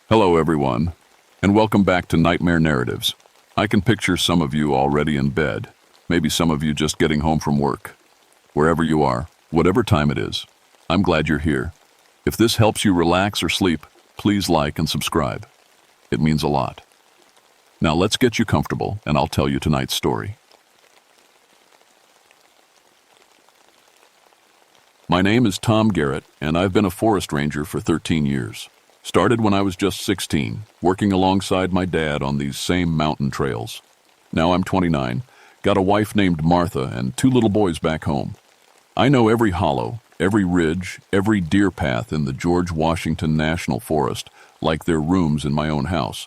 Hello, everyone, and welcome back to Nightmare Narratives. I can picture some of you already in bed, maybe some of you just getting home from work. Wherever you are, whatever time it is, I'm glad you're here. If this helps you relax or sleep, please like and subscribe. It means a lot. Now let's get you comfortable, and I'll tell you tonight's story. My name is Tom Garrett, and I've been a forest ranger for 13 years. Started when I was just 16, working alongside my dad on these same mountain trails. Now I'm 29, got a wife named Martha, and 2 little boys back home. I know every hollow, every ridge, every deer path in the George Washington National Forest like they're rooms in my own house.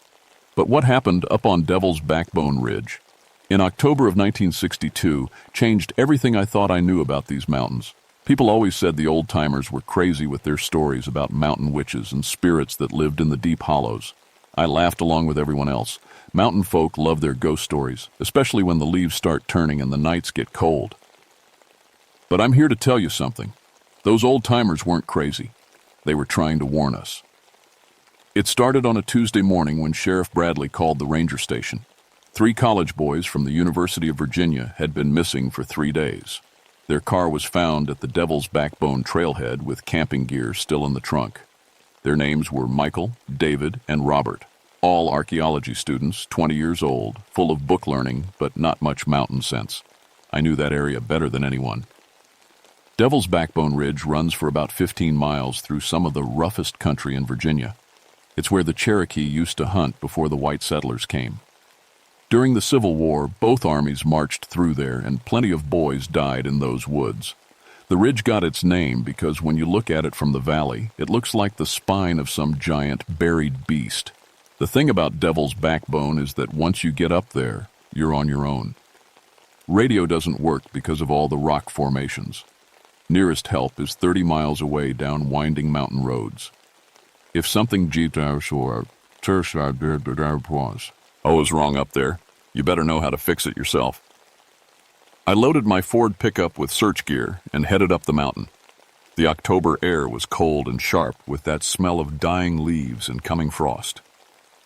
But what happened up on Devil's Backbone Ridge in October of 1962 changed everything I thought I knew about these mountains. People always said the old-timers were crazy with their stories about mountain witches and spirits that lived in the deep hollows. I laughed along with everyone else. Mountain folk love their ghost stories, especially when the leaves start turning and the nights get cold. But I'm here to tell you something. Those old-timers weren't crazy. They were trying to warn us. It started on a Tuesday morning when Sheriff Bradley called the ranger station. 3 college boys from the University of Virginia had been missing for 3 days. Their car was found at the Devil's Backbone trailhead with camping gear still in the trunk. Their names were Michael, David, and Robert, all archaeology students, 20 years old, full of book learning, but not much mountain sense. I knew that area better than anyone. Devil's Backbone Ridge runs for about 15 miles through some of the roughest country in Virginia. It's where the Cherokee used to hunt before the white settlers came. During the Civil War, both armies marched through there, and plenty of boys died in those woods. The ridge got its name because when you look at it from the valley, it looks like the spine of some giant buried beast. The thing about Devil's Backbone is that once you get up there, you're on your own. Radio doesn't work because of all the rock formations. Nearest help is 30 miles away down winding mountain roads. If something I was wrong up there. You better know how to fix it yourself. I loaded my Ford pickup with search gear and headed up the mountain. The October air was cold and sharp with that smell of dying leaves and coming frost.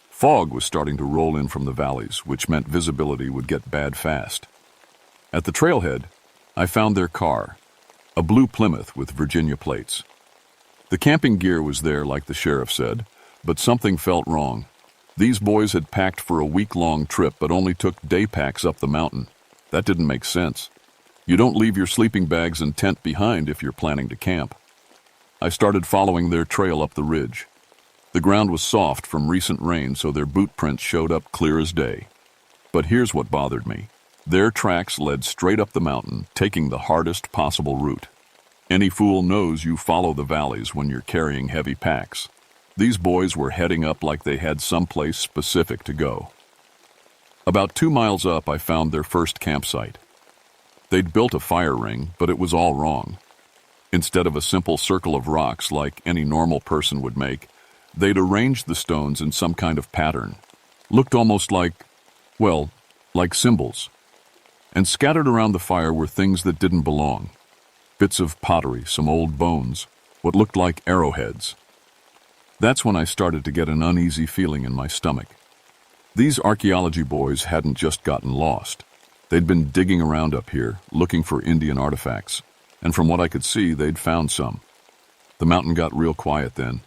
Fog was starting to roll in from the valleys, which meant visibility would get bad fast. At the trailhead, I found their car, a blue Plymouth with Virginia plates. The camping gear was there like the sheriff said, but something felt wrong. These boys had packed for a week-long trip but only took day packs up the mountain. That didn't make sense. You don't leave your sleeping bags and tent behind if you're planning to camp. I started following their trail up the ridge. The ground was soft from recent rain, so their boot prints showed up clear as day. But here's what bothered me. Their tracks led straight up the mountain, taking the hardest possible route. Any fool knows you follow the valleys when you're carrying heavy packs. These boys were heading up like they had someplace specific to go. About 2 miles up, I found their first campsite. They'd built a fire ring, but it was all wrong. Instead of a simple circle of rocks like any normal person would make, they'd arranged the stones in some kind of pattern. Looked almost like symbols. And scattered around the fire were things that didn't belong. Bits of pottery, some old bones, what looked like arrowheads. That's when I started to get an uneasy feeling in my stomach. These archaeology boys hadn't just gotten lost. They'd been digging around up here, looking for Indian artifacts, and from what I could see, they'd found some. The mountain got real quiet then.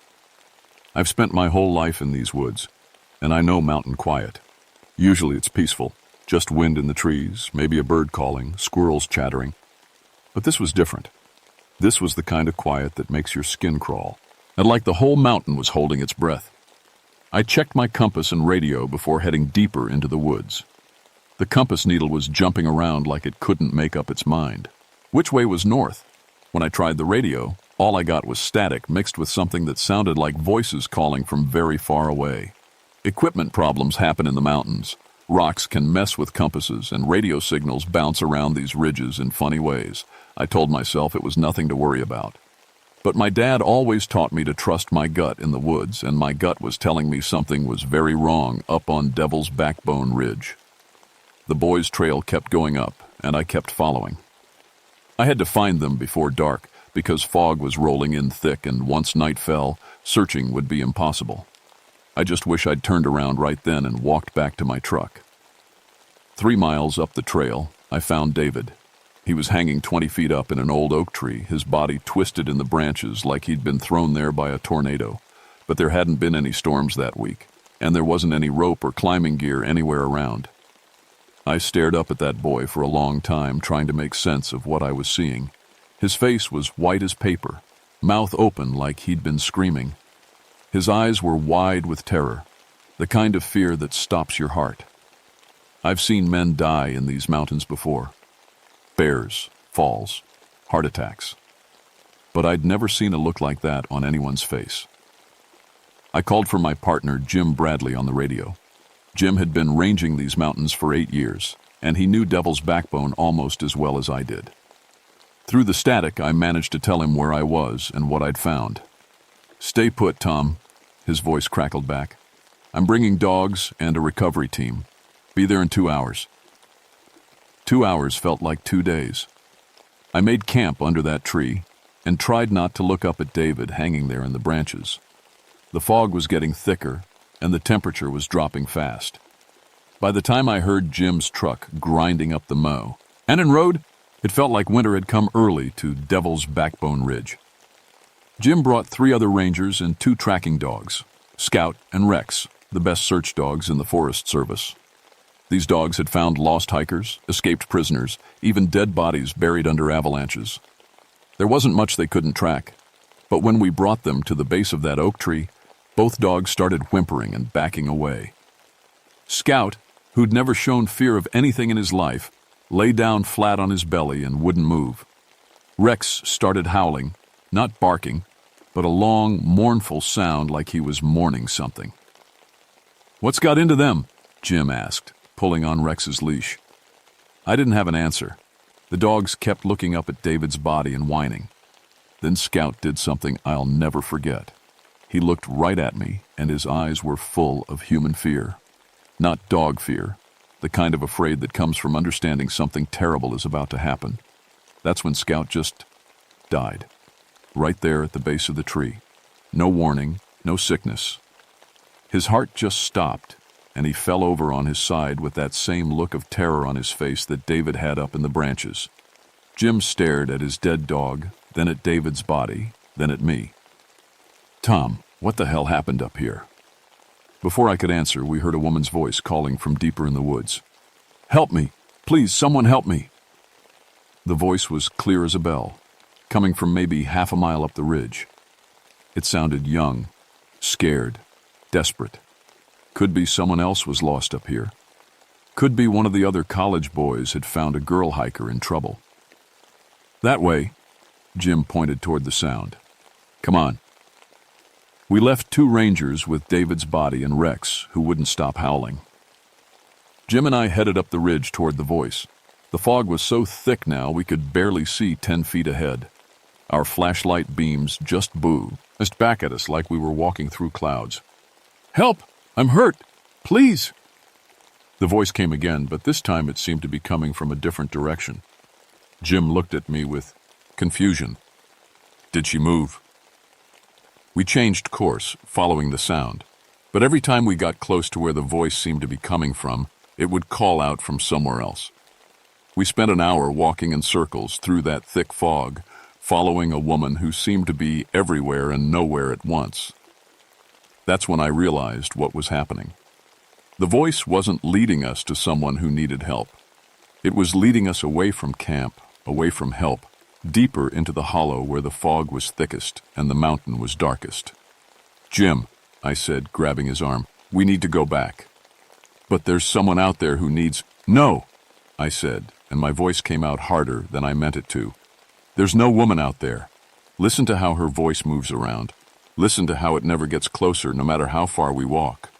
I've spent my whole life in these woods, and I know mountain quiet. Usually it's peaceful, just wind in the trees, maybe a bird calling, squirrels chattering. But this was different. This was the kind of quiet that makes your skin crawl. And like the whole mountain was holding its breath. I checked my compass and radio before heading deeper into the woods. The compass needle was jumping around like it couldn't make up its mind. Which way was north? When I tried the radio, all I got was static mixed with something that sounded like voices calling from very far away. Equipment problems happen in the mountains. Rocks can mess with compasses, and radio signals bounce around these ridges in funny ways. I told myself it was nothing to worry about. But my dad always taught me to trust my gut in the woods, and my gut was telling me something was very wrong up on Devil's Backbone Ridge. The boys' trail kept going up, and I kept following. I had to find them before dark, because fog was rolling in thick, and once night fell, searching would be impossible. I just wish I'd turned around right then and walked back to my truck. 3 miles up the trail, I found David. He was hanging 20 feet up in an old oak tree, his body twisted in the branches like he'd been thrown there by a tornado. But there hadn't been any storms that week, and there wasn't any rope or climbing gear anywhere around. I stared up at that boy for a long time, trying to make sense of what I was seeing. His face was white as paper, mouth open like he'd been screaming. His eyes were wide with terror, the kind of fear that stops your heart. I've seen men die in these mountains before. Bears, falls, heart attacks. But I'd never seen a look like that on anyone's face. I called for my partner, Jim Bradley, on the radio. Jim had been ranging these mountains for 8 years, and he knew Devil's Backbone almost as well as I did. Through the static, I managed to tell him where I was and what I'd found. "Stay put, Tom," his voice crackled back. "I'm bringing dogs and a recovery team. Be there in 2 hours." 2 hours felt like 2 days. I made camp under that tree and tried not to look up at David hanging there in the branches. The fog was getting thicker, and the temperature was dropping fast. By the time I heard Jim's truck grinding up the mow, and road, it felt like winter had come early to Devil's Backbone Ridge. Jim brought 3 other rangers and 2 tracking dogs, Scout and Rex, the best search dogs in the Forest Service. These dogs had found lost hikers, escaped prisoners, even dead bodies buried under avalanches. There wasn't much they couldn't track, but when we brought them to the base of that oak tree, both dogs started whimpering and backing away. Scout, who'd never shown fear of anything in his life, lay down flat on his belly and wouldn't move. Rex started howling, not barking, but a long, mournful sound like he was mourning something. "What's got into them?" Jim asked, pulling on Rex's leash. I didn't have an answer. The dogs kept looking up at David's body and whining. Then Scout did something I'll never forget. He looked right at me, and his eyes were full of human fear. Not dog fear, the kind of afraid that comes from understanding something terrible is about to happen. That's when Scout just died. Right there at the base of the tree. No warning, no sickness. His heart just stopped, and he fell over on his side with that same look of terror on his face that David had up in the branches. Jim stared at his dead dog, then at David's body, then at me. "Tom, what the hell happened up here?" Before I could answer, we heard a woman's voice calling from deeper in the woods. "Help me! Please, someone help me!" The voice was clear as a bell, coming from maybe half a mile up the ridge. It sounded young, scared, desperate. Could be someone else was lost up here. Could be one of the other college boys had found a girl hiker in trouble. "That way," Jim pointed toward the sound. "Come on." We left 2 rangers with David's body and Rex, who wouldn't stop howling. Jim and I headed up the ridge toward the voice. The fog was so thick now we could barely see 10 feet ahead. Our flashlight beams just buzzed back at us like we were walking through clouds. "Help! I'm hurt! Please!" The voice came again, but this time it seemed to be coming from a different direction. Jim looked at me with confusion. "Did she move?" We changed course, following the sound, but every time we got close to where the voice seemed to be coming from, it would call out from somewhere else. We spent an hour walking in circles through that thick fog, following a woman who seemed to be everywhere and nowhere at once. That's when I realized what was happening. The voice wasn't leading us to someone who needed help. It was leading us away from camp, away from help, deeper into the hollow where the fog was thickest and the mountain was darkest. "Jim," I said, grabbing his arm, "we need to go back." "But there's someone out there who needs—" "No," I said, and my voice came out harder than I meant it to. "There's no woman out there. Listen to how her voice moves around. Listen to how it never gets closer no matter how far we walk."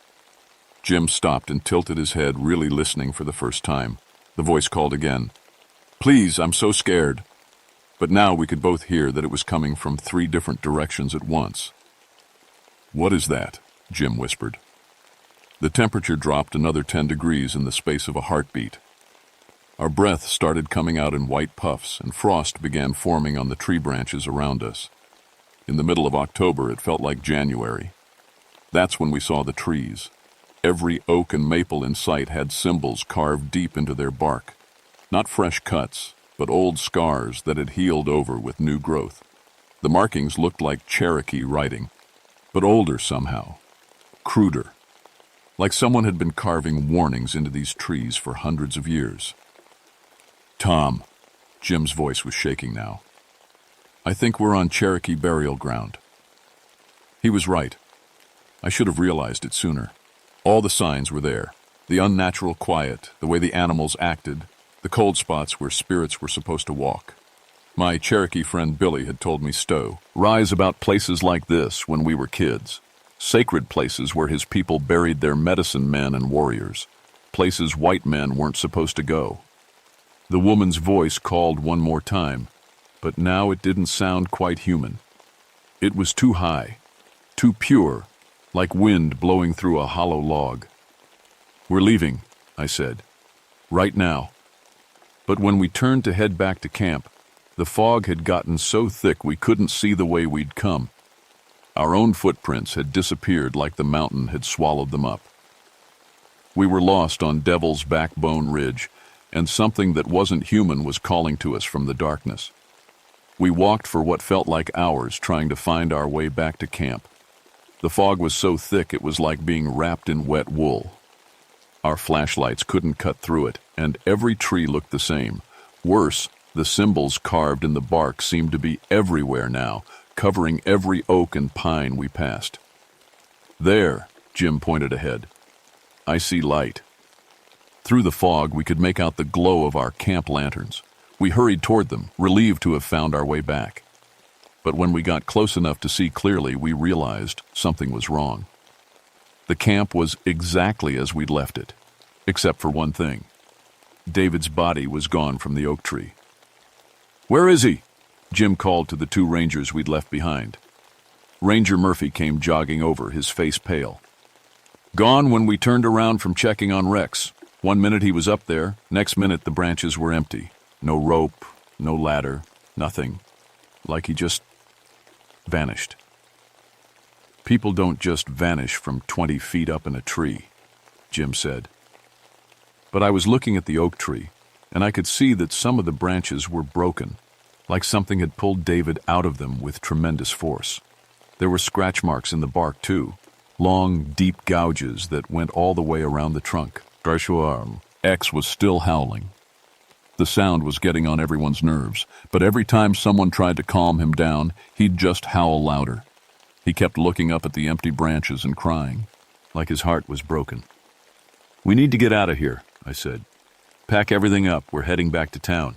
Jim stopped and tilted his head, really listening for the first time. The voice called again. "Please, I'm so scared." But now we could both hear that it was coming from 3 different directions at once. "What is that?" Jim whispered. The temperature dropped another 10 degrees in the space of a heartbeat. Our breath started coming out in white puffs, and frost began forming on the tree branches around us. In the middle of October, it felt like January. That's when we saw the trees. Every oak and maple in sight had symbols carved deep into their bark. Not fresh cuts, but old scars that had healed over with new growth. The markings looked like Cherokee writing, but older somehow, cruder, like someone had been carving warnings into these trees for hundreds of years. "Tom," Jim's voice was shaking now. "I think we're on Cherokee burial ground." He was right. I should have realized it sooner. All the signs were there. The unnatural quiet, the way the animals acted, the cold spots where spirits were supposed to walk. My Cherokee friend Billy had told me rise about places like this when we were kids. Sacred places where his people buried their medicine men and warriors. Places white men weren't supposed to go. The woman's voice called one more time, but now it didn't sound quite human. It was too high, too pure, like wind blowing through a hollow log. "We're leaving," I said. "Right now." But when we turned to head back to camp, the fog had gotten so thick we couldn't see the way we'd come. Our own footprints had disappeared like the mountain had swallowed them up. We were lost on Devil's Backbone Ridge, and something that wasn't human was calling to us from the darkness. We walked for what felt like hours trying to find our way back to camp. The fog was so thick it was like being wrapped in wet wool. Our flashlights couldn't cut through it, and every tree looked the same. Worse, the symbols carved in the bark seemed to be everywhere now, covering every oak and pine we passed. "There," Jim pointed ahead. "I see light." Through the fog, we could make out the glow of our camp lanterns. We hurried toward them, relieved to have found our way back. But when we got close enough to see clearly, we realized something was wrong. The camp was exactly as we'd left it, except for one thing. David's body was gone from the oak tree. "Where is he?" Jim called to the two rangers we'd left behind. Ranger Murphy came jogging over, his face pale. "Gone when we turned around from checking on Rex. One minute he was up there, next minute the branches were empty. No rope, no ladder, nothing. Like he just vanished." "People don't just vanish from 20 feet up in a tree," Jim said. But I was looking at the oak tree, and I could see that some of the branches were broken, like something had pulled David out of them with tremendous force. There were scratch marks in the bark, too, long, deep gouges that went all the way around the trunk. X was still howling. The sound was getting on everyone's nerves, but every time someone tried to calm him down, he'd just howl louder. He kept looking up at the empty branches and crying, like his heart was broken. "We need to get out of here," I said. "Pack everything up, we're heading back to town."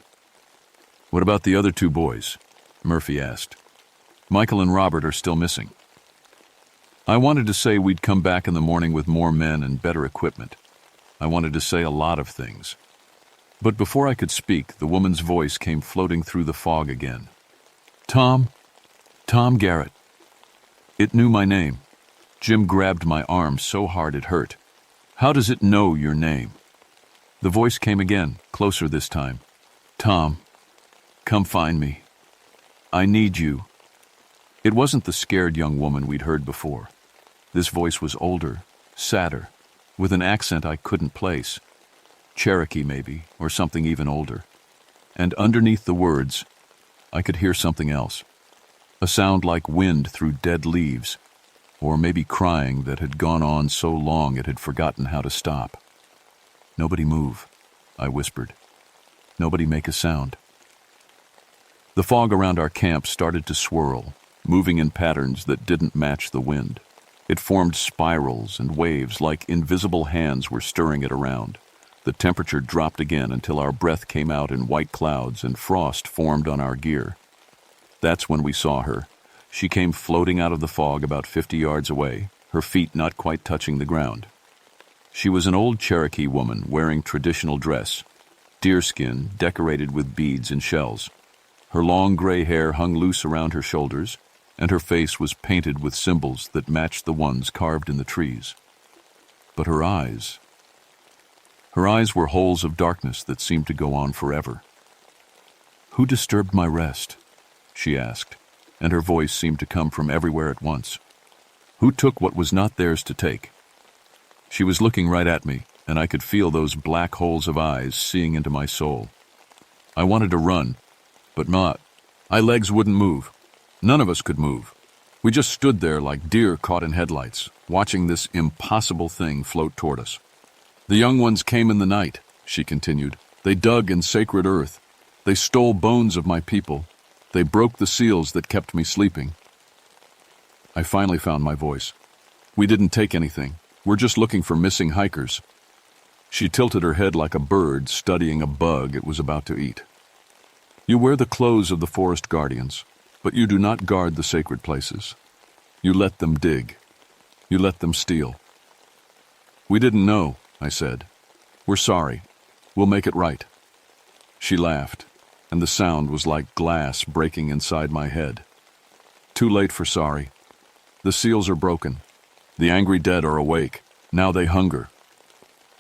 "What about the other two boys?" Murphy asked. "Michael and Robert are still missing." I wanted to say we'd come back in the morning with more men and better equipment. I wanted to say a lot of things. But before I could speak, the woman's voice came floating through the fog again. Tom Garrett." It knew my name. Jim grabbed my arm so hard it hurt. "How does it know your name?" The voice came again, closer this time. "Tom, come find me. I need you." It wasn't the scared young woman we'd heard before. This voice was older, sadder, with an accent I couldn't place. Cherokee, maybe, or something even older. And underneath the words, I could hear something else. A sound like wind through dead leaves, or maybe crying that had gone on so long it had forgotten how to stop. "Nobody move," I whispered. "Nobody make a sound." The fog around our camp started to swirl, moving in patterns that didn't match the wind. It formed spirals and waves like invisible hands were stirring it around. The temperature dropped again until our breath came out in white clouds and frost formed on our gear. That's when we saw her. She came floating out of the fog about 50 yards away, her feet not quite touching the ground. She was an old Cherokee woman wearing traditional dress, deerskin decorated with beads and shells. Her long gray hair hung loose around her shoulders, and her face was painted with symbols that matched the ones carved in the trees. But her eyes were holes of darkness that seemed to go on forever. "Who disturbed my rest?" she asked, and her voice seemed to come from everywhere at once. Who took what was not theirs to take? She was looking right at me, and I could feel those black holes of eyes seeing into my soul. I wanted to run, but not. My legs wouldn't move. None of us could move. We just stood there like deer caught in headlights, watching this impossible thing float toward us. The young ones came in the night, she continued. They dug in sacred earth. They stole bones of my people. They broke the seals that kept me sleeping. I finally found my voice. We didn't take anything. We're just looking for missing hikers. She tilted her head like a bird studying a bug it was about to eat. You wear the clothes of the forest guardians, but you do not guard the sacred places. You let them dig. You let them steal. We didn't know, I said. We're sorry. We'll make it right. She laughed, and the sound was like glass breaking inside my head. Too late for sorry. The seals are broken. The angry dead are awake. Now they hunger.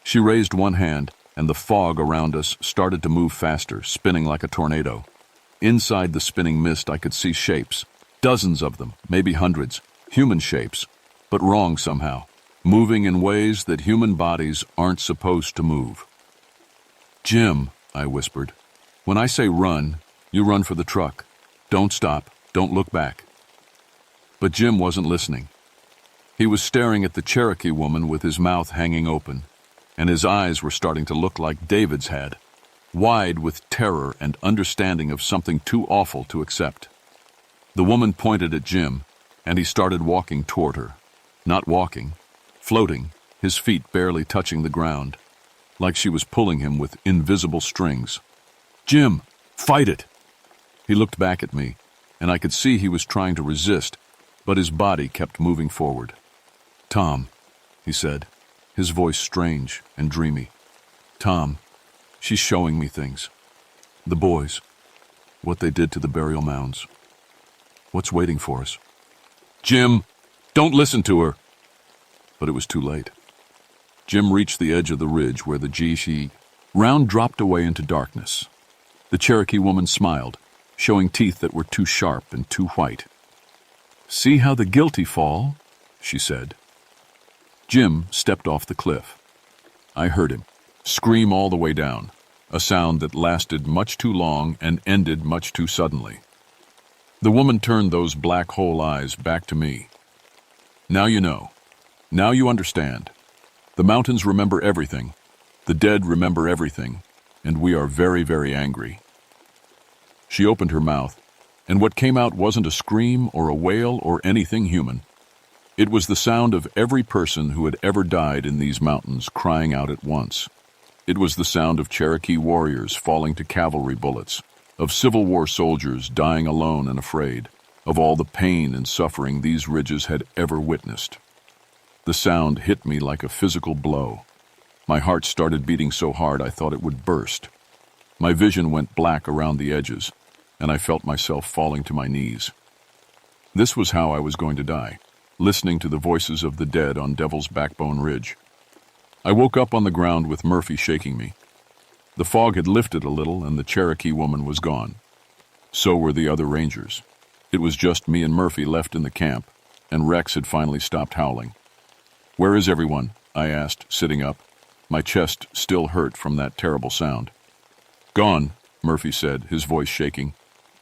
She raised one hand, and the fog around us started to move faster, spinning like a tornado. Inside the spinning mist, I could see shapes. Dozens of them, maybe hundreds. Human shapes, but wrong somehow. Moving in ways that human bodies aren't supposed to move. Jim, I whispered. When I say run, you run for the truck. Don't stop. Don't look back. But Jim wasn't listening. He was staring at the Cherokee woman with his mouth hanging open, and his eyes were starting to look like David's had, wide with terror and understanding of something too awful to accept. The woman pointed at Jim, and he started walking toward her. Not walking, floating, his feet barely touching the ground, like she was pulling him with invisible strings. Jim, fight it! He looked back at me, and I could see he was trying to resist, but his body kept moving forward. Tom, he said, his voice strange and dreamy. Tom, she's showing me things. The boys, what they did to the burial mounds. What's waiting for us? Jim, don't listen to her! But it was too late. Jim reached the edge of the ridge where the G-she round dropped away into darkness. The Cherokee woman smiled, showing teeth that were too sharp and too white. See how the guilty fall, she said. Jim stepped off the cliff. I heard him scream all the way down, a sound that lasted much too long and ended much too suddenly. The woman turned those black hole eyes back to me. Now you know. Now you understand. The mountains remember everything. The dead remember everything. And we are very, very angry. She opened her mouth, and what came out wasn't a scream or a wail or anything human. It was the sound of every person who had ever died in these mountains crying out at once. It was the sound of Cherokee warriors falling to cavalry bullets, of Civil War soldiers dying alone and afraid, of all the pain and suffering these ridges had ever witnessed. The sound hit me like a physical blow. My heart started beating so hard I thought it would burst. My vision went black around the edges, and I felt myself falling to my knees. This was how I was going to die, listening to the voices of the dead on Devil's Backbone Ridge. I woke up on the ground with Murphy shaking me. The fog had lifted a little and the Cherokee woman was gone. So were the other rangers. It was just me and Murphy left in the camp, and Rex had finally stopped howling. Where is everyone? I asked, sitting up. My chest still hurt from that terrible sound. Gone, Murphy said, his voice shaking.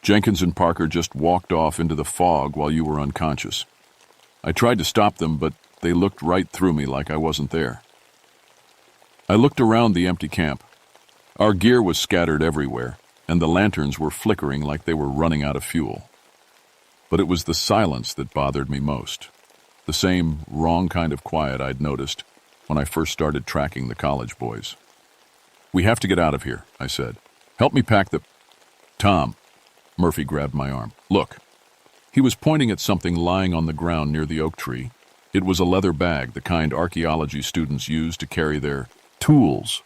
Jenkins and Parker just walked off into the fog while you were unconscious. I tried to stop them, but they looked right through me like I wasn't there. I looked around the empty camp. Our gear was scattered everywhere, and the lanterns were flickering like they were running out of fuel. But it was the silence that bothered me most. The same wrong kind of quiet I'd noticed when I first started tracking the college boys. We have to get out of here, I said. Help me pack the... Tom. Murphy grabbed my arm. Look. He was pointing at something lying on the ground near the oak tree. It was a leather bag, the kind archaeology students use to carry their tools.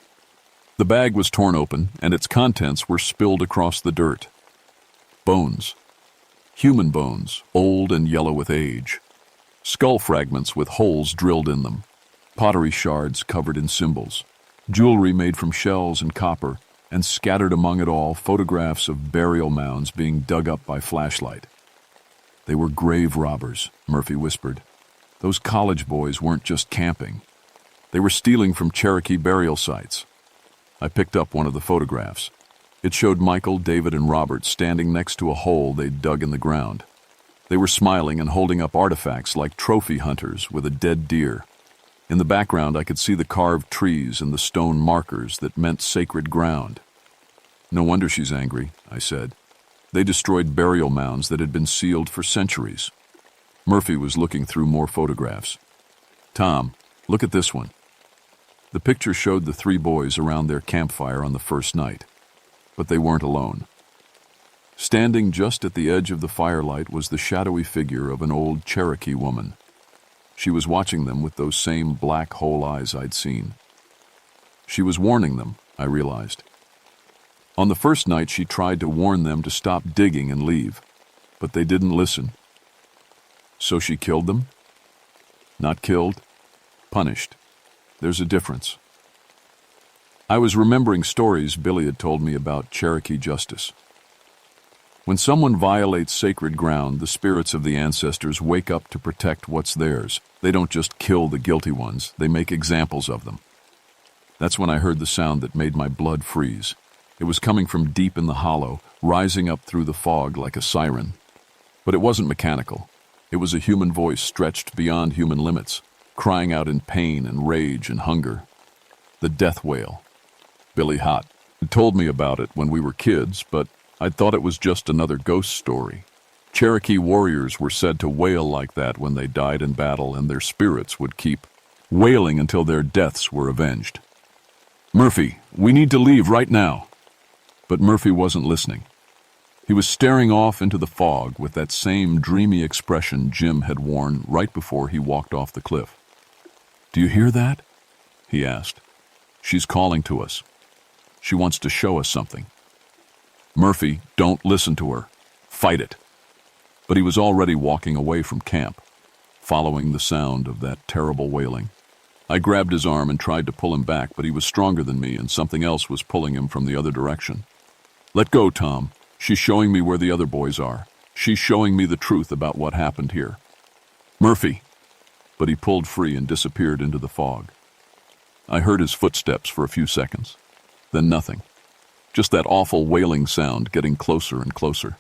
The bag was torn open, and its contents were spilled across the dirt. Bones. Human bones, old and yellow with age. Skull fragments with holes drilled in them. Pottery shards covered in symbols. Jewelry made from shells and copper, and scattered among it all photographs of burial mounds being dug up by flashlight. They were grave robbers, Murphy whispered. Those college boys weren't just camping. They were stealing from Cherokee burial sites. I picked up one of the photographs. It showed Michael, David, and Robert standing next to a hole they'd dug in the ground. They were smiling and holding up artifacts like trophy hunters with a dead deer. In the background, I could see the carved trees and the stone markers that meant sacred ground. "No wonder she's angry," I said. "They destroyed burial mounds that had been sealed for centuries." Murphy was looking through more photographs. "Tom, look at this one." The picture showed the three boys around their campfire on the first night. But they weren't alone. Standing just at the edge of the firelight was the shadowy figure of an old Cherokee woman. She was watching them with those same black hole eyes I'd seen. She was warning them, I realized. On the first night, she tried to warn them to stop digging and leave, but they didn't listen. So she killed them? Not killed, punished. There's a difference. I was remembering stories Billy had told me about Cherokee justice. When someone violates sacred ground, the spirits of the ancestors wake up to protect what's theirs. They don't just kill the guilty ones, they make examples of them. That's when I heard the sound that made my blood freeze. It was coming from deep in the hollow, rising up through the fog like a siren. But it wasn't mechanical. It was a human voice stretched beyond human limits, crying out in pain and rage and hunger. The death wail. Billy Hott had told me about it when we were kids, but I'd thought it was just another ghost story. Cherokee warriors were said to wail like that when they died in battle, and their spirits would keep wailing until their deaths were avenged. "Murphy, we need to leave right now." But Murphy wasn't listening. He was staring off into the fog with that same dreamy expression Jim had worn right before he walked off the cliff. "Do you hear that?" he asked. "She's calling to us. She wants to show us something." "Murphy, don't listen to her. Fight it." But he was already walking away from camp, following the sound of that terrible wailing. I grabbed his arm and tried to pull him back, but he was stronger than me, and something else was pulling him from the other direction. "Let go, Tom. She's showing me where the other boys are. She's showing me the truth about what happened here." "Murphy!" But he pulled free and disappeared into the fog. I heard his footsteps for a few seconds. Then nothing. Just that awful wailing sound getting closer and closer.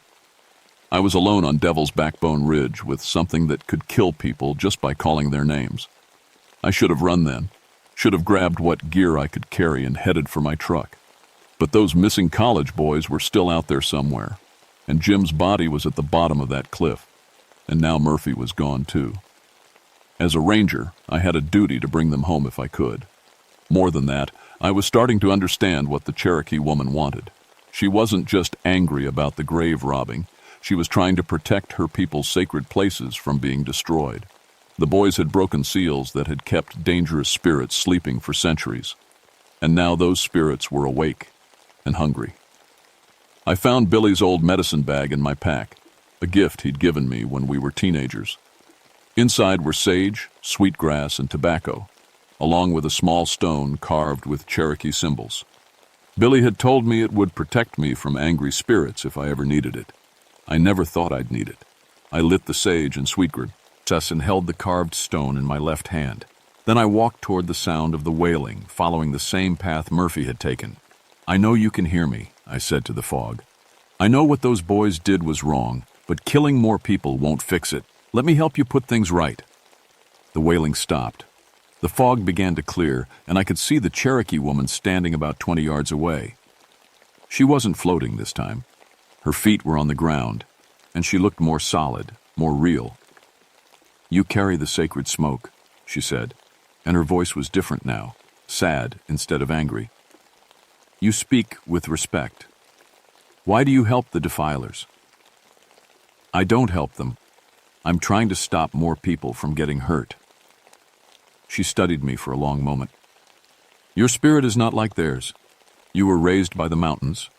I was alone on Devil's Backbone Ridge with something that could kill people just by calling their names. I should have run then, should have grabbed what gear I could carry and headed for my truck. But those missing college boys were still out there somewhere, and Jim's body was at the bottom of that cliff, and now Murphy was gone too. As a ranger, I had a duty to bring them home if I could. More than that, I was starting to understand what the Cherokee woman wanted. She wasn't just angry about the grave robbing. She was trying to protect her people's sacred places from being destroyed. The boys had broken seals that had kept dangerous spirits sleeping for centuries. And now those spirits were awake and hungry. I found Billy's old medicine bag in my pack, a gift he'd given me when we were teenagers. Inside were sage, sweetgrass, and tobacco, along with a small stone carved with Cherokee symbols. Billy had told me it would protect me from angry spirits if I ever needed it. I never thought I'd need it. I lit the sage and sweetgrass and held the carved stone in my left hand. Then I walked toward the sound of the wailing, following the same path Murphy had taken. "I know you can hear me," I said to the fog. "I know what those boys did was wrong, but killing more people won't fix it. Let me help you put things right." The wailing stopped. The fog began to clear, and I could see the Cherokee woman standing about 20 yards away. She wasn't floating this time. Her feet were on the ground, and she looked more solid, more real. "You carry the sacred smoke," she said, and her voice was different now, sad instead of angry. "You speak with respect. Why do you help the defilers?" "I don't help them. I'm trying to stop more people from getting hurt." She studied me for a long moment. "Your spirit is not like theirs. You were raised by the mountains.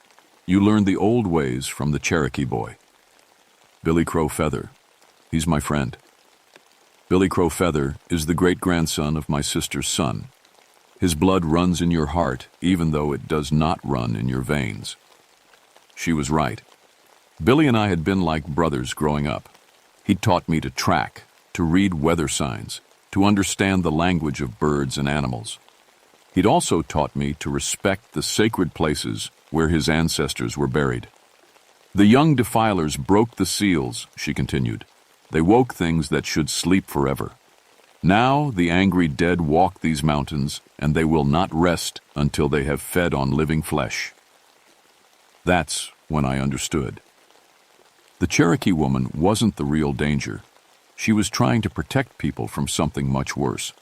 You learned the old ways from the Cherokee boy. Billy Crow Feather. He's my friend. Billy Crow Feather is the great-grandson of my sister's son. His blood runs in your heart, even though it does not run in your veins." She was right. Billy and I had been like brothers growing up. He taught me to track, to read weather signs, to understand the language of birds and animals. He'd also taught me to respect the sacred places where his ancestors were buried. The young defilers broke the seals, she continued. They woke things that should sleep forever. Now the angry dead walk these mountains, and they will not rest until they have fed on living flesh. That's when I understood. The Cherokee woman wasn't the real danger. She was trying to protect people from something much worse.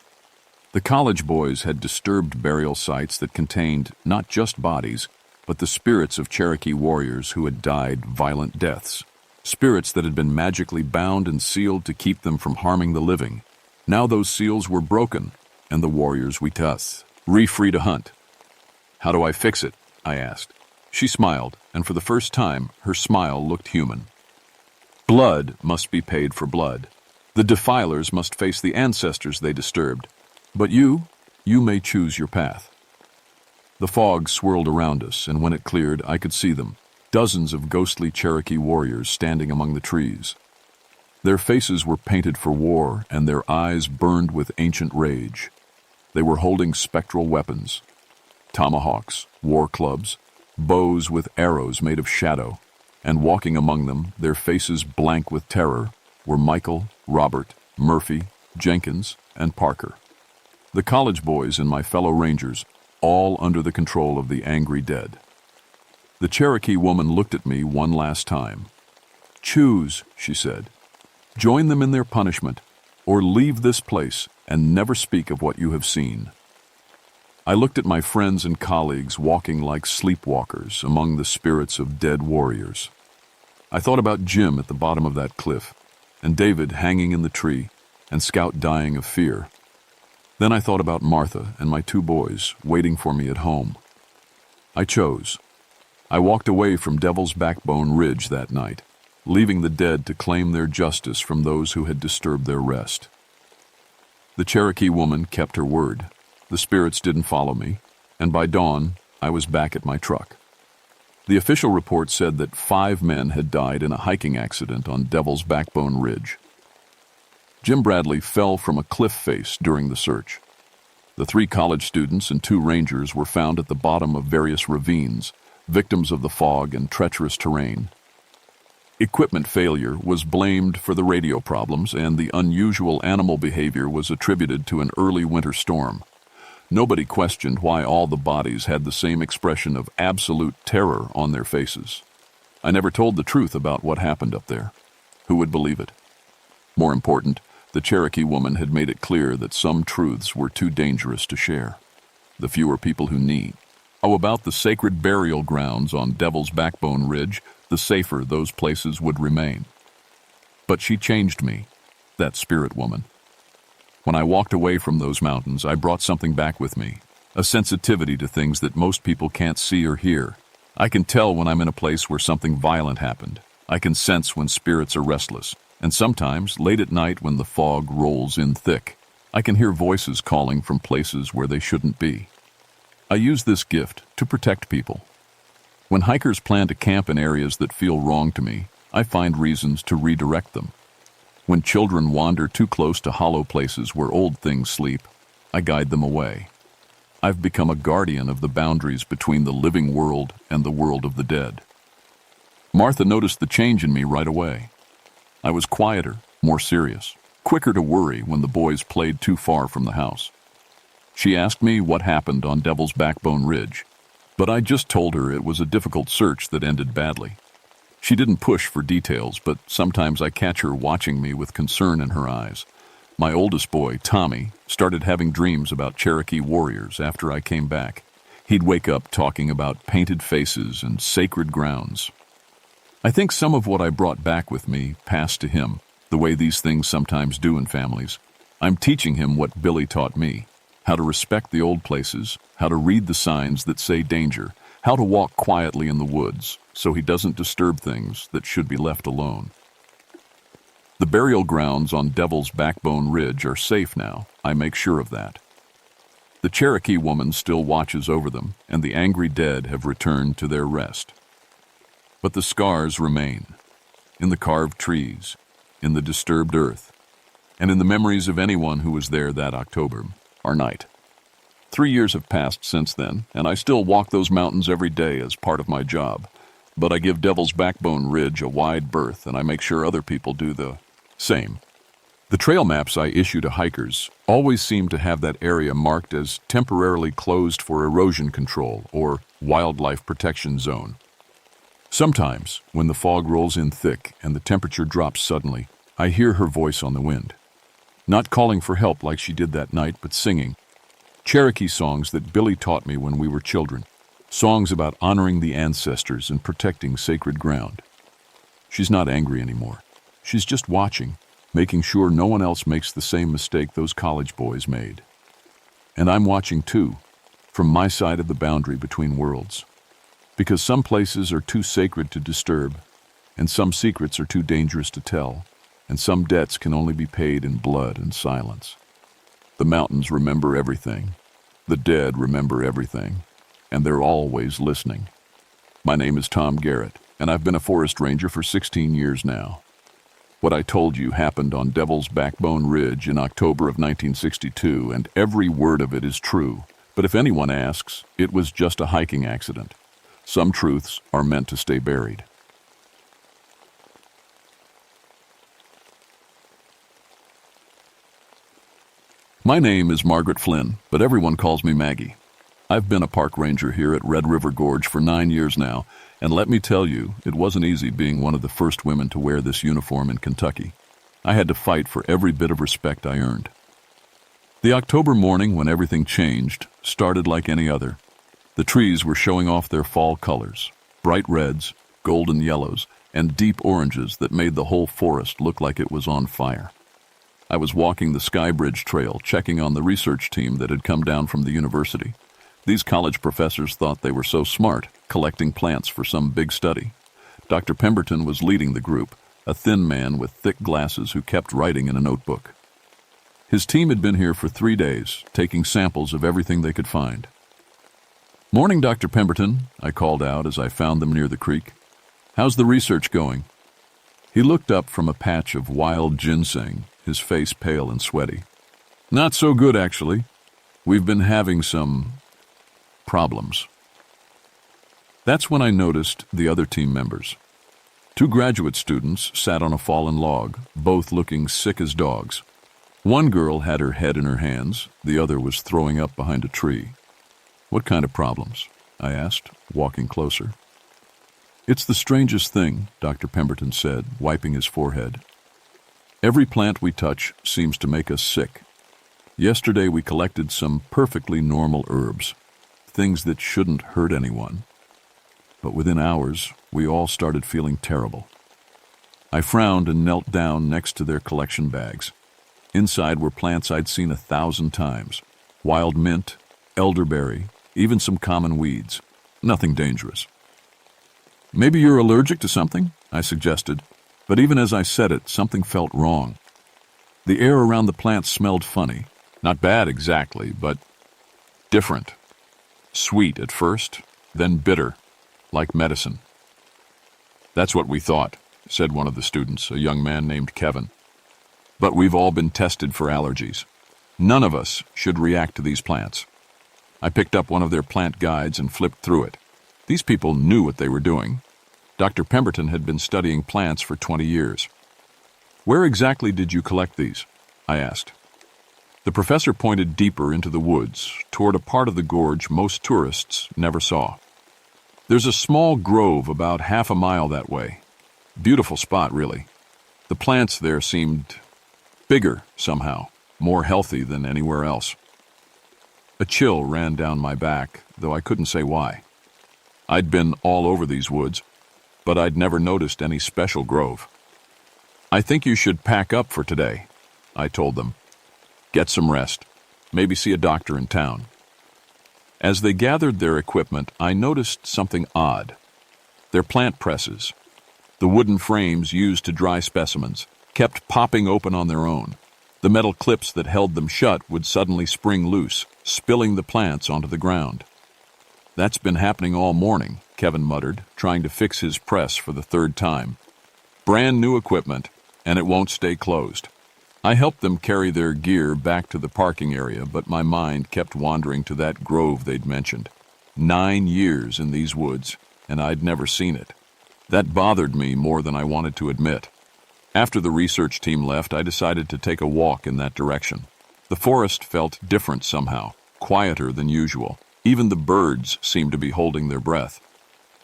The college boys had disturbed burial sites that contained not just bodies, but the spirits of Cherokee warriors who had died violent deaths. Spirits that had been magically bound and sealed to keep them from harming the living. Now those seals were broken, and the warriors were thus free to hunt. "How do I fix it?" I asked. She smiled, and for the first time, her smile looked human. "Blood must be paid for blood. The defilers must face the ancestors they disturbed. But you may choose your path." The fog swirled around us, and when it cleared, I could see them, dozens of ghostly Cherokee warriors standing among the trees. Their faces were painted for war, and their eyes burned with ancient rage. They were holding spectral weapons, tomahawks, war clubs, bows with arrows made of shadow, and walking among them, their faces blank with terror, were Michael, Robert, Murphy, Jenkins, and Parker. The college boys and my fellow rangers, all under the control of the angry dead. The Cherokee woman looked at me one last time. "Choose," she said. "Join them in their punishment, or leave this place and never speak of what you have seen." I looked at my friends and colleagues walking like sleepwalkers among the spirits of dead warriors. I thought about Jim at the bottom of that cliff, and David hanging in the tree, and Scout dying of fear. Then I thought about Martha and my 2 boys waiting for me at home. I chose. I walked away from Devil's Backbone Ridge that night, leaving the dead to claim their justice from those who had disturbed their rest. The Cherokee woman kept her word. The spirits didn't follow me, and by dawn, I was back at my truck. The official report said that 5 men had died in a hiking accident on Devil's Backbone Ridge. Jim Bradley fell from a cliff face during the search. The 3 college students and 2 rangers were found at the bottom of various ravines, victims of the fog and treacherous terrain. Equipment failure was blamed for the radio problems, and the unusual animal behavior was attributed to an early winter storm. Nobody questioned why all the bodies had the same expression of absolute terror on their faces. I never told the truth about what happened up there. Who would believe it? More important, the Cherokee woman had made it clear that some truths were too dangerous to share. The fewer people who need. Oh, about the sacred burial grounds on Devil's Backbone Ridge, the safer those places would remain. But she changed me, that spirit woman. When I walked away from those mountains, I brought something back with me, a sensitivity to things that most people can't see or hear. I can tell when I'm in a place where something violent happened. I can sense when spirits are restless. And sometimes, late at night when the fog rolls in thick, I can hear voices calling from places where they shouldn't be. I use this gift to protect people. When hikers plan to camp in areas that feel wrong to me, I find reasons to redirect them. When children wander too close to hollow places where old things sleep, I guide them away. I've become a guardian of the boundaries between the living world and the world of the dead. Martha noticed the change in me right away. I was quieter, more serious, quicker to worry when the boys played too far from the house. She asked me what happened on Devil's Backbone Ridge, but I just told her it was a difficult search that ended badly. She didn't push for details, but sometimes I catch her watching me with concern in her eyes. My oldest boy, Tommy, started having dreams about Cherokee warriors after I came back. He'd wake up talking about painted faces and sacred grounds. I think some of what I brought back with me passed to him, the way these things sometimes do in families. I'm teaching him what Billy taught me, how to respect the old places, how to read the signs that say danger, how to walk quietly in the woods so he doesn't disturb things that should be left alone. The burial grounds on Devil's Backbone Ridge are safe now. I make sure of that. The Cherokee woman still watches over them, and the angry dead have returned to their rest. But the scars remain, in the carved trees, in the disturbed earth. and in the memories of anyone who was there that October or night. 3 years have passed since then, and I still walk those mountains every day as part of my job. But I give Devil's Backbone Ridge a wide berth, and I make sure other people do the same. The trail maps I issue to hikers always seem to have that area marked as temporarily closed for erosion control or wildlife protection zone. Sometimes, when the fog rolls in thick and the temperature drops suddenly, I hear her voice on the wind. Not calling for help like she did that night, but singing. Cherokee songs that Billy taught me when we were children. Songs about honoring the ancestors and protecting sacred ground. She's not angry anymore. She's just watching, making sure no one else makes the same mistake those college boys made. And I'm watching too, from my side of the boundary between worlds. Because some places are too sacred to disturb, and some secrets are too dangerous to tell, and some debts can only be paid in blood and silence. The mountains remember everything. The dead remember everything. And they're always listening. My name is Tom Garrett, and I've been a forest ranger for 16 years now. What I told you happened on Devil's Backbone Ridge in October of 1962, and every word of it is true. But if anyone asks, it was just a hiking accident. Some truths are meant to stay buried. My name is Margaret Flynn, but everyone calls me Maggie. I've been a park ranger here at Red River Gorge for 9 years now, and let me tell you, it wasn't easy being one of the first women to wear this uniform in Kentucky. I had to fight for every bit of respect I earned. The October morning when everything changed started like any other. The trees were showing off their fall colors, bright reds, golden yellows, and deep oranges that made the whole forest look like it was on fire. I was walking the Sky Bridge Trail, checking on the research team that had come down from the university. These college professors thought they were so smart, collecting plants for some big study. Dr. Pemberton was leading the group, a thin man with thick glasses who kept writing in a notebook. His team had been here for 3 days, taking samples of everything they could find. "Morning, Dr. Pemberton," I called out as I found them near the creek. "How's the research going?" He looked up from a patch of wild ginseng, his face pale and sweaty. "Not so good, actually. We've been having some problems." That's when I noticed the other team members. 2 graduate students sat on a fallen log, both looking sick as dogs. One girl had her head in her hands, the other was throwing up behind a tree. "What kind of problems?" I asked, walking closer. "It's the strangest thing," Dr. Pemberton said, wiping his forehead. "Every plant we touch seems to make us sick. Yesterday we collected some perfectly normal herbs, things that shouldn't hurt anyone. But within hours, we all started feeling terrible." I frowned and knelt down next to their collection bags. Inside were plants I'd seen 1,000 times. Wild mint, elderberry, even some common weeds. Nothing dangerous. "Maybe you're allergic to something?" I suggested. But even as I said it, something felt wrong. The air around the plants smelled funny. Not bad exactly, but different. Sweet at first, then bitter, like medicine. "That's what we thought," said one of the students, a young man named Kevin. "But we've all been tested for allergies. None of us should react to these plants." I picked up one of their plant guides and flipped through it. These people knew what they were doing. Dr. Pemberton had been studying plants for 20 years. "Where exactly did you collect these?" I asked. The professor pointed deeper into the woods, toward a part of the gorge most tourists never saw. "There's a small grove about half a mile that way. Beautiful spot, really. The plants there seemed bigger somehow, more healthy than anywhere else." A chill ran down my back, though I couldn't say why. I'd been all over these woods, but I'd never noticed any special grove. "I think you should pack up for today," I told them. "Get some rest. Maybe see a doctor in town." As they gathered their equipment, I noticed something odd. Their plant presses, the wooden frames used to dry specimens, kept popping open on their own. The metal clips that held them shut would suddenly spring loose, spilling the plants onto the ground. "That's been happening all morning," Kevin muttered, trying to fix his press for the 3rd time. "Brand new equipment, and it won't stay closed." I helped them carry their gear back to the parking area, but my mind kept wandering to that grove they'd mentioned. 9 years in these woods, and I'd never seen it. That bothered me more than I wanted to admit. After the research team left, I decided to take a walk in that direction. The forest felt different somehow, quieter than usual. Even the birds seemed to be holding their breath.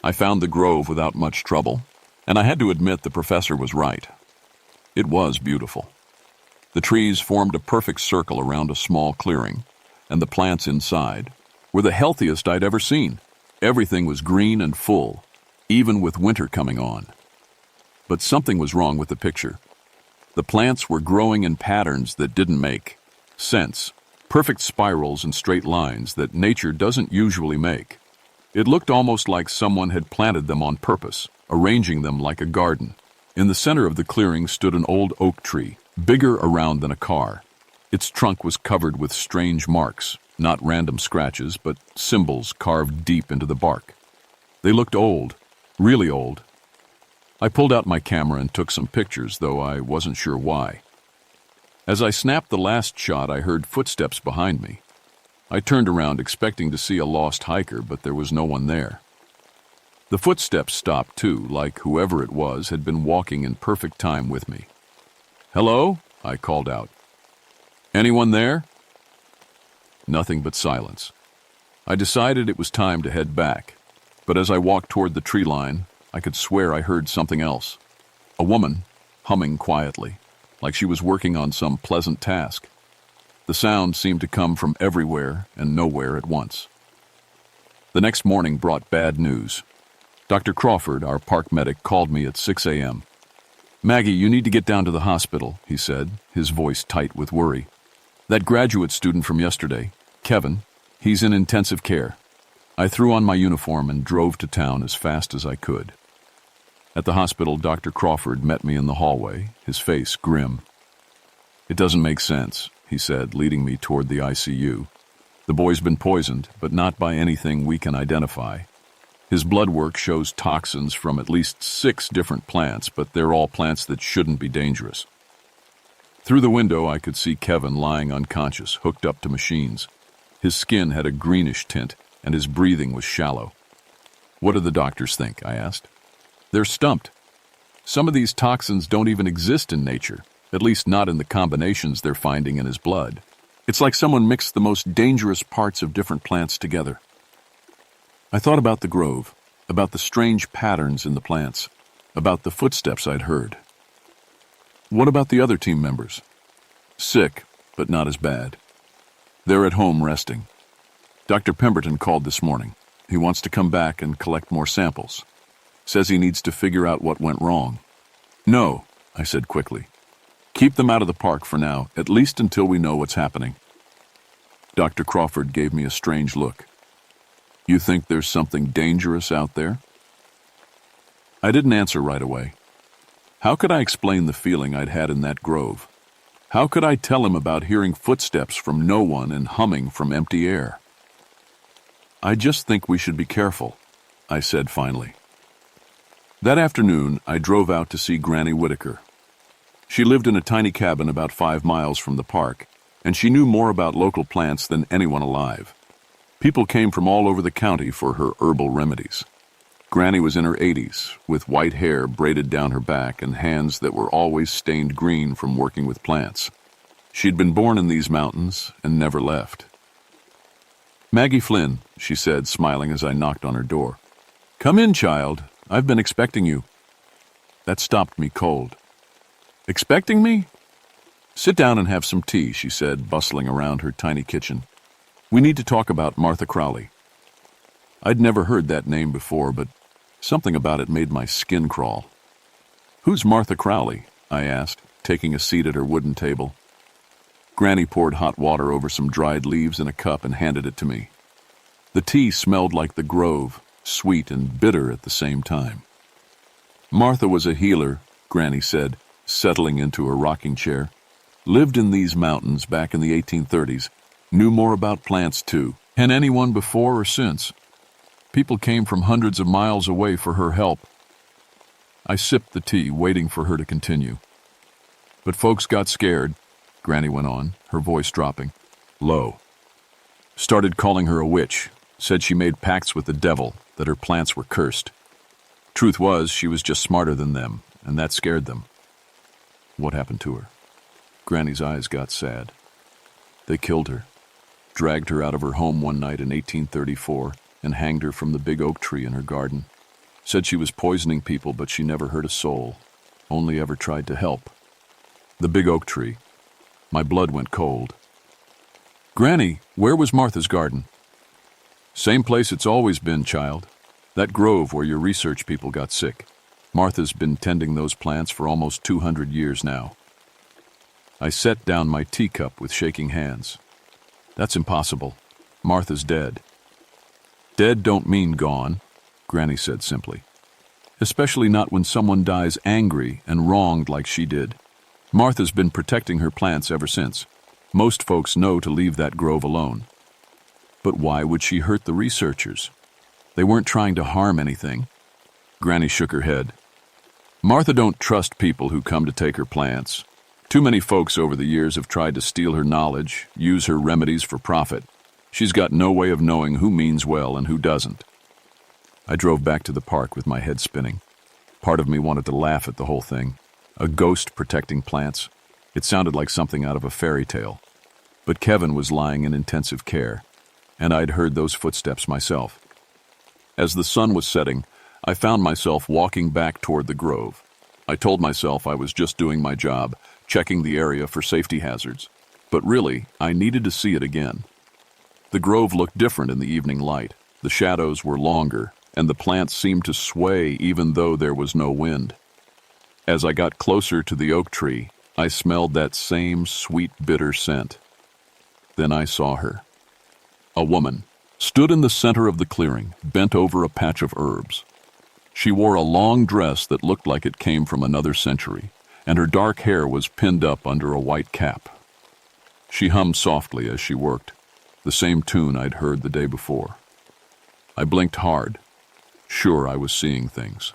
I found the grove without much trouble, and I had to admit the professor was right. It was beautiful. The trees formed a perfect circle around a small clearing, and the plants inside were the healthiest I'd ever seen. Everything was green and full, even with winter coming on. But something was wrong with the picture. The plants were growing in patterns that didn't make sense, perfect spirals and straight lines that nature doesn't usually make. It looked almost like someone had planted them on purpose, arranging them like a garden. In the center of the clearing stood an old oak tree, bigger around than a car. Its trunk was covered with strange marks, not random scratches, but symbols carved deep into the bark. They looked old, really old. I pulled out my camera and took some pictures, though I wasn't sure why. As I snapped the last shot, I heard footsteps behind me. I turned around expecting to see a lost hiker, but there was no one there. The footsteps stopped too, like whoever it was had been walking in perfect time with me. "Hello?" I called out. "Anyone there?" Nothing but silence. I decided it was time to head back, but as I walked toward the tree line, I could swear I heard something else. A woman, humming quietly, like she was working on some pleasant task. The sound seemed to come from everywhere and nowhere at once. The next morning brought bad news. Dr. Crawford, our park medic, called me at 6 a.m. "Maggie, you need to get down to the hospital," he said, his voice tight with worry. "That graduate student from yesterday, Kevin, he's in intensive care." I threw on my uniform and drove to town as fast as I could. At the hospital, Dr. Crawford met me in the hallway, his face grim. "It doesn't make sense," he said, leading me toward the ICU. "The boy's been poisoned, but not by anything we can identify. His blood work shows toxins from at least 6 different plants, but they're all plants that shouldn't be dangerous." Through the window, I could see Kevin lying unconscious, hooked up to machines. His skin had a greenish tint, and his breathing was shallow. "What do the doctors think?" I asked. "They're stumped. Some of these toxins don't even exist in nature, at least not in the combinations they're finding in his blood. It's like someone mixed the most dangerous parts of different plants together." I thought about the grove, about the strange patterns in the plants, about the footsteps I'd heard. "What about the other team members?" "Sick, but not as bad. They're at home resting. Dr. Pemberton called this morning. He wants to come back and collect more samples. Says he needs to figure out what went wrong." "No," I said quickly. "Keep them out of the park for now, at least until we know what's happening." Dr. Crawford gave me a strange look. "You think there's something dangerous out there?" I didn't answer right away. How could I explain the feeling I'd had in that grove? How could I tell him about hearing footsteps from no one and humming from empty air? "I just think we should be careful," I said finally. That afternoon, I drove out to see Granny Whitaker. She lived in a tiny cabin about 5 miles from the park, and she knew more about local plants than anyone alive. People came from all over the county for her herbal remedies. Granny was in her 80s, with white hair braided down her back and hands that were always stained green from working with plants. She'd been born in these mountains and never left. "Maggie Flynn," she said, smiling as I knocked on her door. "Come in, child. I've been expecting you." That stopped me cold. "Expecting me?" "Sit down and have some tea," she said, bustling around her tiny kitchen. "We need to talk about Martha Crowley." I'd never heard that name before, but something about it made my skin crawl. "Who's Martha Crowley?" I asked, taking a seat at her wooden table. Granny poured hot water over some dried leaves in a cup and handed it to me. The tea smelled like the grove, sweet and bitter at the same time. "Martha was a healer," Granny said, settling into a rocking chair. "Lived in these mountains back in the 1830s. Knew more about plants, too, than anyone before or since. People came from hundreds of miles away for her help." I sipped the tea, waiting for her to continue. "But folks got scared. Granny went on, her voice dropping. Low. Started calling her a witch, said she made pacts with the devil, that her plants were cursed. Truth was, she was just smarter than them, and that scared them. What happened to her? Granny's eyes got sad. They killed her, dragged her out of her home one night in 1834, and hanged her from the big oak tree in her garden. Said she was poisoning people, but she never hurt a soul, only ever tried to help. The big oak tree. My blood went cold. Granny, where was Martha's garden? Same place it's always been, child. That grove where your research people got sick. Martha's been tending those plants for almost 200 years now. I set down my teacup with shaking hands. That's impossible. Martha's dead. Dead don't mean gone, Granny said simply. Especially not when someone dies angry and wronged like she did. Martha's been protecting her plants ever since. Most folks know to leave that grove alone. But why would she hurt the researchers? They weren't trying to harm anything. Granny shook her head. Martha don't trust people who come to take her plants. Too many folks over the years have tried to steal her knowledge, use her remedies for profit. She's got no way of knowing who means well and who doesn't. I drove back to the park with my head spinning. Part of me wanted to laugh at the whole thing. A ghost protecting plants. It sounded like something out of a fairy tale. But Kevin was lying in intensive care, and I'd heard those footsteps myself. As the sun was setting, I found myself walking back toward the grove. I told myself I was just doing my job, checking the area for safety hazards. But really, I needed to see it again. The grove looked different in the evening light. The shadows were longer, and the plants seemed to sway even though there was no wind. As I got closer to the oak tree, I smelled that same sweet, bitter scent. Then I saw her. A woman stood in the center of the clearing, bent over a patch of herbs. She wore a long dress that looked like it came from another century, and her dark hair was pinned up under a white cap. She hummed softly as she worked, the same tune I'd heard the day before. I blinked hard, sure I was seeing things.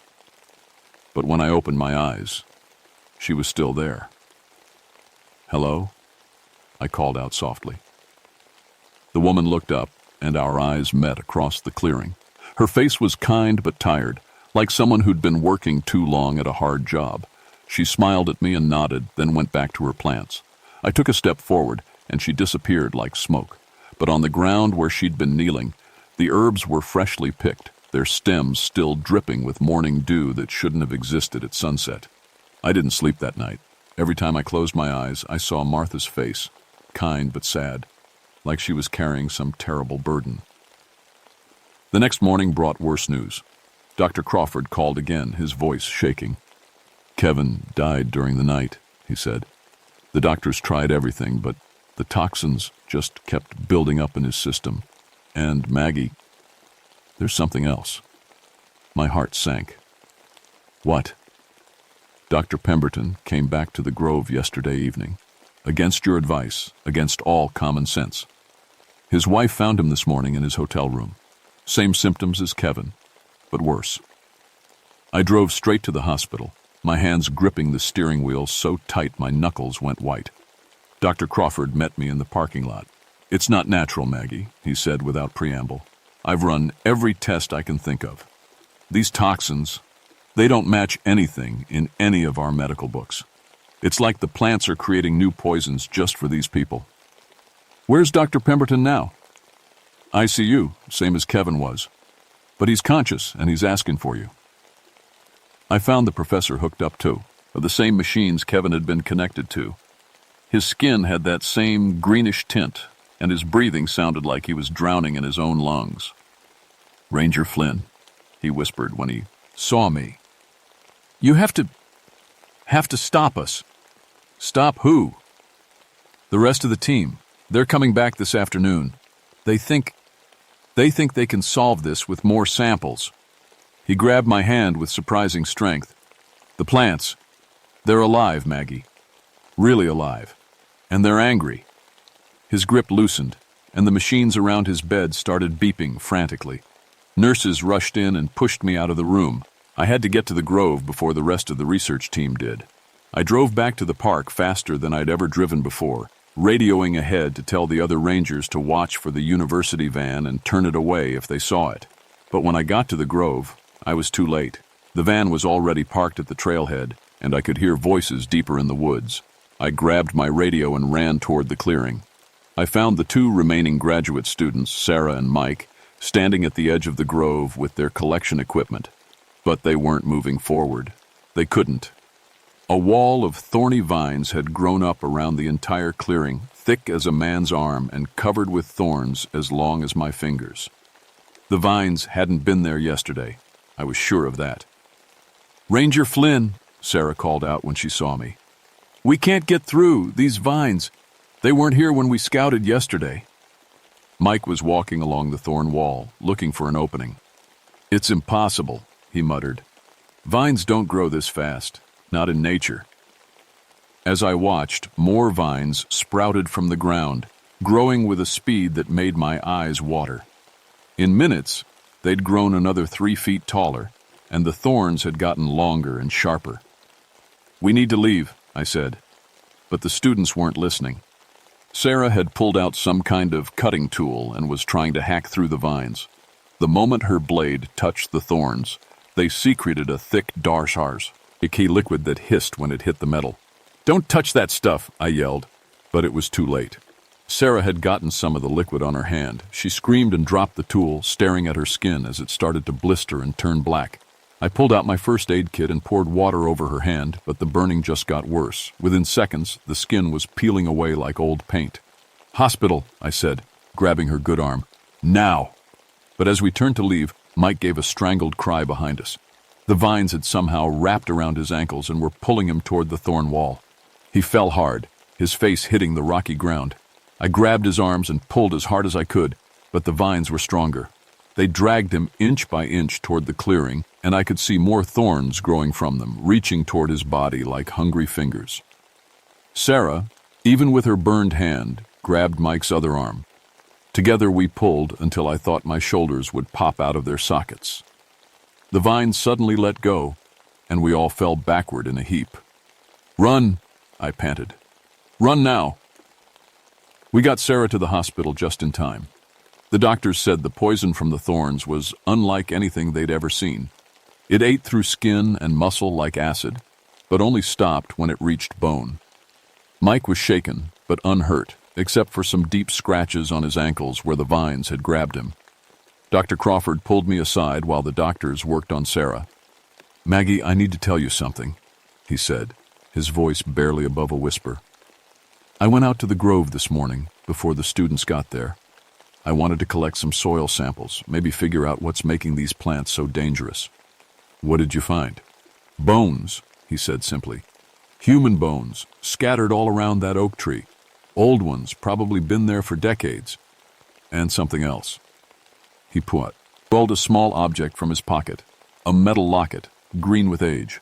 But when I opened my eyes, she was still there. Hello? I called out softly. The woman looked up, and our eyes met across the clearing. Her face was kind but tired, like someone who'd been working too long at a hard job. She smiled at me and nodded, then went back to her plants. I took a step forward, and she disappeared like smoke. But on the ground where she'd been kneeling, the herbs were freshly picked, their stems still dripping with morning dew that shouldn't have existed at sunset. I didn't sleep that night. Every time I closed my eyes, I saw Martha's face, kind but sad, like she was carrying some terrible burden. The next morning brought worse news. Dr. Crawford called again, his voice shaking. Kevin died during the night, he said. The doctors tried everything, but the toxins just kept building up in his system. And Maggie, there's something else. My heart sank. What? Dr. Pemberton came back to the grove yesterday evening. Against your advice, against all common sense. His wife found him this morning in his hotel room. Same symptoms as Kevin, but worse. I drove straight to the hospital, my hands gripping the steering wheel so tight my knuckles went white. Dr. Crawford met me in the parking lot. It's not natural, Maggie, he said without preamble. I've run every test I can think of. These toxins, they don't match anything in any of our medical books. It's like the plants are creating new poisons just for these people. Where's Dr. Pemberton now? ICU, same as Kevin was. But he's conscious and he's asking for you. I found the professor hooked up too, of the same machines Kevin had been connected to. His skin had that same greenish tint, and his breathing sounded like he was drowning in his own lungs. Ranger Flynn, he whispered when he saw me. You have to stop us. Stop who? The rest of the team. They're coming back this afternoon. They think they can solve this with more samples. He grabbed my hand with surprising strength. The plants, they're alive, Maggie. Really alive. And they're angry. His grip loosened, and the machines around his bed started beeping frantically. Nurses rushed in and pushed me out of the room. I had to get to the grove before the rest of the research team did. I drove back to the park faster than I'd ever driven before, radioing ahead to tell the other rangers to watch for the university van and turn it away if they saw it. But when I got to the grove, I was too late. The van was already parked at the trailhead, and I could hear voices deeper in the woods. I grabbed my radio and ran toward the clearing. I found the two remaining graduate students, Sarah and Mike, standing at the edge of the grove with their collection equipment. But they weren't moving forward. They couldn't. A wall of thorny vines had grown up around the entire clearing, thick as a man's arm and covered with thorns as long as my fingers. The vines hadn't been there yesterday. I was sure of that. "Ranger Flynn," Sarah called out when she saw me. "We can't get through these vines. They weren't here when we scouted yesterday." Mike was walking along the thorn wall, looking for an opening. "It's impossible," he muttered. "Vines don't grow this fast, not in nature." As I watched, more vines sprouted from the ground, growing with a speed that made my eyes water. In minutes, they'd grown another 3 feet taller, and the thorns had gotten longer and sharper. "We need to leave," I said. But the students weren't listening. Sarah had pulled out some kind of cutting tool and was trying to hack through the vines. The moment her blade touched the thorns, they secreted a thick darshars, a key liquid that hissed when it hit the metal. "Don't touch that stuff," I yelled, but it was too late. Sarah had gotten some of the liquid on her hand. She screamed and dropped the tool, staring at her skin as it started to blister and turn black. I pulled out my first aid kit and poured water over her hand, but the burning just got worse. Within seconds, the skin was peeling away like old paint. "Hospital," I said, grabbing her good arm. "Now!" But as we turned to leave, Mike gave a strangled cry behind us. The vines had somehow wrapped around his ankles and were pulling him toward the thorn wall. He fell hard, his face hitting the rocky ground. I grabbed his arms and pulled as hard as I could, but the vines were stronger. They dragged him inch by inch toward the clearing, and I could see more thorns growing from them, reaching toward his body like hungry fingers. Sarah, even with her burned hand, grabbed Mike's other arm. Together we pulled until I thought my shoulders would pop out of their sockets. The vines suddenly let go, and we all fell backward in a heap. "Run!" I panted. "Run now!" We got Sarah to the hospital just in time. The doctors said the poison from the thorns was unlike anything they'd ever seen. It ate through skin and muscle like acid, but only stopped when it reached bone. Mike was shaken, but unhurt, except for some deep scratches on his ankles where the vines had grabbed him. Dr. Crawford pulled me aside while the doctors worked on Sarah. "Maggie, I need to tell you something," he said, his voice barely above a whisper. "I went out to the grove this morning before the students got there. I wanted to collect some soil samples, maybe figure out what's making these plants so dangerous." "What did you find?" "Bones," he said simply. "Human bones, scattered all around that oak tree. Old ones, probably been there for decades. And something else." He pulled a small object from his pocket, a metal locket, green with age.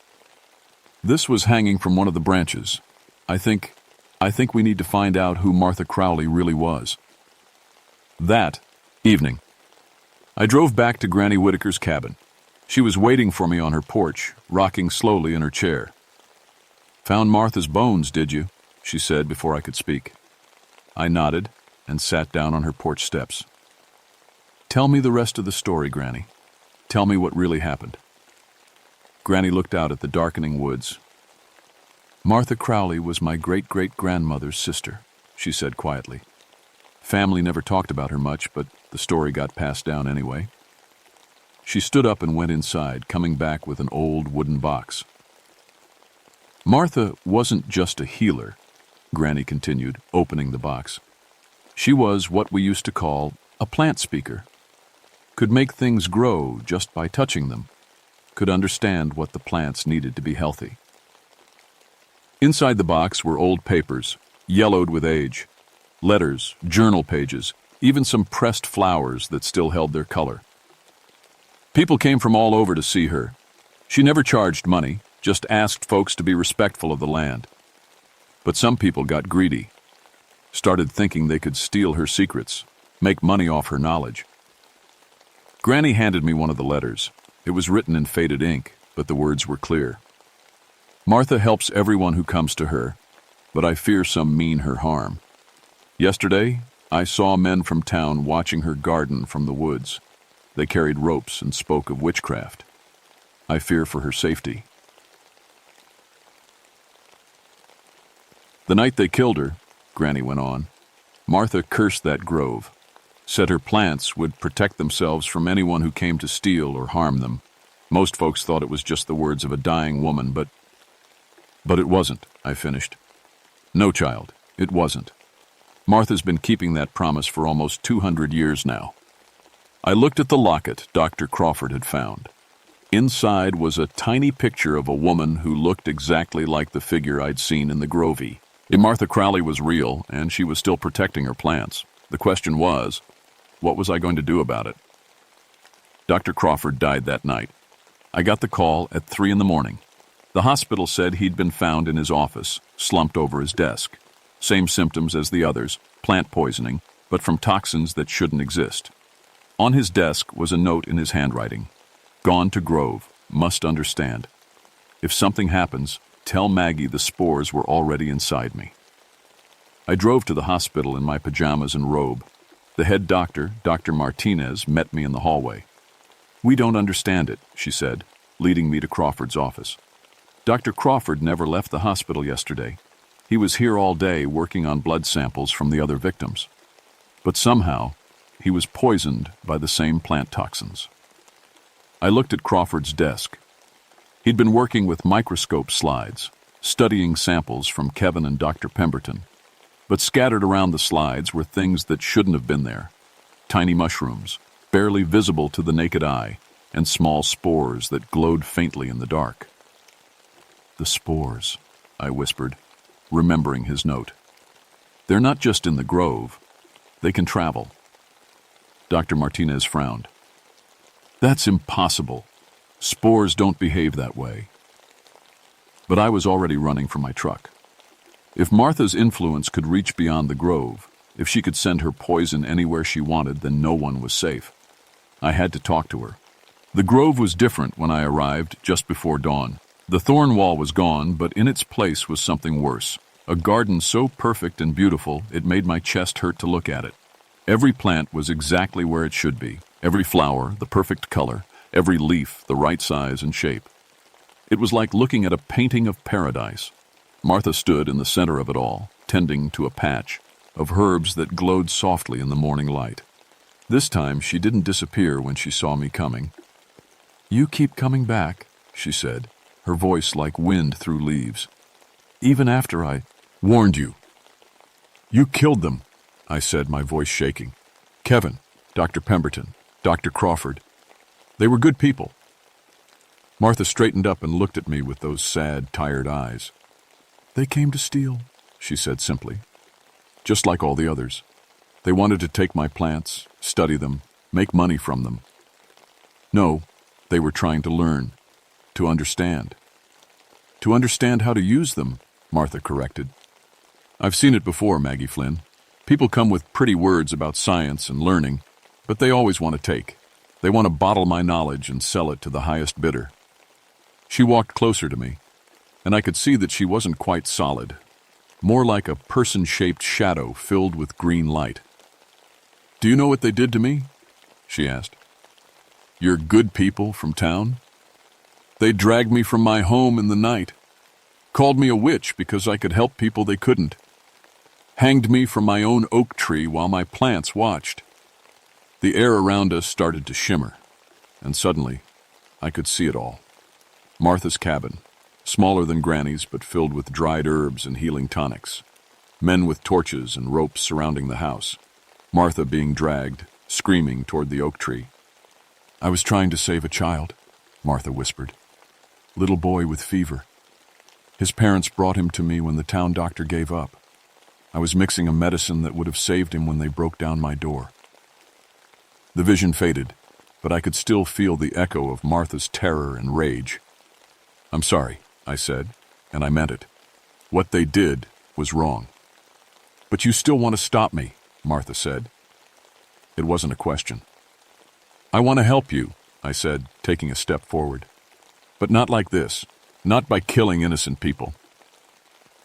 "This was hanging from one of the branches. I think we need to find out who Martha Crowley really was." That evening, I drove back to Granny Whitaker's cabin. She was waiting for me on her porch, rocking slowly in her chair. "Found Martha's bones, did you?" she said before I could speak. I nodded and sat down on her porch steps. "Tell me the rest of the story, Granny. Tell me what really happened." Granny looked out at the darkening woods. "Martha Crowley was my great-great-grandmother's sister," she said quietly. Family never talked about her much, but the story got passed down anyway. She stood up and went inside, coming back with an old wooden box. "Martha wasn't just a healer," Granny continued, opening the box. "She was what we used to call a plant speaker. Could make things grow just by touching them. Could understand what the plants needed to be healthy." Inside the box were old papers, yellowed with age. Letters, journal pages, even some pressed flowers that still held their color. People came from all over to see her. She never charged money, just asked folks to be respectful of the land. But some people got greedy, started thinking they could steal her secrets, make money off her knowledge. Granny handed me one of the letters. It was written in faded ink, but the words were clear. Martha helps everyone who comes to her, but I fear some mean her harm. Yesterday, I saw men from town watching her garden from the woods. They carried ropes and spoke of witchcraft. I fear for her safety. The night they killed her, Granny went on, Martha cursed that grove, said her plants would protect themselves from anyone who came to steal or harm them. Most folks thought it was just the words of a dying woman, but it wasn't, I finished. No, child, it wasn't. Martha's been keeping that promise for almost 200 years now. I looked at the locket Dr. Crawford had found. Inside was a tiny picture of a woman who looked exactly like the figure I'd seen in the Grovey. If Martha Crowley was real, and she was still protecting her plants, the question was, what was I going to do about it? Dr. Crawford died that night. I got the call at 3 a.m. The hospital said he'd been found in his office, slumped over his desk. Same symptoms as the others, plant poisoning, but from toxins that shouldn't exist. On his desk was a note in his handwriting. Gone to Grove, must understand. If something happens, tell Maggie the spores were already inside me. I drove to the hospital in my pajamas and robe. The head doctor, Dr. Martinez, met me in the hallway. We don't understand it, she said, leading me to Crawford's office. Dr. Crawford never left the hospital yesterday. He was here all day working on blood samples from the other victims. But somehow, he was poisoned by the same plant toxins. I looked at Crawford's desk. He'd been working with microscope slides, studying samples from Kevin and Dr. Pemberton. But scattered around the slides were things that shouldn't have been there. Tiny mushrooms, barely visible to the naked eye, and small spores that glowed faintly in the dark. The spores, I whispered, remembering his note. They're not just in the grove. They can travel. Dr. Martinez frowned. That's impossible. Spores don't behave that way. But I was already running for my truck. If Martha's influence could reach beyond the grove, if she could send her poison anywhere she wanted, then no one was safe. I had to talk to her. The grove was different when I arrived just before dawn. The thorn wall was gone, but in its place was something worse. A garden so perfect and beautiful, it made my chest hurt to look at it. Every plant was exactly where it should be. Every flower, the perfect color. Every leaf, the right size and shape. It was like looking at a painting of paradise. Martha stood in the center of it all, tending to a patch of herbs that glowed softly in the morning light. This time she didn't disappear when she saw me coming. You keep coming back, she said, her voice like wind through leaves. Even after I warned you. You killed them, I said, my voice shaking. Kevin, Dr. Pemberton, Dr. Crawford. They were good people. Martha straightened up and looked at me with those sad, tired eyes. They came to steal, she said simply. Just like all the others. They wanted to take my plants, study them, make money from them. No, they were trying to learn, to understand. To understand how to use them, Martha corrected. I've seen it before, Maggie Flynn. People come with pretty words about science and learning, but they always want to take. They want to bottle my knowledge and sell it to the highest bidder. She walked closer to me, and I could see that she wasn't quite solid, more like a person-shaped shadow filled with green light. Do you know what they did to me? She asked. Your good people from town? They dragged me from my home in the night, called me a witch because I could help people they couldn't, hanged me from my own oak tree while my plants watched. The air around us started to shimmer, and suddenly I could see it all. Martha's cabin, smaller than Granny's but filled with dried herbs and healing tonics. Men with torches and ropes surrounding the house. Martha being dragged, screaming toward the oak tree. I was trying to save a child, Martha whispered. Little boy with fever. His parents brought him to me when the town doctor gave up. I was mixing a medicine that would have saved him when they broke down my door. The vision faded, but I could still feel the echo of Martha's terror and rage. I'm sorry, I said, and I meant it. What they did was wrong. But you still want to stop me, Martha said. It wasn't a question. I want to help you, I said, taking a step forward. But not like this. Not by killing innocent people."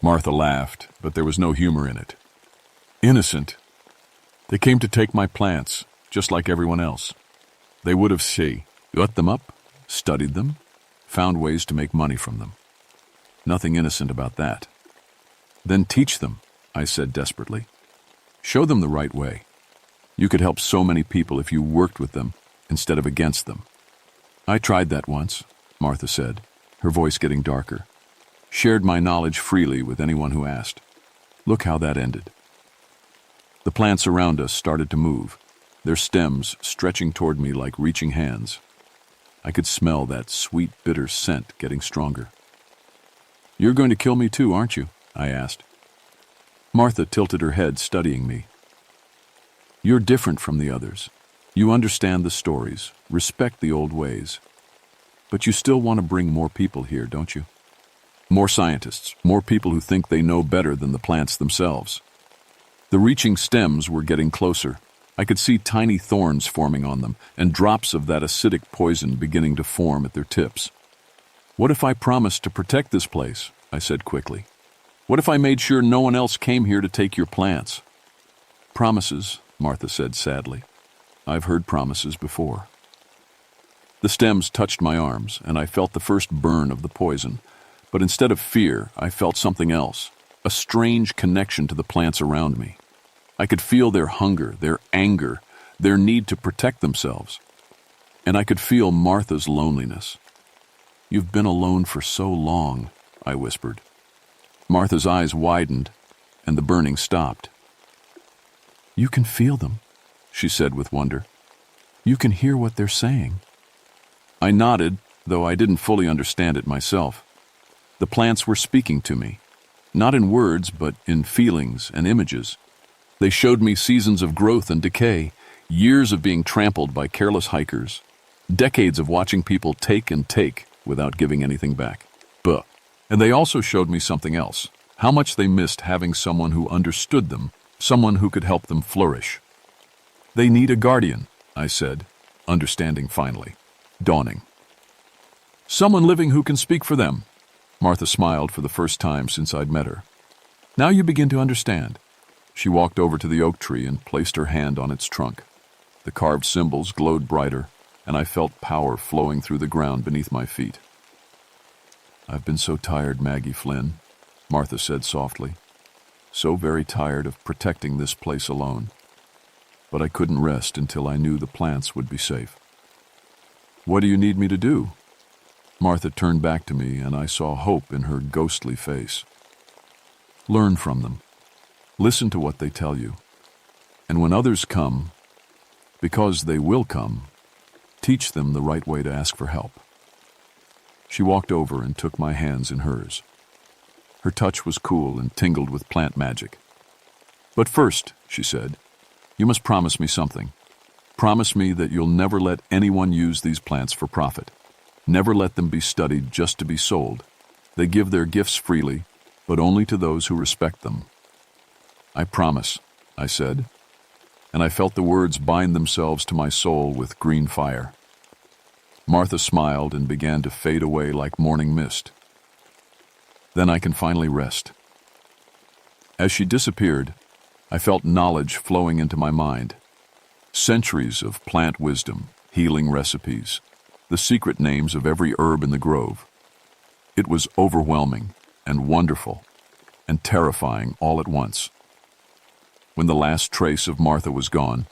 Martha laughed, but there was no humor in it. "Innocent? They came to take my plants, just like everyone else. They would have got them up, studied them, found ways to make money from them. Nothing innocent about that." "Then teach them," I said desperately. "Show them the right way. You could help so many people if you worked with them instead of against them." "I tried that once," Martha said, her voice getting darker. "Shared my knowledge freely with anyone who asked. Look how that ended." The plants around us started to move, their stems stretching toward me like reaching hands. I could smell that sweet, bitter scent getting stronger. "You're going to kill me too, aren't you?" I asked. Martha tilted her head, studying me. "You're different from the others. You understand the stories, respect the old ways. But you still want to bring more people here, don't you? More scientists, more people who think they know better than the plants themselves." The reaching stems were getting closer. I could see tiny thorns forming on them, and drops of that acidic poison beginning to form at their tips. "What if I promised to protect this place?" I said quickly. "What if I made sure no one else came here to take your plants?" "Promises," Martha said sadly. "I've heard promises before." The stems touched my arms, and I felt the first burn of the poison. But instead of fear, I felt something else, a strange connection to the plants around me. I could feel their hunger, their anger, their need to protect themselves. And I could feel Martha's loneliness. "You've been alone for so long," I whispered. Martha's eyes widened, and the burning stopped. "You can feel them," she said with wonder. "You can hear what they're saying." I nodded, though I didn't fully understand it myself. The plants were speaking to me, not in words, but in feelings and images. They showed me seasons of growth and decay, years of being trampled by careless hikers, decades of watching people take and take without giving anything back. And they also showed me something else, how much they missed having someone who understood them, someone who could help them flourish. "They need a guardian," I said, understanding finally, dawning. "Someone living who can speak for them." Martha smiled for the first time since I'd met her. "Now you begin to understand." She walked over to the oak tree and placed her hand on its trunk. The carved symbols glowed brighter, and I felt power flowing through the ground beneath my feet. "I've been so tired, Maggie Flynn," Martha said softly. "So very tired of protecting this place alone. But I couldn't rest until I knew the plants would be safe." "What do you need me to do?" Martha turned back to me, and I saw hope in her ghostly face. "Learn from them. Listen to what they tell you. And when others come, because they will come, teach them the right way to ask for help." She walked over and took my hands in hers. Her touch was cool and tingled with plant magic. "But first," she said, "you must promise me something. Promise me that you'll never let anyone use these plants for profit. Never let them be studied just to be sold. They give their gifts freely, but only to those who respect them." "I promise," I said, and I felt the words bind themselves to my soul with green fire. Martha smiled and began to fade away like morning mist. "Then I can finally rest." As she disappeared, I felt knowledge flowing into my mind. Centuries of plant wisdom, healing recipes, the secret names of every herb in the grove. It was overwhelming and wonderful and terrifying all at once. When the last trace of Martha was gone,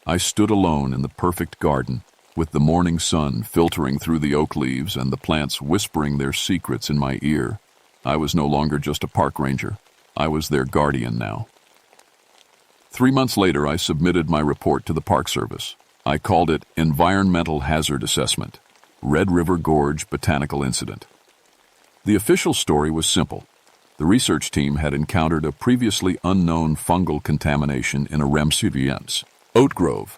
I stood alone in the perfect garden, with the morning sun filtering through the oak leaves and the plants whispering their secrets in my ear. I was no longer just a park ranger. I was their guardian now. 3 months later, I submitted my report to the Park Service. I called it Environmental Hazard Assessment, Red River Gorge Botanical Incident. The official story was simple. The research team had encountered a previously unknown fungal contamination in a remsiviems, oat grove.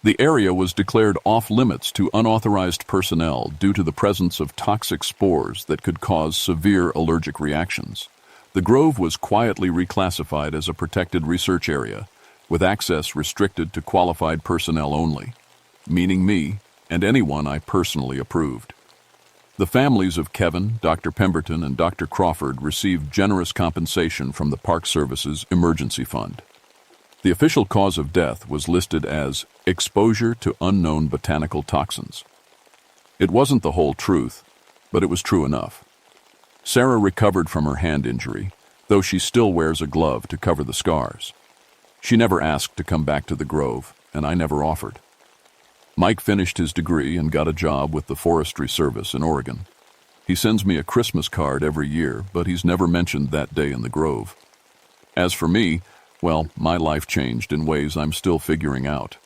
The area was declared off-limits to unauthorized personnel due to the presence of toxic spores that could cause severe allergic reactions. The grove was quietly reclassified as a protected research area, with access restricted to qualified personnel only, meaning me and anyone I personally approved. The families of Kevin, Dr. Pemberton, and Dr. Crawford received generous compensation from the Park Service's emergency fund. The official cause of death was listed as exposure to unknown botanical toxins. It wasn't the whole truth, but it was true enough. Sarah recovered from her hand injury, though she still wears a glove to cover the scars. She never asked to come back to the grove, and I never offered. Mike finished his degree and got a job with the Forestry Service in Oregon. He sends me a Christmas card every year, but he's never mentioned that day in the grove. As for me, well, my life changed in ways I'm still figuring out.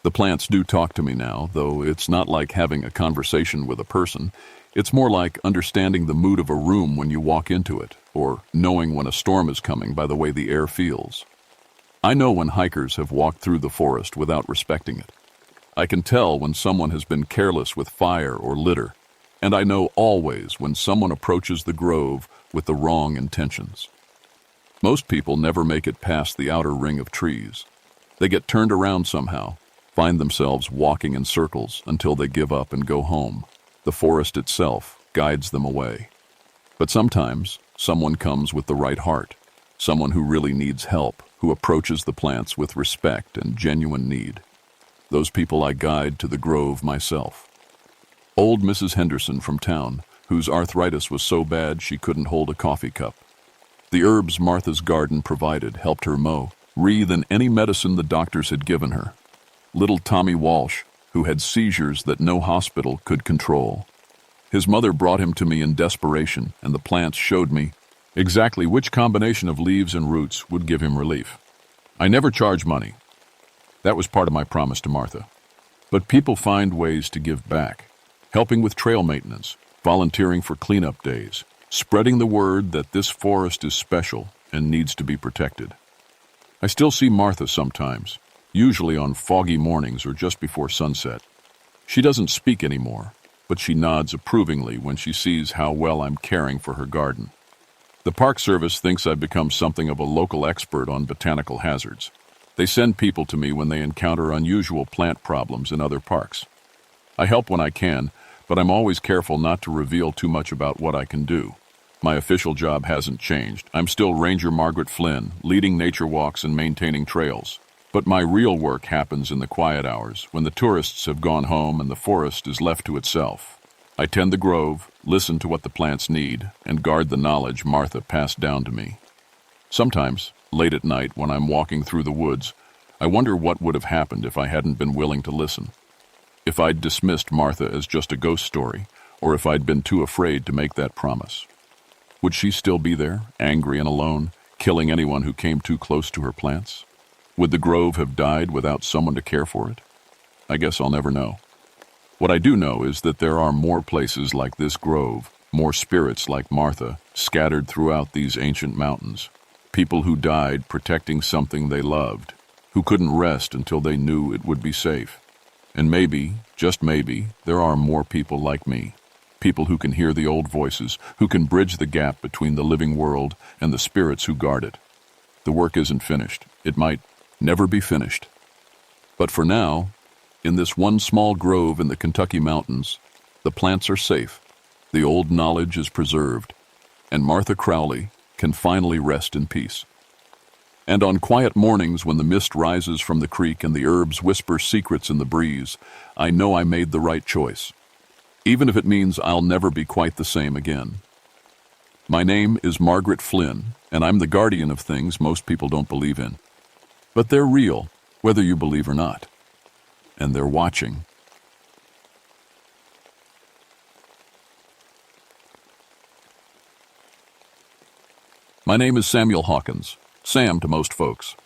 The plants do talk to me now, though it's not like having a conversation with a person. It's more like understanding the mood of a room when you walk into it, or knowing when a storm is coming by the way the air feels. I know when hikers have walked through the forest without respecting it. I can tell when someone has been careless with fire or litter, and I know always when someone approaches the grove with the wrong intentions. Most people never make it past the outer ring of trees. They get turned around somehow, find themselves walking in circles until they give up and go home. The forest itself guides them away. But sometimes, someone comes with the right heart, someone who really needs help, who approaches the plants with respect and genuine need. Those people I guide to the grove myself. Old Mrs. Henderson from town, whose arthritis was so bad she couldn't hold a coffee cup. The herbs Martha's garden provided helped her mow, than any medicine the doctors had given her. Little Tommy Walsh, who had seizures that no hospital could control. His mother brought him to me in desperation, and the plants showed me exactly which combination of leaves and roots would give him relief. I never charge money. That was part of my promise to Martha. But people find ways to give back, helping with trail maintenance, volunteering for cleanup days, spreading the word that this forest is special and needs to be protected. I still see Martha sometimes, usually on foggy mornings or just before sunset. She doesn't speak anymore, but she nods approvingly when she sees how well I'm caring for her garden. The Park Service thinks I've become something of a local expert on botanical hazards. They send people to me when they encounter unusual plant problems in other parks. I help when I can, but I'm always careful not to reveal too much about what I can do. My official job hasn't changed. I'm still Ranger Margaret Flynn, leading nature walks and maintaining trails. But my real work happens in the quiet hours, when the tourists have gone home and the forest is left to itself. I tend the grove, listen to what the plants need, and guard the knowledge Martha passed down to me. Sometimes, late at night when I'm walking through the woods, I wonder what would have happened if I hadn't been willing to listen. If I'd dismissed Martha as just a ghost story, or if I'd been too afraid to make that promise. Would she still be there, angry and alone, killing anyone who came too close to her plants? Would the grove have died without someone to care for it? I guess I'll never know. What I do know is that there are more places like this grove, more spirits like Martha, scattered throughout these ancient mountains. People who died protecting something they loved, who couldn't rest until they knew it would be safe. And maybe, just maybe, there are more people like me. People who can hear the old voices, who can bridge the gap between the living world and the spirits who guard it. The work isn't finished. It might never be finished. But for now, in this one small grove in the Kentucky mountains, the plants are safe, the old knowledge is preserved, and Martha Crowley can finally rest in peace. And on quiet mornings when the mist rises from the creek and the herbs whisper secrets in the breeze, I know I made the right choice, even if it means I'll never be quite the same again. My name is Margaret Flynn, and I'm the guardian of things most people don't believe in. But they're real, whether you believe or not. And they're watching. My name is Samuel Hawkins, Sam to most folks.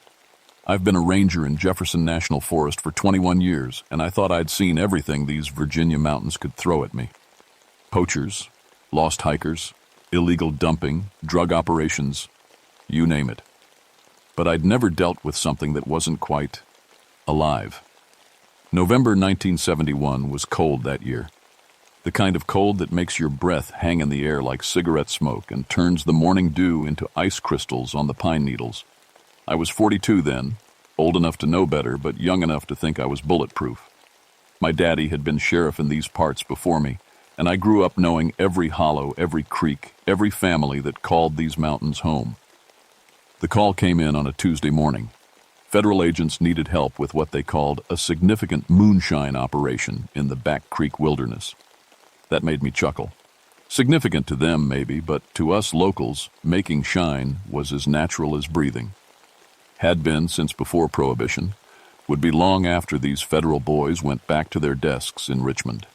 I've been a ranger in Jefferson National Forest for 21 years, and I thought I'd seen everything these Virginia mountains could throw at me. Poachers, lost hikers, illegal dumping, drug operations, you name it. But I'd never dealt with something that wasn't quite alive. November 1971 was cold that year. The kind of cold that makes your breath hang in the air like cigarette smoke and turns the morning dew into ice crystals on the pine needles. I was 42 then, old enough to know better, but young enough to think I was bulletproof. My daddy had been sheriff in these parts before me, and I grew up knowing every hollow, every creek, every family that called these mountains home. The call came in on a Tuesday morning. Federal agents needed help with what they called a significant moonshine operation in the Back Creek wilderness. That made me chuckle. Significant to them, maybe, but to us locals, making shine was as natural as breathing. Had been since before Prohibition, would be long after these federal boys went back to their desks in Richmond.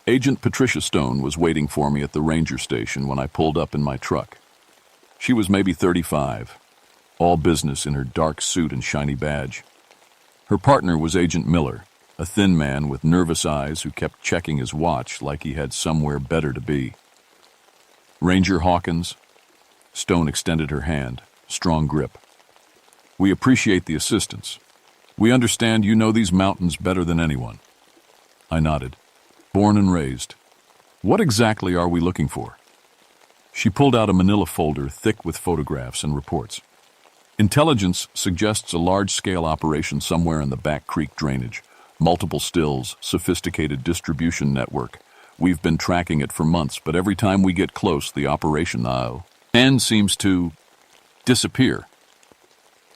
Agent Patricia Stone was waiting for me at the ranger station when I pulled up in my truck. She was maybe 35, all business in her dark suit and shiny badge. Her partner was Agent Miller, a thin man with nervous eyes who kept checking his watch like he had somewhere better to be. Ranger Hawkins? Stone extended her hand, strong grip. We appreciate the assistance. We understand you know these mountains better than anyone. I nodded. Born and raised. What exactly are we looking for? She pulled out a manila folder thick with photographs and reports. Intelligence suggests a large-scale operation somewhere in the Back Creek drainage. Multiple stills, sophisticated distribution network. We've been tracking it for months, but every time we get close, the operation seems to disappear.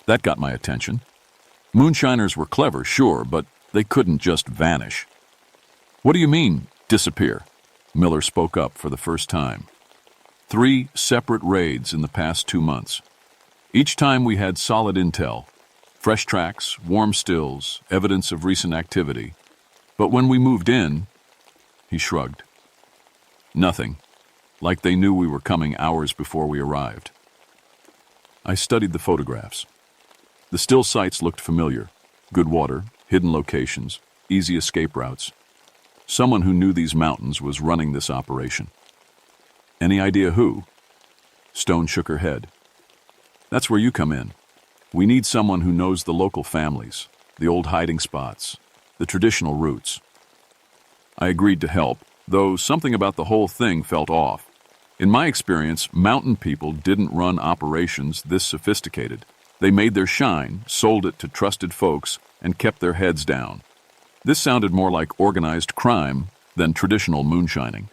That got my attention. Moonshiners were clever, sure, but they couldn't just vanish. What do you mean, disappear? Miller spoke up for the first time. 3 separate raids in the past 2 months. Each time we had solid intel, fresh tracks, warm stills, evidence of recent activity. But when we moved in, he shrugged. Nothing, like they knew we were coming hours before we arrived. I studied the photographs. The still sites looked familiar. Good water, hidden locations, easy escape routes. Someone who knew these mountains was running this operation. Any idea who? Stone shook her head. That's where you come in. We need someone who knows the local families, the old hiding spots, the traditional routes. I agreed to help, though something about the whole thing felt off. In my experience, mountain people didn't run operations this sophisticated. They made their shine, sold it to trusted folks, and kept their heads down. This sounded more like organized crime than traditional moonshining.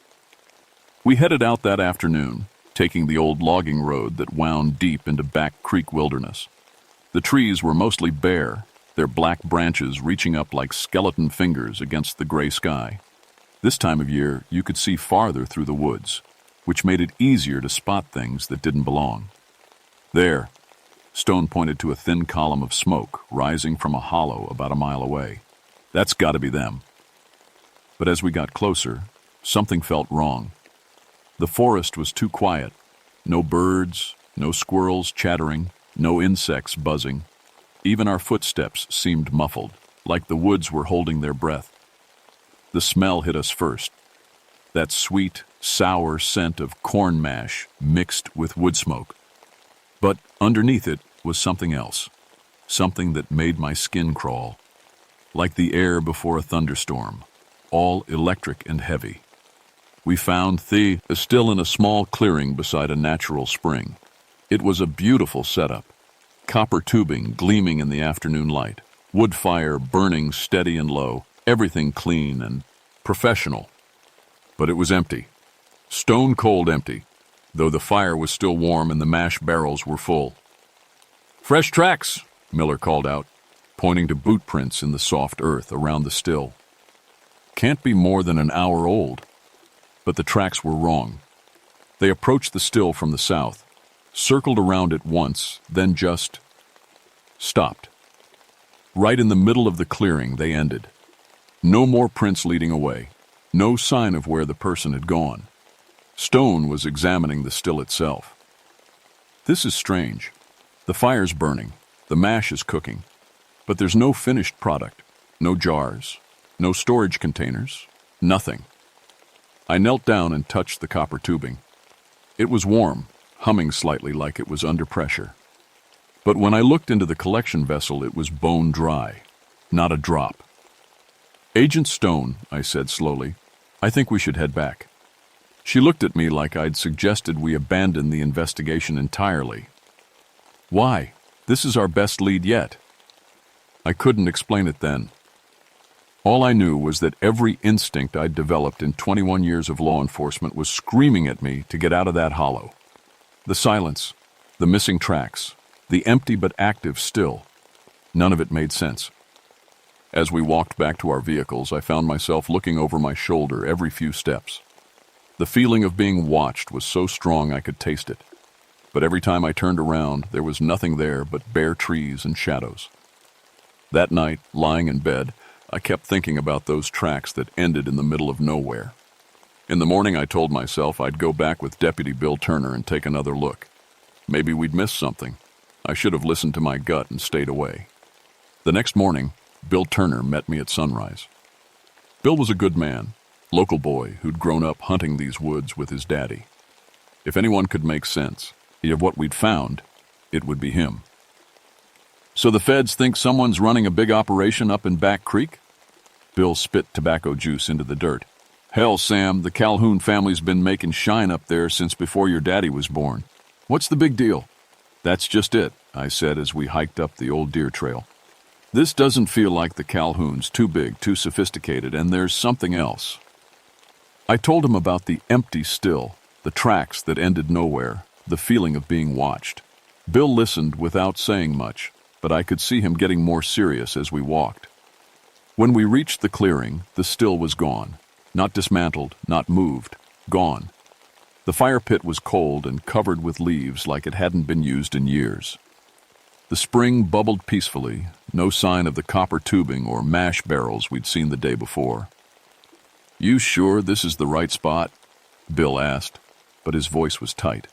We headed out that afternoon, taking the old logging road that wound deep into Back Creek wilderness. The trees were mostly bare, their black branches reaching up like skeleton fingers against the gray sky. This time of year, you could see farther through the woods, which made it easier to spot things that didn't belong. There, Stone pointed to a thin column of smoke rising from a hollow about a mile away. That's got to be them. But as we got closer, something felt wrong. The forest was too quiet. No birds, no squirrels chattering, no insects buzzing. Even our footsteps seemed muffled, like the woods were holding their breath. The smell hit us first. That sweet, sour scent of corn mash mixed with wood smoke. But underneath it was something else, something that made my skin crawl. Like the air before a thunderstorm, all electric and heavy. We found the still in a small clearing beside a natural spring. It was a beautiful setup. Copper tubing gleaming in the afternoon light, wood fire burning steady and low, everything clean and professional. But it was empty. Stone cold empty, though the fire was still warm and the mash barrels were full. "Fresh tracks," Miller called out, pointing to boot prints in the soft earth around the still. Can't be more than an hour old. But the tracks were wrong. They approached the still from the south, circled around it once, then just stopped. Right in the middle of the clearing, they ended. No more prints leading away, no sign of where the person had gone. Stone was examining the still itself. This is strange. The fire's burning, the mash is cooking, but there's no finished product, no jars, no storage containers, nothing. I knelt down and touched the copper tubing. It was warm, humming slightly like it was under pressure. But when I looked into the collection vessel, it was bone dry, not a drop. "Agent Stone," I said slowly, "I think we should head back." She looked at me like I'd suggested we abandon the investigation entirely. "Why? This is our best lead yet." I couldn't explain it then. All I knew was that every instinct I'd developed in 21 years of law enforcement was screaming at me to get out of that hollow. The silence, the missing tracks, the empty but active still. None of it made sense. As we walked back to our vehicles, I found myself looking over my shoulder every few steps. The feeling of being watched was so strong I could taste it. But every time I turned around, there was nothing there but bare trees and shadows. That night, lying in bed, I kept thinking about those tracks that ended in the middle of nowhere. In the morning, I told myself I'd go back with Deputy Bill Turner and take another look. Maybe we'd missed something. I should have listened to my gut and stayed away. The next morning, Bill Turner met me at sunrise. Bill was a good man, local boy who'd grown up hunting these woods with his daddy. If anyone could make sense of what we'd found, it would be him. So the feds think someone's running a big operation up in Back Creek? Bill spit tobacco juice into the dirt. Hell, Sam, the Calhoun family's been making shine up there since before your daddy was born. What's the big deal? That's just it, I said as we hiked up the old deer trail. This doesn't feel like the Calhouns, too big, too sophisticated, and there's something else. I told him about the empty still, the tracks that ended nowhere, the feeling of being watched. Bill listened without saying much, but I could see him getting more serious as we walked. When we reached the clearing, the still was gone. Not dismantled, not moved, gone. The fire pit was cold and covered with leaves like it hadn't been used in years. The spring bubbled peacefully, no sign of the copper tubing or mash barrels we'd seen the day before. You sure this is the right spot? Bill asked, but his voice was tight.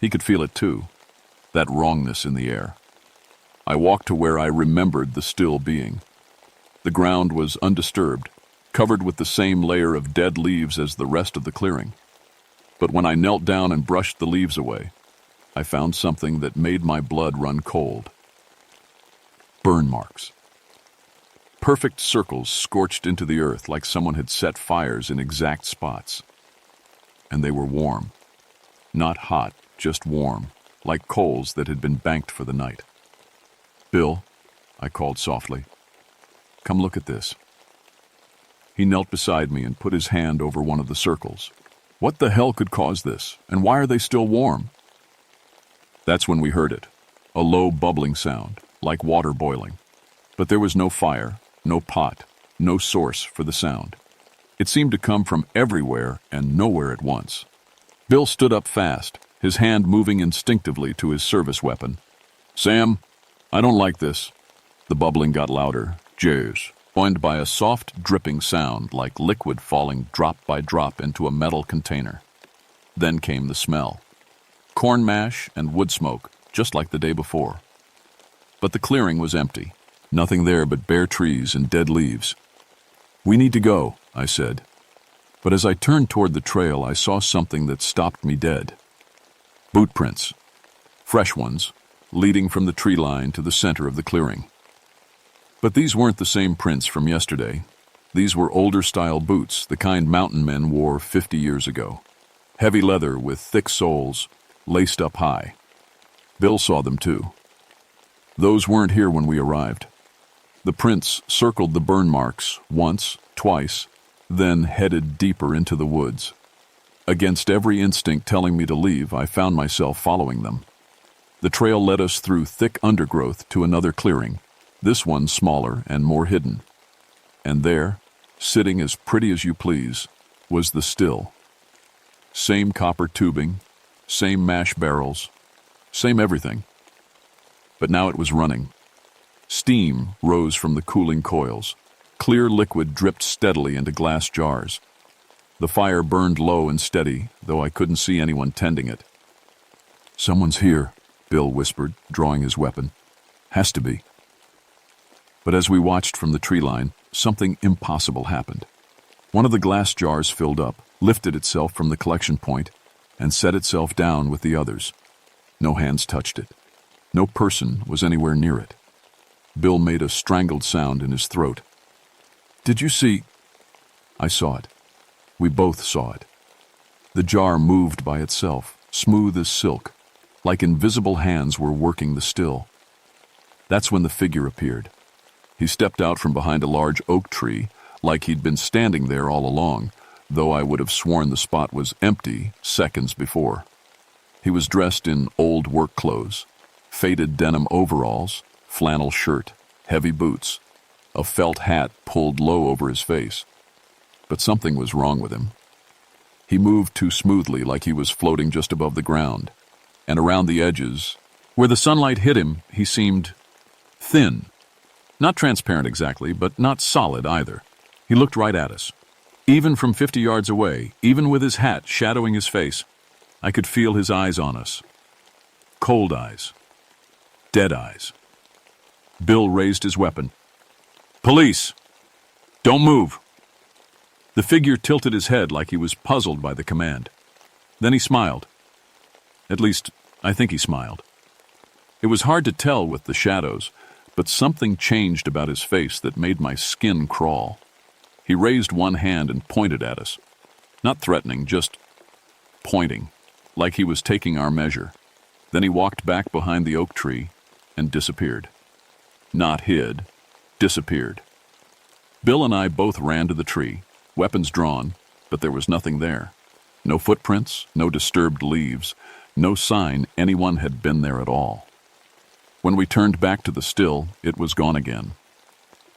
He could feel it too, that wrongness in the air. I walked to where I remembered the still being. The ground was undisturbed, covered with the same layer of dead leaves as the rest of the clearing. But when I knelt down and brushed the leaves away, I found something that made my blood run cold. Burn marks. Perfect circles scorched into the earth like someone had set fires in exact spots. And they were warm. Not hot, just warm, like coals that had been banked for the night. Bill, I called softly, come look at this. He knelt beside me and put his hand over one of the circles. What the hell could cause this, and why are they still warm? That's when we heard it, a low bubbling sound, like water boiling. But there was no fire, no pot, no source for the sound. It seemed to come from everywhere and nowhere at once. Bill stood up fast, his hand moving instinctively to his service weapon. Sam, I don't like this. The bubbling got louder, joined by a soft dripping sound like liquid falling drop by drop into a metal container. Then came the smell. Corn mash and wood smoke, just like the day before. But the clearing was empty. Nothing there but bare trees and dead leaves. We need to go, I said. But as I turned toward the trail, I saw something that stopped me dead. Boot prints. Fresh ones, leading from the tree line to the center of the clearing. But these weren't the same prints from yesterday. These were older-style boots, the kind mountain men wore 50 years ago. Heavy leather with thick soles, laced up high. Bill saw them too. Those weren't here when we arrived. The prints circled the burn marks once, twice, then headed deeper into the woods. Against every instinct telling me to leave, I found myself following them. The trail led us through thick undergrowth to another clearing, this one smaller and more hidden. And there, sitting as pretty as you please, was the still. Same copper tubing, same mash barrels, same everything. But now it was running. Steam rose from the cooling coils. Clear liquid dripped steadily into glass jars. The fire burned low and steady, though I couldn't see anyone tending it. Someone's here, Bill whispered, drawing his weapon. Has to be. But as we watched from the tree line, something impossible happened. One of the glass jars filled up, lifted itself from the collection point, and set itself down with the others. No hands touched it. No person was anywhere near it. Bill made a strangled sound in his throat. Did you see? I saw it. We both saw it. The jar moved by itself, smooth as silk, like invisible hands were working the still. That's when the figure appeared. He stepped out from behind a large oak tree, like he'd been standing there all along, though I would have sworn the spot was empty seconds before. He was dressed in old work clothes, faded denim overalls, flannel shirt, heavy boots, a felt hat pulled low over his face. But something was wrong with him. He moved too smoothly, like he was floating just above the ground, and around the edges, where the sunlight hit him, he seemed thin. Not transparent exactly, but not solid either. He looked right at us. Even from 50 yards away, even with his hat shadowing his face, I could feel his eyes on us. Cold eyes. Dead eyes. Bill raised his weapon. "Police! Don't move!" The figure tilted his head like he was puzzled by the command. Then he smiled. At least, I think he smiled. It was hard to tell with the shadows, but something changed about his face that made my skin crawl. He raised one hand and pointed at us. Not threatening, just pointing, like he was taking our measure. Then he walked back behind the oak tree and disappeared. Not hid, disappeared. Bill and I both ran to the tree, weapons drawn, but there was nothing there. No footprints, no disturbed leaves, no sign anyone had been there at all. When we turned back to the still, it was gone again.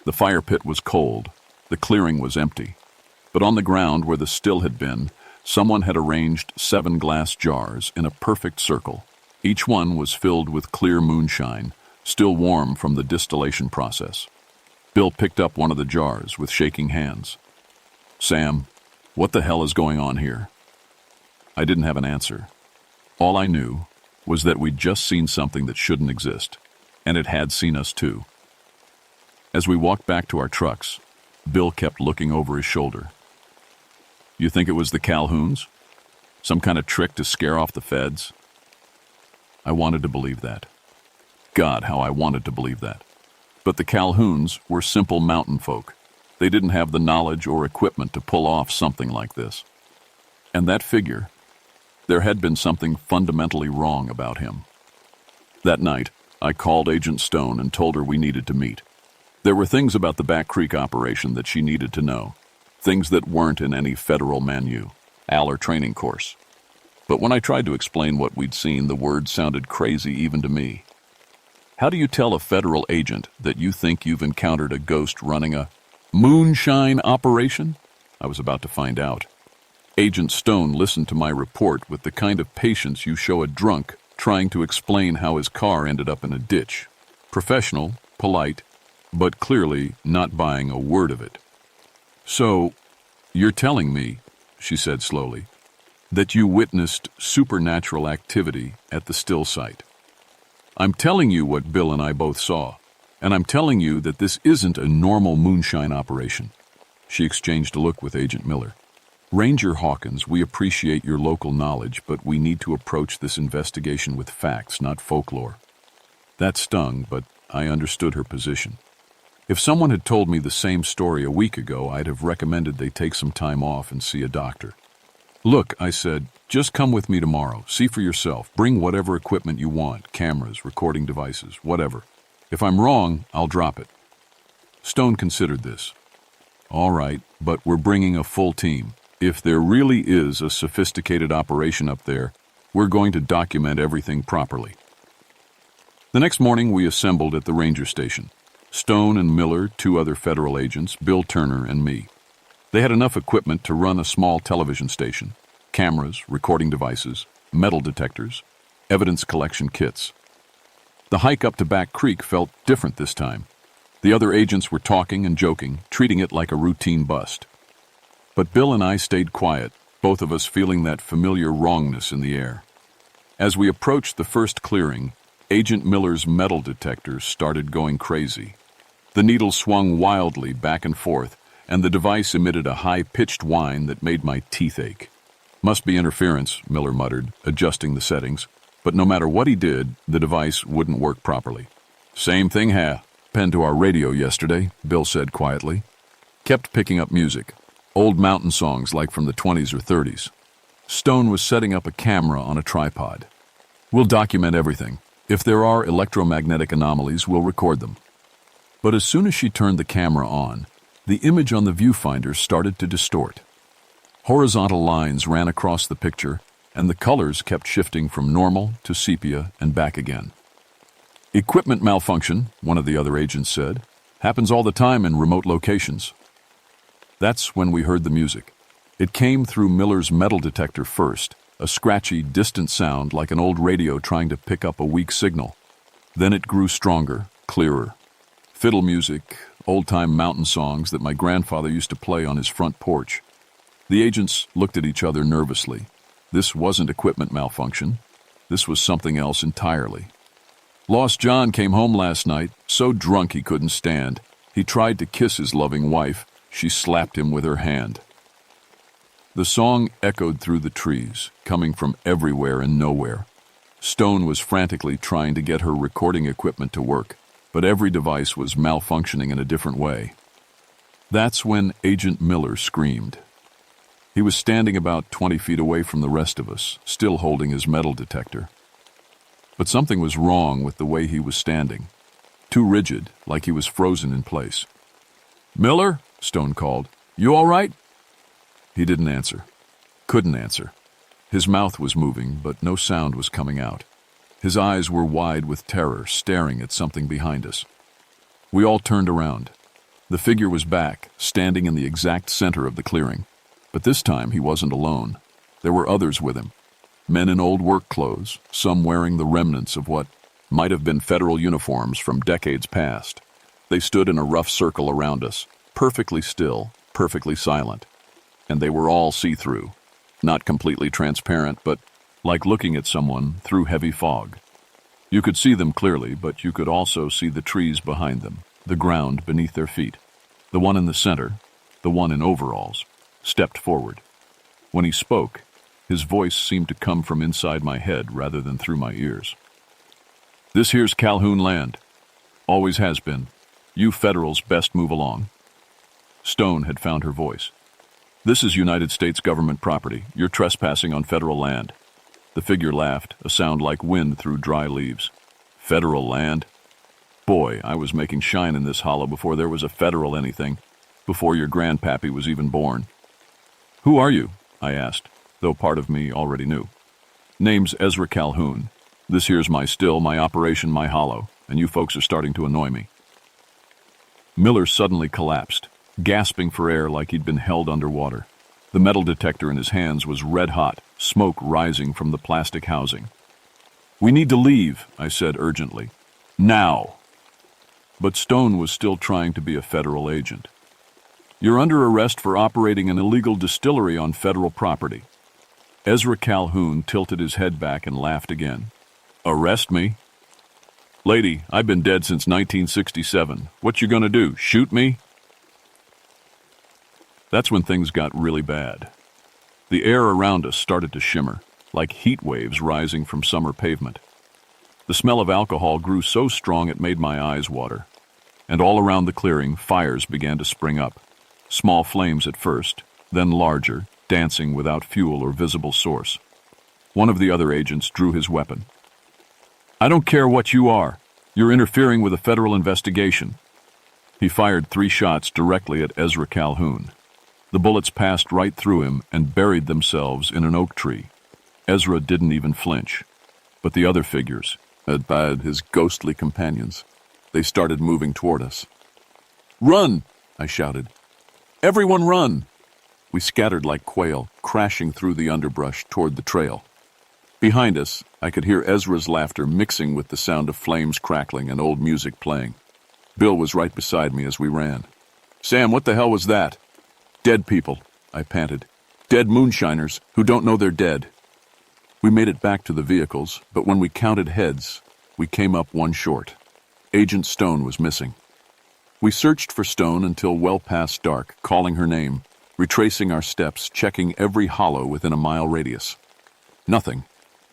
The fire pit was cold, the clearing was empty, but on the ground where the still had been, someone had arranged 7 glass jars in a perfect circle. Each one was filled with clear moonshine, still warm from the distillation process. Bill picked up one of the jars with shaking hands. "Sam, what the hell is going on here?" I didn't have an answer. All I knew was that we'd just seen something that shouldn't exist, and it had seen us too. As we walked back to our trucks, Bill kept looking over his shoulder. "You think it was the Calhouns? Some kind of trick to scare off the feds?" I wanted to believe that. God, how I wanted to believe that. But the Calhouns were simple mountain folk. They didn't have the knowledge or equipment to pull off something like this. And that figure, there had been something fundamentally wrong about him. That night, I called Agent Stone and told her we needed to meet. There were things about the Back Creek operation that she needed to know, things that weren't in any federal menu, or training course. But when I tried to explain what we'd seen, the words sounded crazy even to me. How do you tell a federal agent that you think you've encountered a ghost running a moonshine operation? I was about to find out. Agent Stone listened to my report with the kind of patience you show a drunk trying to explain how his car ended up in a ditch. Professional, polite, but clearly not buying a word of it. "So, you're telling me," she said slowly, "that you witnessed supernatural activity at the still site. I'm telling you what Bill and I both saw, and I'm telling you that this isn't a normal moonshine operation." She exchanged a look with Agent Miller. "Ranger Hawkins, we appreciate your local knowledge, but we need to approach this investigation with facts, not folklore." That stung, but I understood her position. If someone had told me the same story a week ago, I'd have recommended they take some time off and see a doctor. "Look," I said, "just come with me tomorrow. See for yourself. Bring whatever equipment you want, cameras, recording devices, whatever. If I'm wrong, I'll drop it." Stone considered this. "All right, but we're bringing a full team. If there really is a sophisticated operation up there, we're going to document everything properly." The next morning, we assembled at the ranger station. Stone and Miller, 2 other federal agents, Bill Turner, and me. They had enough equipment to run a small television station, cameras, recording devices, metal detectors, evidence collection kits. The hike up to Back Creek felt different this time. The other agents were talking and joking, treating it like a routine bust. But Bill and I stayed quiet, both of us feeling that familiar wrongness in the air. As we approached the first clearing, Agent Miller's metal detectors started going crazy. The needle swung wildly back and forth, and the device emitted a high-pitched whine that made my teeth ache. "Must be interference," Miller muttered, adjusting the settings. But no matter what he did, the device wouldn't work properly. "Same thing happened to our radio yesterday," Bill said quietly. Kept picking up music, old mountain songs like from the 20s or 30s. Stone was setting up a camera on a tripod. "We'll document everything. If there are electromagnetic anomalies, we'll record them." But as soon as she turned the camera on, the image on the viewfinder started to distort. Horizontal lines ran across the picture, and the colors kept shifting from normal to sepia and back again. "Equipment malfunction," one of the other agents said. "Happens all the time in remote locations." That's when we heard the music. It came through Miller's metal detector first, a scratchy, distant sound like an old radio trying to pick up a weak signal. Then it grew stronger, clearer. Fiddle music, old-time mountain songs that my grandfather used to play on his front porch. The agents looked at each other nervously. This wasn't equipment malfunction. This was something else entirely. Lost John came home last night, so drunk he couldn't stand. He tried to kiss his loving wife. She slapped him with her hand. The song echoed through the trees, coming from everywhere and nowhere. Stone was frantically trying to get her recording equipment to work, but every device was malfunctioning in a different way. That's when Agent Miller screamed. He was standing about 20 feet away from the rest of us, still holding his metal detector. But something was wrong with the way he was standing. Too rigid, like he was frozen in place. "Miller?" Stone called. "You all right?" He didn't answer. Couldn't answer. His mouth was moving, but no sound was coming out. His eyes were wide with terror, staring at something behind us. We all turned around. The figure was back, standing in the exact center of the clearing. But this time he wasn't alone. There were others with him. Men in old work clothes, some wearing the remnants of what might have been federal uniforms from decades past. They stood in a rough circle around us, perfectly still, perfectly silent. And they were all see-through. Not completely transparent, but like looking at someone through heavy fog. You could see them clearly, but you could also see the trees behind them, the ground beneath their feet. The one in the center, the one in overalls, stepped forward. When he spoke, his voice seemed to come from inside my head rather than through my ears. "This here's Calhoun land. Always has been. You federals best move along." Stone had found her voice. "This is United States government property. You're trespassing on federal land." The figure laughed, a sound like wind through dry leaves. "Federal land? Boy, I was making shine in this hollow before there was a federal anything, before your grandpappy was even born." "Who are you?" I asked, though part of me already knew. "Name's Ezra Calhoun. This here's my operation, my hollow, and you folks are starting to annoy me." Miller suddenly collapsed, gasping for air like he'd been held underwater. The metal detector in his hands was red hot, smoke rising from the plastic housing. "We need to leave," I said urgently. "Now!" But Stone was still trying to be a federal agent. "You're under arrest for operating an illegal distillery on federal property." Ezra Calhoun tilted his head back and laughed again. "Arrest me? Lady, I've been dead since 1967. What you gonna do, shoot me?" That's when things got really bad. The air around us started to shimmer, like heat waves rising from summer pavement. The smell of alcohol grew so strong it made my eyes water. And all around the clearing, fires began to spring up. Small flames at first, then larger, dancing without fuel or visible source. One of the other agents drew his weapon. "I don't care what you are. You're interfering with a federal investigation." He fired 3 shots directly at Ezra Calhoun. The bullets passed right through him and buried themselves in an oak tree. Ezra didn't even flinch. But the other figures, his ghostly companions, they started moving toward us. "Run!" I shouted. "Everyone run!" We scattered like quail, crashing through the underbrush toward the trail. Behind us, I could hear Ezra's laughter mixing with the sound of flames crackling and old music playing. Bill was right beside me as we ran. "Sam, what the hell was that?" "Dead people," I panted. "Dead moonshiners who don't know they're dead." We made it back to the vehicles, but when we counted heads, we came up one short. Agent Stone was missing. We searched for Stone until well past dark, calling her name, retracing our steps, checking every hollow within a mile radius. Nothing.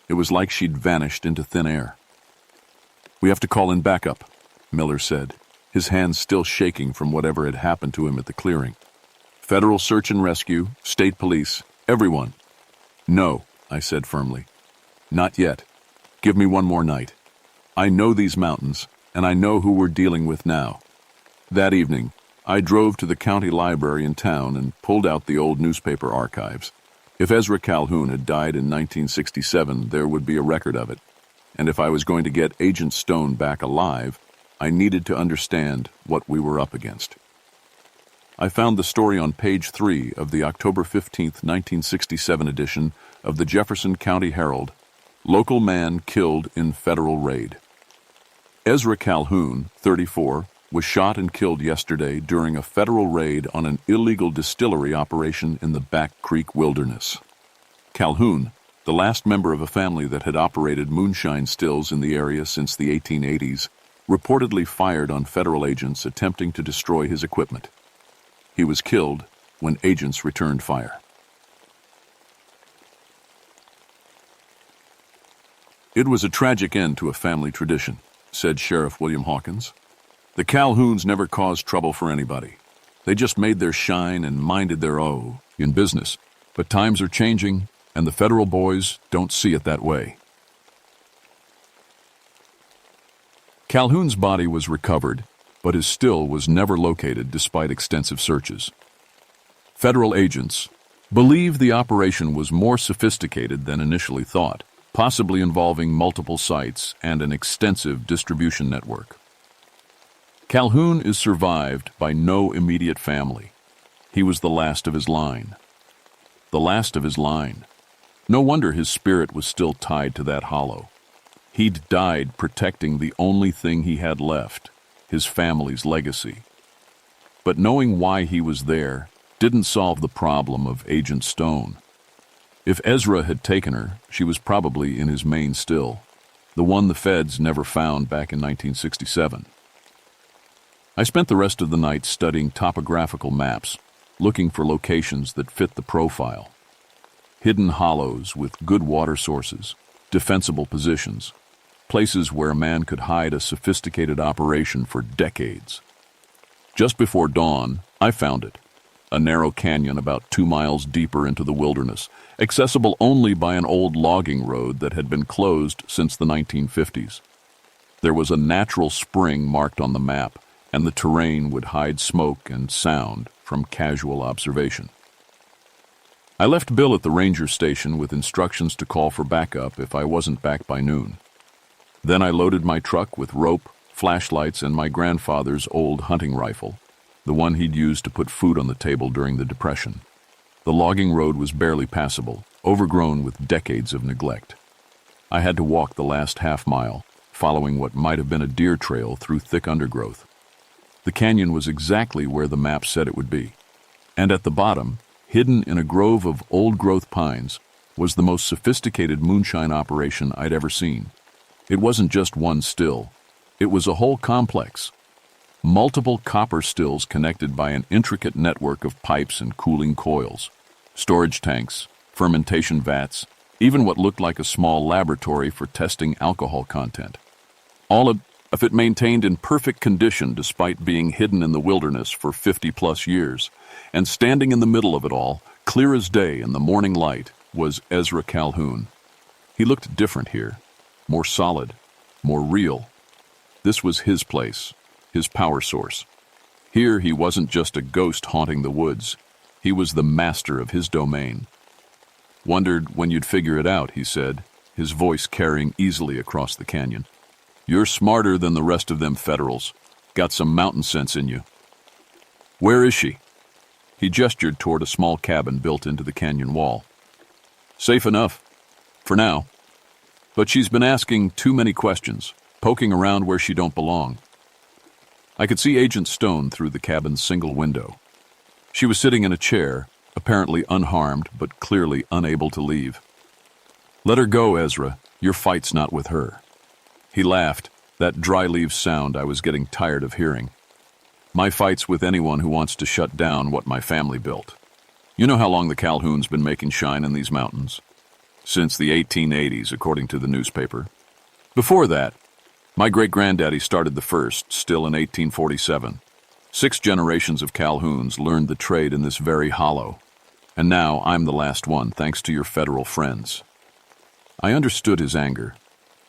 It was like she'd vanished into thin air. "We have to call in backup," Miller said, his hands still shaking from whatever had happened to him at the clearing. "Federal search and rescue, state police, everyone." "No," I said firmly. "Not yet. Give me one more night. I know these mountains, and I know who we're dealing with now. That evening, I drove to the county library in town and pulled out the old newspaper archives. If Ezra Calhoun had died in 1967, there would be a record of it. And if I was going to get Agent Stone back alive, I needed to understand what we were up against. I found the story on page 3 of the October 15, 1967 edition of the Jefferson County Herald, Local Man Killed in Federal Raid. Ezra Calhoun, 34, was shot and killed yesterday during a federal raid on an illegal distillery operation in the Back Creek Wilderness. Calhoun, the last member of a family that had operated moonshine stills in the area since the 1880s, reportedly fired on federal agents attempting to destroy his equipment. He was killed when agents returned fire. It was a tragic end to a family tradition, said Sheriff William Hawkins. The Calhouns never caused trouble for anybody. They just made their shine and minded their in business. But times are changing, and the federal boys don't see it that way. Calhoun's body was recovered, but his still was never located despite extensive searches. Federal agents believe the operation was more sophisticated than initially thought, possibly involving multiple sites and an extensive distribution network. Calhoun is survived by no immediate family. He was the last of his line. The last of his line. No wonder his spirit was still tied to that hollow. He'd died protecting the only thing he had left, his family's legacy. But knowing why he was there didn't solve the problem of Agent Stone. If Ezra had taken her, she was probably in his main still, the one the feds never found back in 1967. I spent the rest of the night studying topographical maps, looking for locations that fit the profile. Hidden hollows with good water sources, defensible positions, places where a man could hide a sophisticated operation for decades. Just before dawn, I found it, a narrow canyon about 2 miles deeper into the wilderness, accessible only by an old logging road that had been closed since the 1950s. There was a natural spring marked on the map, and the terrain would hide smoke and sound from casual observation. I left Bill at the ranger station with instructions to call for backup if I wasn't back by noon. Then I loaded my truck with rope, flashlights, and my grandfather's old hunting rifle, the one he'd used to put food on the table during the Depression. The logging road was barely passable, overgrown with decades of neglect. I had to walk the last half mile, following what might have been a deer trail through thick undergrowth. The canyon was exactly where the map said it would be, and at the bottom, hidden in a grove of old-growth pines, was the most sophisticated moonshine operation I'd ever seen. It wasn't just one still. It was a whole complex. Multiple copper stills connected by an intricate network of pipes and cooling coils, storage tanks, fermentation vats, even what looked like a small laboratory for testing alcohol content. All of it maintained in perfect condition despite being hidden in the wilderness for 50-plus years. And standing in the middle of it all, clear as day in the morning light, was Ezra Calhoun. He looked different here, more solid, more real. This was his place, his power source. Here he wasn't just a ghost haunting the woods. He was the master of his domain. Wondered when you'd figure it out, he said, his voice carrying easily across the canyon. You're smarter than the rest of them federals. Got some mountain sense in you. Where is she? He gestured toward a small cabin built into the canyon wall. Safe enough, for now. But she's been asking too many questions, poking around where she don't belong. I could see Agent Stone through the cabin's single window. She was sitting in a chair, apparently unharmed but clearly unable to leave. Let her go, Ezra. Your fight's not with her. He laughed, that dry leaf sound I was getting tired of hearing. My fight's with anyone who wants to shut down what my family built. You know how long the Calhoun's been making shine in these mountains? Since the 1880s, according to the newspaper. Before that, my great-granddaddy started the first, still in 1847. 6 generations of Calhouns learned the trade in this very hollow. And now I'm the last one, thanks to your federal friends. I understood his anger,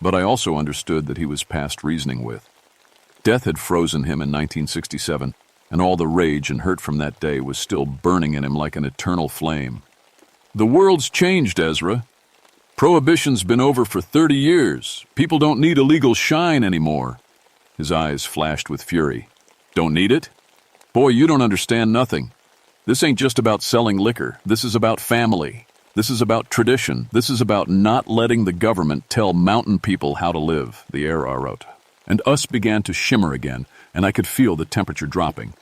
but I also understood that he was past reasoning with. Death had frozen him in 1967, and all the rage and hurt from that day was still burning in him like an eternal flame. The world's changed, Ezra. Prohibition's been over for 30 years. People don't need illegal shine anymore. His eyes flashed with fury. Don't need it? Boy, you don't understand nothing. This ain't just about selling liquor. This is about family. This is about tradition. This is about not letting the government tell mountain people how to live, the air wrote. And us began to shimmer again, and I could feel the temperature dropping.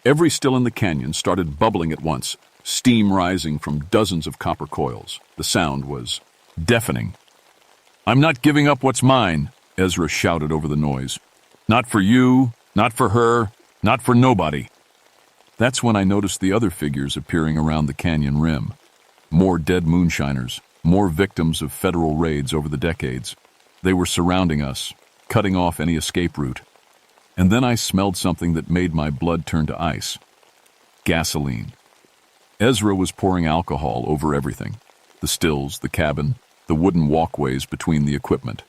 Every still in the canyon started bubbling at once, steam rising from dozens of copper coils. The sound was deafening. I'm not giving up what's mine, Ezra shouted over the noise. Not for you, not for her, not for nobody. That's when I noticed the other figures appearing around the canyon rim. More dead moonshiners, more victims of federal raids over the decades. They were surrounding us, cutting off any escape route. And then I smelled something that made my blood turn to ice. Gasoline. Ezra was pouring alcohol over everything. The stills, the cabin, the wooden walkways between the equipment.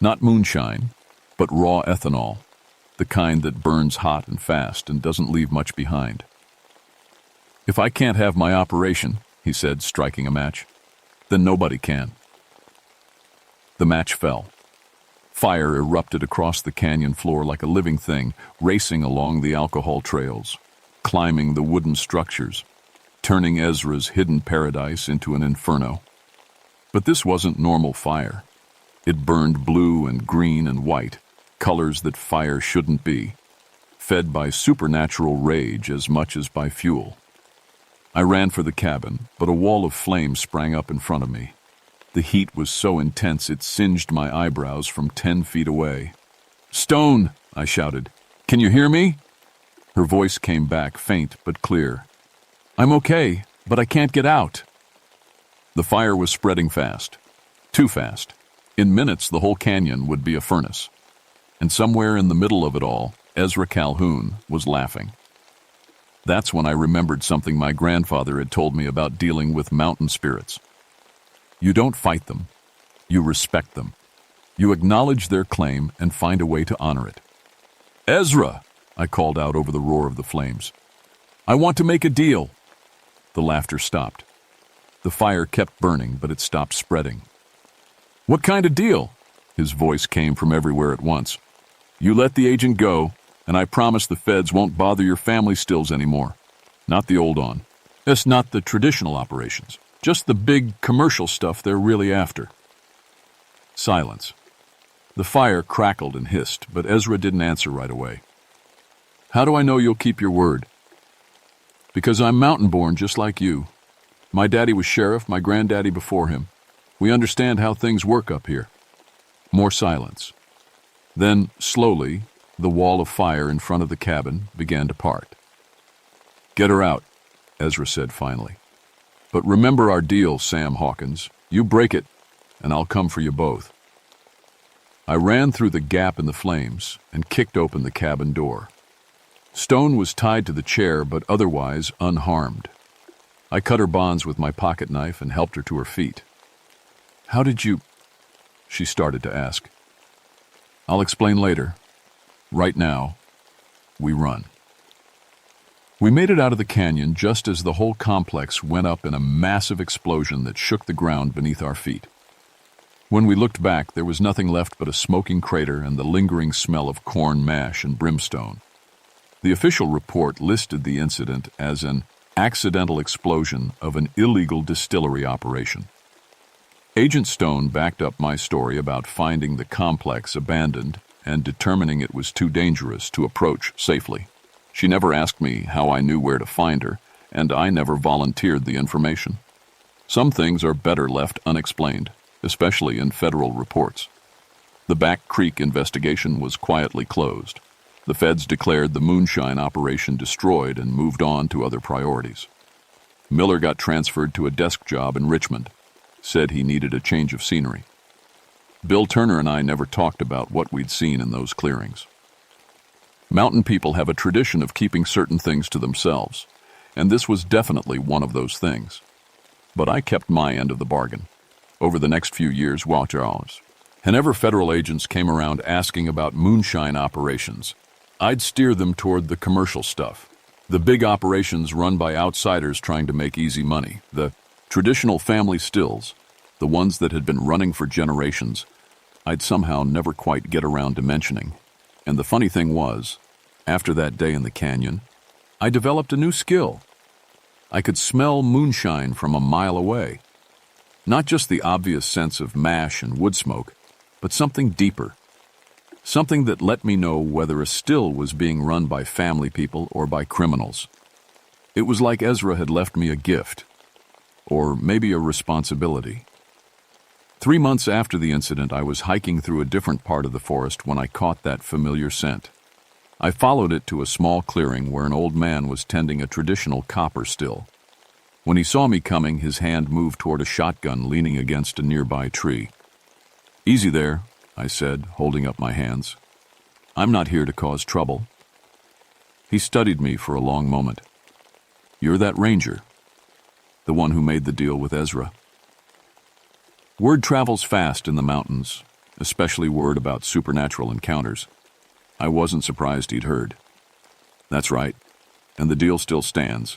Not moonshine, but raw ethanol, the kind that burns hot and fast and doesn't leave much behind. If I can't have my operation, he said, striking a match, then nobody can. The match fell. Fire erupted across the canyon floor like a living thing, racing along the alcohol trails, climbing the wooden structures, turning Ezra's hidden paradise into an inferno. But this wasn't normal fire. It burned blue and green and white, colors that fire shouldn't be, fed by supernatural rage as much as by fuel. I ran for the cabin, but a wall of flame sprang up in front of me. The heat was so intense it singed my eyebrows from 10 feet away. "Stone!" I shouted. "Can you hear me?" Her voice came back, faint but clear. "I'm okay, but I can't get out." The fire was spreading fast. Too fast. In minutes, the whole canyon would be a furnace. And somewhere in the middle of it all, Ezra Calhoun was laughing. That's when I remembered something my grandfather had told me about dealing with mountain spirits. You don't fight them. You respect them. You acknowledge their claim and find a way to honor it. "Ezra!" I called out over the roar of the flames. "I want to make a deal." The laughter stopped. The fire kept burning, but it stopped spreading. "What kind of deal?" His voice came from everywhere at once. "You let the agent go, and I promise the feds won't bother your family stills anymore. Not the old on. That's not the traditional operations. Just the big commercial stuff they're really after." Silence. The fire crackled and hissed, but Ezra didn't answer right away. "How do I know you'll keep your word?" "Because I'm mountain-born just like you. My daddy was sheriff, my granddaddy before him. We understand how things work up here." More silence. Then, slowly, the wall of fire in front of the cabin began to part. "Get her out," Ezra said finally. "But remember our deal, Sam Hawkins. You break it, and I'll come for you both." I ran through the gap in the flames and kicked open the cabin door. Stone was tied to the chair, but otherwise unharmed. I cut her bonds with my pocket knife and helped her to her feet. "How did you—" she started to ask. "I'll explain later. Right now, we run." We made it out of the canyon just as the whole complex went up in a massive explosion that shook the ground beneath our feet. When we looked back, there was nothing left but a smoking crater and the lingering smell of corn mash and brimstone. The official report listed the incident as an accidental explosion of an illegal distillery operation. Agent Stone backed up my story about finding the complex abandoned and determining it was too dangerous to approach safely. She never asked me how I knew where to find her, and I never volunteered the information. Some things are better left unexplained, especially in federal reports. The Back Creek investigation was quietly closed. The feds declared the moonshine operation destroyed and moved on to other priorities. Miller got transferred to a desk job in Richmond, said he needed a change of scenery. Bill Turner and I never talked about what we'd seen in those clearings. Mountain people have a tradition of keeping certain things to themselves, and this was definitely one of those things. But I kept my end of the bargain. Over the next few years, Whenever federal agents came around asking about moonshine operations, I'd steer them toward the commercial stuff. The big operations run by outsiders trying to make easy money. The traditional family stills, the ones that had been running for generations, I'd somehow never quite get around to mentioning. And the funny thing was, after that day in the canyon, I developed a new skill. I could smell moonshine from a mile away. Not just the obvious sense of mash and wood smoke, but something deeper. Something that let me know whether a still was being run by family people or by criminals. It was like Ezra had left me a gift, or maybe a responsibility. 3 months after the incident, I was hiking through a different part of the forest when I caught that familiar scent. I followed it to a small clearing where an old man was tending a traditional copper still. When he saw me coming, his hand moved toward a shotgun leaning against a nearby tree. "Easy there," I said, holding up my hands. "I'm not here to cause trouble." He studied me for a long moment. "You're that ranger, the one who made the deal with Ezra." Word travels fast in the mountains, especially word about supernatural encounters. I wasn't surprised he'd heard. "That's right, and the deal still stands,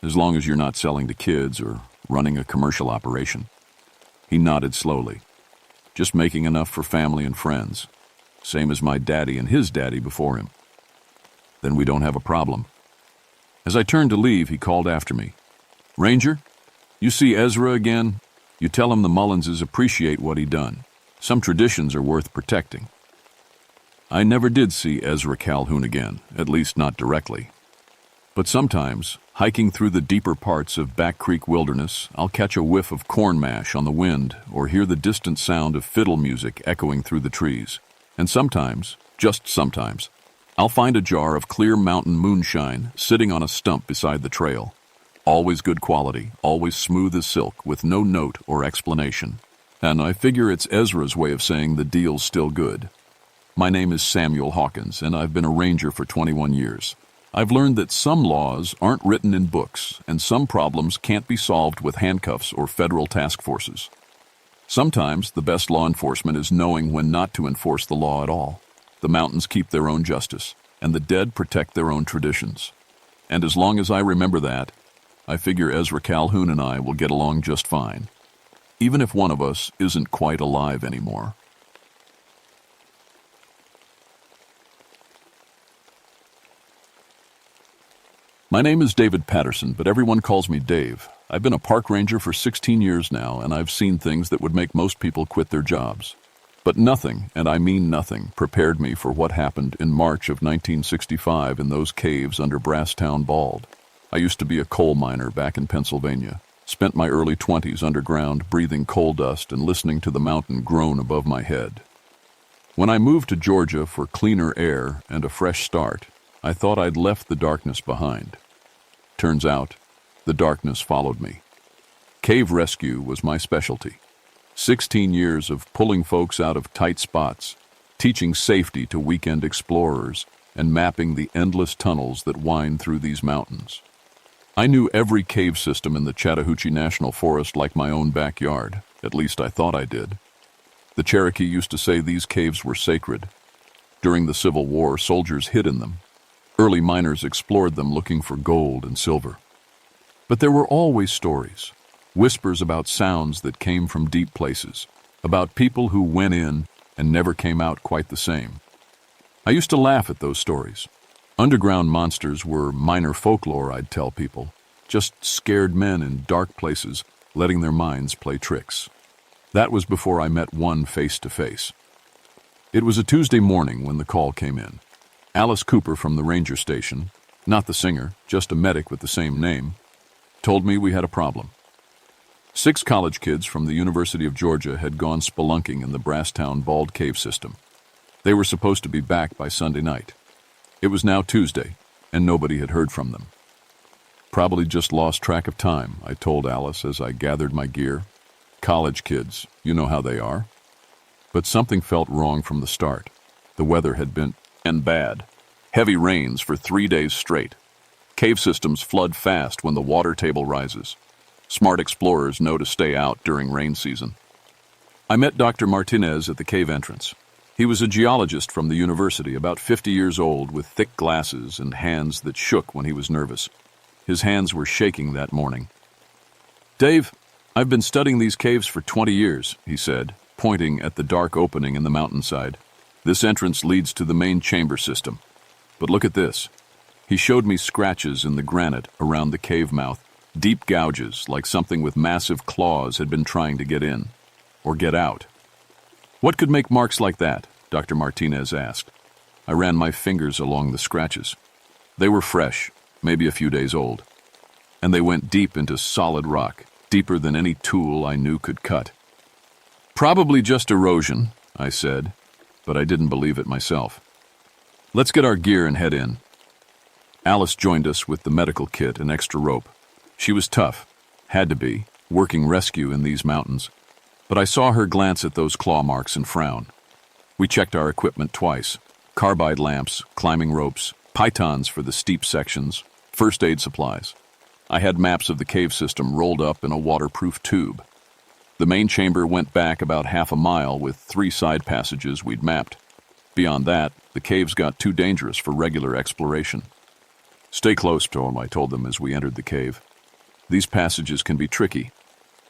as long as you're not selling to kids or running a commercial operation." He nodded slowly. "Just making enough for family and friends, same as my daddy and his daddy before him." "Then we don't have a problem." As I turned to leave, he called after me. "Ranger, you see Ezra again? You tell him the Mullinses appreciate what he done. Some traditions are worth protecting." I never did see Ezra Calhoun again, at least not directly. But sometimes, hiking through the deeper parts of Back Creek Wilderness, I'll catch a whiff of corn mash on the wind or hear the distant sound of fiddle music echoing through the trees. And sometimes, just sometimes, I'll find a jar of clear mountain moonshine sitting on a stump beside the trail. Always good quality, always smooth as silk, with no note or explanation. And I figure it's Ezra's way of saying the deal's still good. My name is Samuel Hawkins, and I've been a ranger for 21 years. I've learned that some laws aren't written in books, and some problems can't be solved with handcuffs or federal task forces. Sometimes the best law enforcement is knowing when not to enforce the law at all. The mountains keep their own justice, and the dead protect their own traditions. And as long as I remember that, I figure Ezra Calhoun and I will get along just fine, even if one of us isn't quite alive anymore. My name is David Patterson, but everyone calls me Dave. I've been a park ranger for 16 years now, and I've seen things that would make most people quit their jobs. But nothing, and I mean nothing, prepared me for what happened in March of 1965 in those caves under Brasstown Bald. I used to be a coal miner back in Pennsylvania. Spent my early 20s underground, breathing coal dust and listening to the mountain groan above my head. When I moved to Georgia for cleaner air and a fresh start, I thought I'd left the darkness behind. Turns out, the darkness followed me. Cave rescue was my specialty. 16 years of pulling folks out of tight spots, teaching safety to weekend explorers, and mapping the endless tunnels that wind through these mountains. I knew every cave system in the Chattahoochee National Forest like my own backyard. At least I thought I did. The Cherokee used to say these caves were sacred. During the Civil War, soldiers hid in them. Early miners explored them looking for gold and silver. But there were always stories, whispers about sounds that came from deep places, about people who went in and never came out quite the same. I used to laugh at those stories. Underground monsters were minor folklore, I'd tell people, just scared men in dark places letting their minds play tricks. That was before I met one face to face. It was a Tuesday morning when the call came in. Alice Cooper from the ranger station, not the singer, just a medic with the same name, told me we had a problem. 6 college kids from the University of Georgia had gone spelunking in the Brasstown Bald Cave system. They were supposed to be back by Sunday night. It was now Tuesday, and nobody had heard from them. Probably just lost track of time, I told Alice as I gathered my gear. College kids, you know how they are. But something felt wrong from the start. The weather had been bad. Heavy rains for 3 days straight. Cave systems flood fast when the water table rises. Smart explorers know to stay out during rain season. I met Dr. Martinez at the cave entrance. He was a geologist from the university, about 50 years old, with thick glasses and hands that shook when he was nervous. His hands were shaking that morning. "Dave, I've been studying these caves for 20 years, he said, pointing at the dark opening in the mountainside. "This entrance leads to the main chamber system. But look at this." He showed me scratches in the granite around the cave mouth, deep gouges like something with massive claws had been trying to get in, or get out. "What could make marks like that?" Dr. Martinez asked. I ran my fingers along the scratches. They were fresh, maybe a few days old, and they went deep into solid rock, deeper than any tool I knew could cut. "Probably just erosion," I said, but I didn't believe it myself. "Let's get our gear and head in." Alice joined us with the medical kit and extra rope. She was tough, had to be, working rescue in these mountains. But I saw her glance at those claw marks and frown. We checked our equipment twice: carbide lamps, climbing ropes, pythons for the steep sections, first aid supplies. I had maps of the cave system rolled up in a waterproof tube. The main chamber went back about half a mile with 3 side passages we'd mapped. Beyond that, the caves got too dangerous for regular exploration. "Stay close, Tom," I told them as we entered the cave. "These passages can be tricky,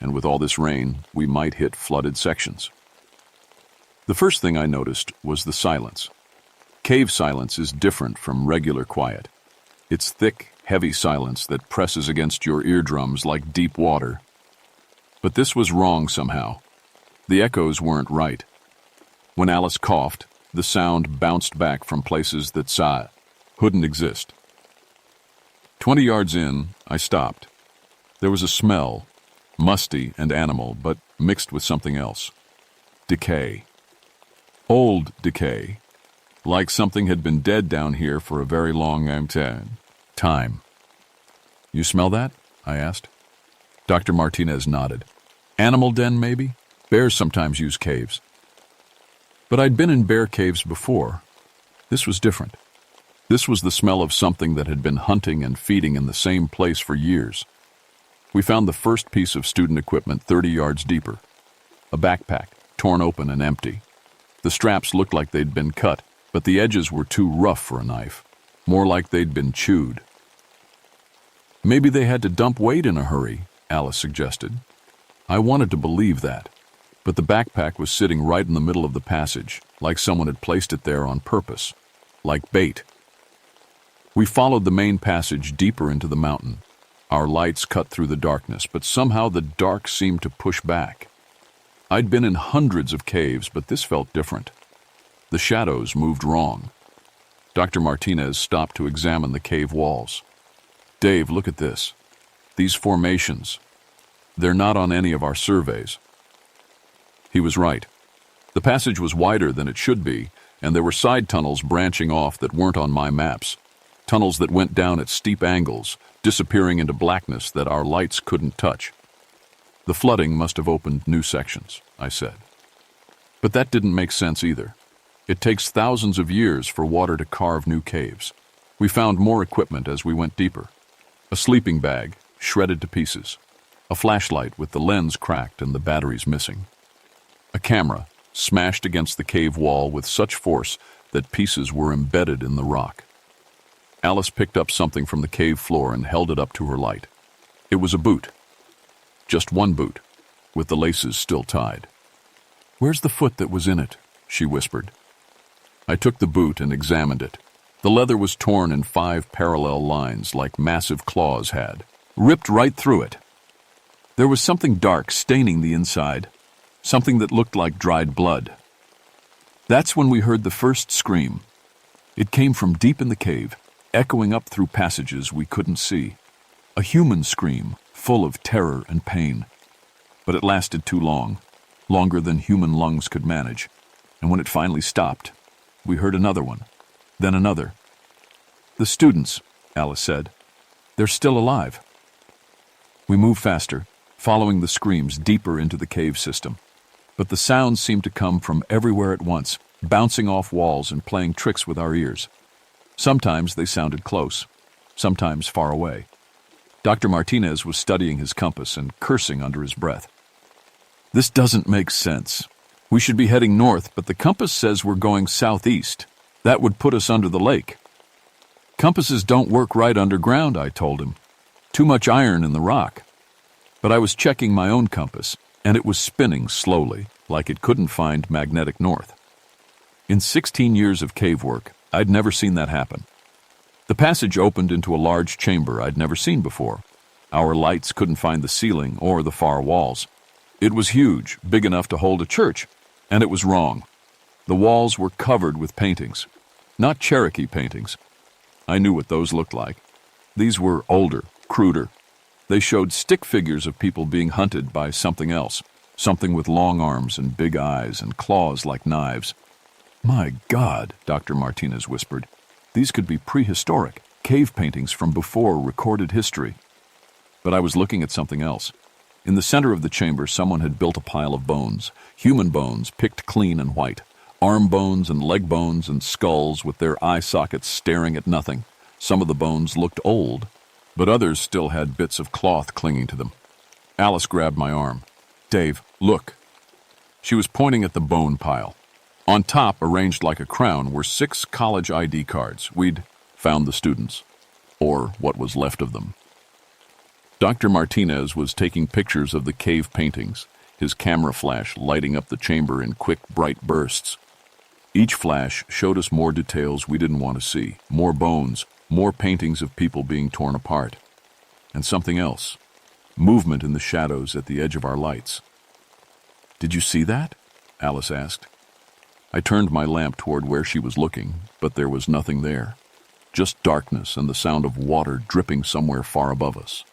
and with all this rain, we might hit flooded sections." The first thing I noticed was the silence. Cave silence is different from regular quiet. It's thick, heavy silence that presses against your eardrums like deep water. But this was wrong somehow. The echoes weren't right. When Alice coughed, the sound bounced back from places that couldn't exist. 20 yards in, I stopped. There was a smell, musty and animal, but mixed with something else. Decay. Old decay. Like something had been dead down here for a very long time. "You smell that?" I asked. Dr. Martinez nodded. "Animal den, maybe? Bears sometimes use caves." But I'd been in bear caves before. This was different. This was the smell of something that had been hunting and feeding in the same place for years. We found the first piece of student equipment 30 yards deeper. A backpack, torn open and empty. The straps looked like they'd been cut, but the edges were too rough for a knife, more like they'd been chewed. "Maybe they had to dump weight in a hurry," Alice suggested. I wanted to believe that, but the backpack was sitting right in the middle of the passage, like someone had placed it there on purpose, like bait. We followed the main passage deeper into the mountain. Our lights cut through the darkness, but somehow the dark seemed to push back. I'd been in hundreds of caves, but this felt different. The shadows moved wrong. Dr. Martinez stopped to examine the cave walls. "Dave, look at this. These formations. They're not on any of our surveys." He was right. The passage was wider than it should be, and there were side tunnels branching off that weren't on my maps. Tunnels that went down at steep angles, disappearing into blackness that our lights couldn't touch. "The flooding must have opened new sections," I said. But that didn't make sense either. It takes thousands of years for water to carve new caves. We found more equipment as we went deeper. A sleeping bag, shredded to pieces. A flashlight with the lens cracked and the batteries missing. A camera, smashed against the cave wall with such force that pieces were embedded in the rock. Alice picked up something from the cave floor and held it up to her light. It was a boot. Just one boot, with the laces still tied. "Where's the foot that was in it?" she whispered. I took the boot and examined it. The leather was torn in 5 parallel lines like massive claws had, ripped right through it. There was something dark staining the inside, something that looked like dried blood. That's when we heard the first scream. It came from deep in the cave, echoing up through passages we couldn't see. A human scream, full of terror and pain. But it lasted too long, longer than human lungs could manage. And when it finally stopped, we heard another one, then another. "The students," Alice said. "They're still alive." We moved faster, following the screams deeper into the cave system. But the sounds seemed to come from everywhere at once, bouncing off walls and playing tricks with our ears. Sometimes they sounded close, sometimes far away. Dr. Martinez was studying his compass and cursing under his breath. "This doesn't make sense," We should be heading north, but the compass says we're going southeast. That would put us under the lake. Compasses don't work right underground, I told him. Too much iron in the rock. But I was checking my own compass, and it was spinning slowly, like it couldn't find magnetic north. In 16 years of cave work, I'd never seen that happen. The passage opened into a large chamber I'd never seen before. Our lights couldn't find the ceiling or the far walls. It was huge, big enough to hold a church, and it was wrong. The walls were covered with paintings, not Cherokee paintings. I knew what those looked like. These were older, cruder. They showed stick figures of people being hunted by something else, something with long arms and big eyes and claws like knives. My God, Dr. Martinez whispered. These could be prehistoric, cave paintings from before recorded history. But I was looking at something else. In the center of the chamber, someone had built a pile of bones, human bones picked clean and white, arm bones and leg bones and skulls with their eye sockets staring at nothing. Some of the bones looked old, but others still had bits of cloth clinging to them. Alice grabbed my arm. Dave, look. She was pointing at the bone pile. On top, arranged like a crown, were 6 college ID cards. We'd found the students, or what was left of them. Dr. Martinez was taking pictures of the cave paintings, his camera flash lighting up the chamber in quick, bright bursts. Each flash showed us more details we didn't want to see, more bones, more paintings of people being torn apart. And something else, movement in the shadows at the edge of our lights. Did you see that? Alice asked. I turned my lamp toward where she was looking, but there was nothing there. Just darkness and the sound of water dripping somewhere far above us.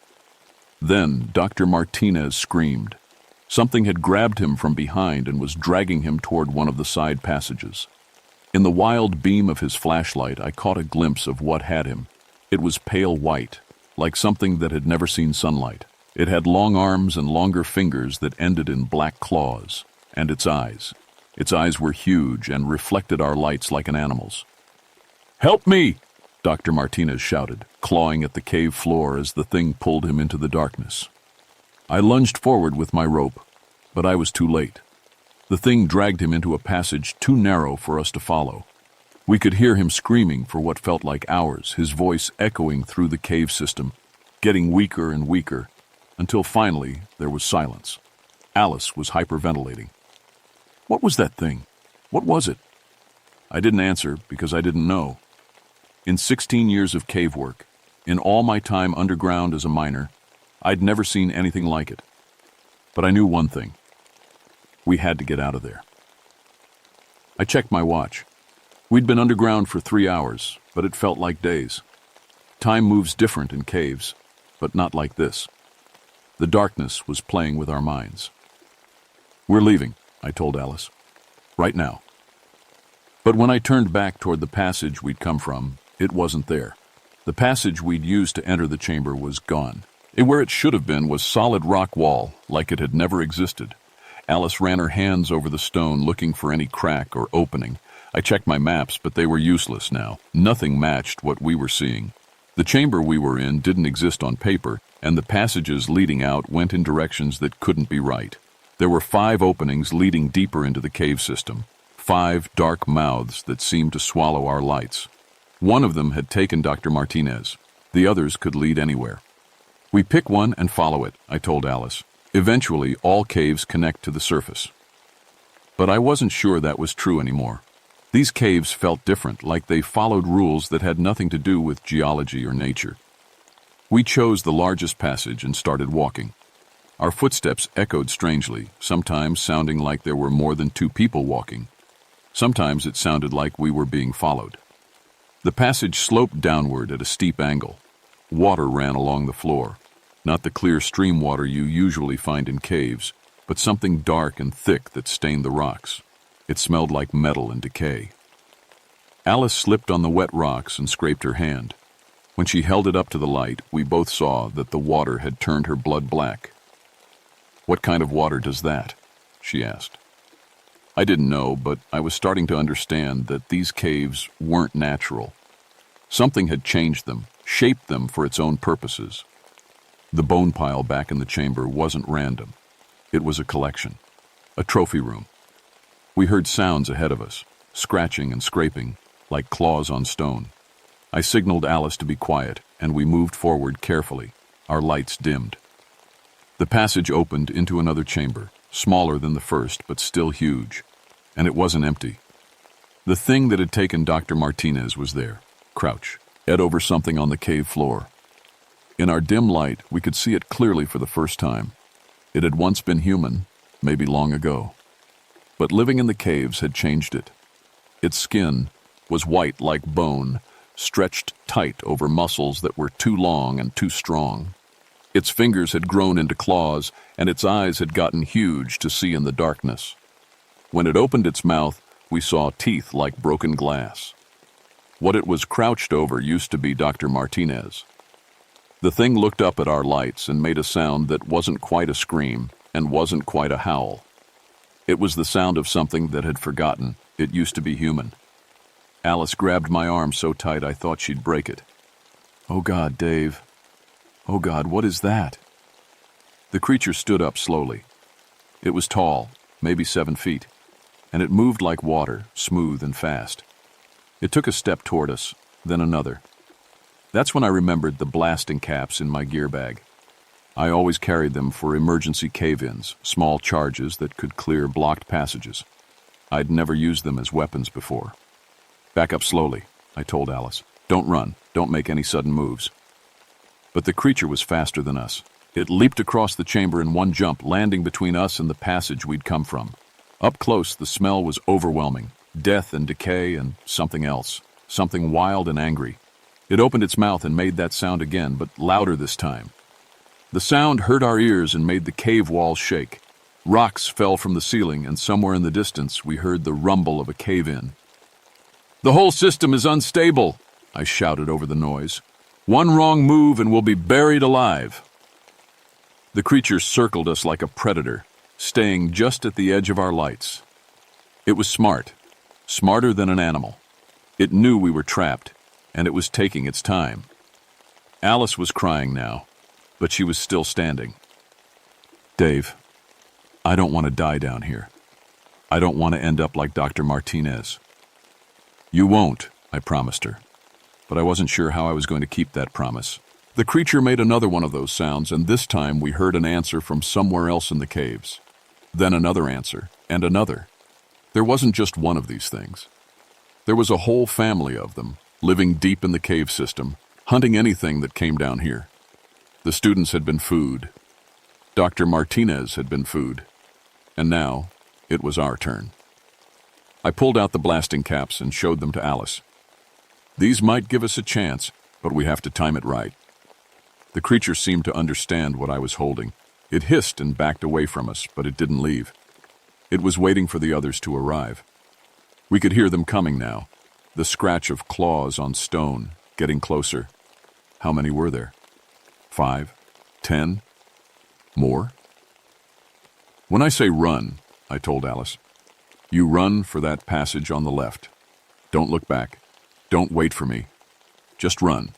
Then Dr. Martinez screamed. Something had grabbed him from behind and was dragging him toward one of the side passages. In the wild beam of his flashlight, I caught a glimpse of what had him. It was pale white, like something that had never seen sunlight. It had long arms and longer fingers that ended in black claws, and its eyes. Its eyes were huge and reflected our lights like an animal's. "Help me!" Dr. Martinez shouted, clawing at the cave floor as the thing pulled him into the darkness. I lunged forward with my rope, but I was too late. The thing dragged him into a passage too narrow for us to follow. We could hear him screaming for what felt like hours, his voice echoing through the cave system, getting weaker and weaker, until finally there was silence. Alice was hyperventilating. What was that thing? What was it? I didn't answer because I didn't know. In 16 years of cave work, in all my time underground as a miner, I'd never seen anything like it. But I knew one thing. We had to get out of there. I checked my watch. We'd been underground for 3 hours, but it felt like days. Time moves different in caves, but not like this. The darkness was playing with our minds. We're leaving, I told Alice. Right now. But when I turned back toward the passage we'd come from, it wasn't there. The passage we'd used to enter the chamber was gone. Where it should have been was solid rock wall, like it had never existed. Alice ran her hands over the stone looking for any crack or opening. I checked my maps, but they were useless now. Nothing matched what we were seeing. The chamber we were in didn't exist on paper, and the passages leading out went in directions that couldn't be right. There were 5 openings leading deeper into the cave system, 5 dark mouths that seemed to swallow our lights. One of them had taken Dr. Martinez. The others could lead anywhere. We pick one and follow it, I told Alice. Eventually, all caves connect to the surface. But I wasn't sure that was true anymore. These caves felt different, like they followed rules that had nothing to do with geology or nature. We chose the largest passage and started walking. Our footsteps echoed strangely, sometimes sounding like there were more than 2 people walking. Sometimes it sounded like we were being followed. The passage sloped downward at a steep angle. Water ran along the floor. Not the clear stream water you usually find in caves, but something dark and thick that stained the rocks. It smelled like metal and decay. Alice slipped on the wet rocks and scraped her hand. When she held it up to the light, we both saw that the water had turned her blood black. "What kind of water does that?" she asked. I didn't know, but I was starting to understand that these caves weren't natural. Something had changed them, shaped them for its own purposes. The bone pile back in the chamber wasn't random. It was a collection, a trophy room. We heard sounds ahead of us, scratching and scraping, like claws on stone. I signaled Alice to be quiet, and we moved forward carefully, our lights dimmed. The passage opened into another chamber, smaller than the first, but still huge, and it wasn't empty. The thing that had taken Dr. Martinez was there, crouched, head over something on the cave floor. In our dim light, we could see it clearly for the first time. It had once been human, maybe long ago. But living in the caves had changed it. Its skin was white like bone, stretched tight over muscles that were too long and too strong. Its fingers had grown into claws, and its eyes had gotten huge to see in the darkness. When it opened its mouth, we saw teeth like broken glass. What it was crouched over used to be Dr. Martinez. The thing looked up at our lights and made a sound that wasn't quite a scream and wasn't quite a howl. It was the sound of something that had forgotten it used to be human. Alice grabbed my arm so tight I thought she'd break it. "Oh God, Dave. Oh God, what is that?" The creature stood up slowly. It was tall, maybe 7 feet, and it moved like water, smooth and fast. It took a step toward us, then another. That's when I remembered the blasting caps in my gear bag. I always carried them for emergency cave-ins, small charges that could clear blocked passages. I'd never used them as weapons before. "Back up slowly," I told Alice. "Don't run. Don't make any sudden moves." But the creature was faster than us. It leaped across the chamber in one jump, landing between us and the passage we'd come from. Up close, the smell was overwhelming. Death and decay and something else. Something wild and angry. It opened its mouth and made that sound again, but louder this time. The sound hurt our ears and made the cave walls shake. Rocks fell from the ceiling, and somewhere in the distance we heard the rumble of a cave-in. "The whole system is unstable," I shouted over the noise. "One wrong move and we'll be buried alive." The creature circled us like a predator, staying just at the edge of our lights. It was smart, smarter than an animal. It knew we were trapped, and it was taking its time. Alice was crying now, but she was still standing. "Dave, I don't want to die down here. I don't want to end up like Dr. Martinez." "You won't," I promised her, but I wasn't sure how I was going to keep that promise. The creature made another one of those sounds, and this time we heard an answer from somewhere else in the caves. Then another answer, and another. There wasn't just one of these things. There was a whole family of them, living deep in the cave system, hunting anything that came down here. The students had been food. Dr. Martinez had been food. And now, it was our turn. I pulled out the blasting caps and showed them to Alice. "These might give us a chance, but we have to time it right." The creature seemed to understand what I was holding. It hissed and backed away from us, but it didn't leave. It was waiting for the others to arrive. We could hear them coming now, the scratch of claws on stone, getting closer. How many were there? 5? 10? More? "When I say run," I told Alice, "you run for that passage on the left. Don't look back. Don't wait for me. Just run."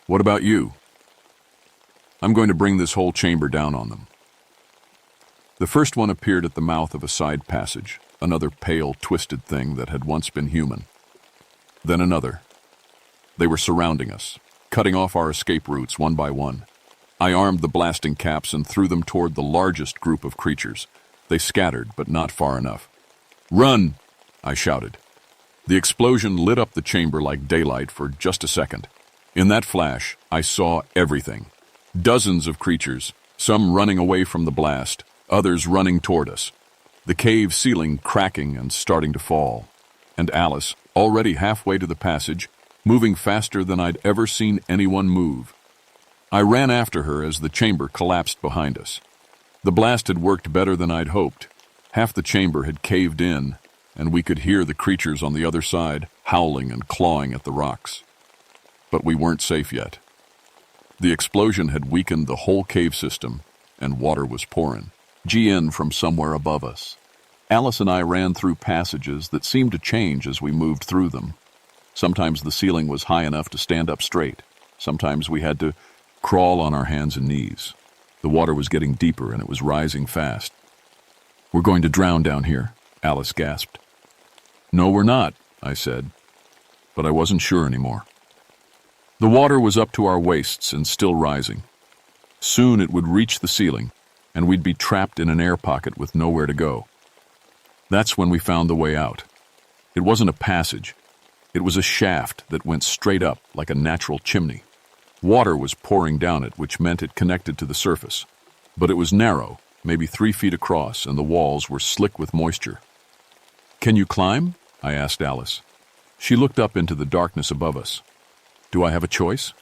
"What about you?" "I'm going to bring this whole chamber down on them." The first one appeared at the mouth of a side passage, another pale, twisted thing that had once been human. Then another. They were surrounding us, cutting off our escape routes one by one. I armed the blasting caps and threw them toward the largest group of creatures. They scattered, but not far enough. "Run!" I shouted. The explosion lit up the chamber like daylight for just a second. In that flash, I saw everything. Dozens of creatures, some running away from the blast, others running toward us. The cave ceiling cracking and starting to fall. And Alice, already halfway to the passage, moving faster than I'd ever seen anyone move. I ran after her as the chamber collapsed behind us. The blast had worked better than I'd hoped. Half the chamber had caved in, and we could hear the creatures on the other side howling and clawing at the rocks. But we weren't safe yet. The explosion had weakened the whole cave system, and water was pouring in from somewhere above us. Alice and I ran through passages that seemed to change as we moved through them. Sometimes the ceiling was high enough to stand up straight. Sometimes we had to crawl on our hands and knees. The water was getting deeper and it was rising fast. "We're going to drown down here," Alice gasped. "No, we're not," I said, but I wasn't sure anymore. The water was up to our waists and still rising. Soon it would reach the ceiling, and we'd be trapped in an air pocket with nowhere to go. That's when we found the way out. It wasn't a passage. It was a shaft that went straight up like a natural chimney. Water was pouring down it, which meant it connected to the surface. But it was narrow, maybe 3 feet across, and the walls were slick with moisture. "Can you climb?" I asked Alice. She looked up into the darkness above us. "Do I have a choice?"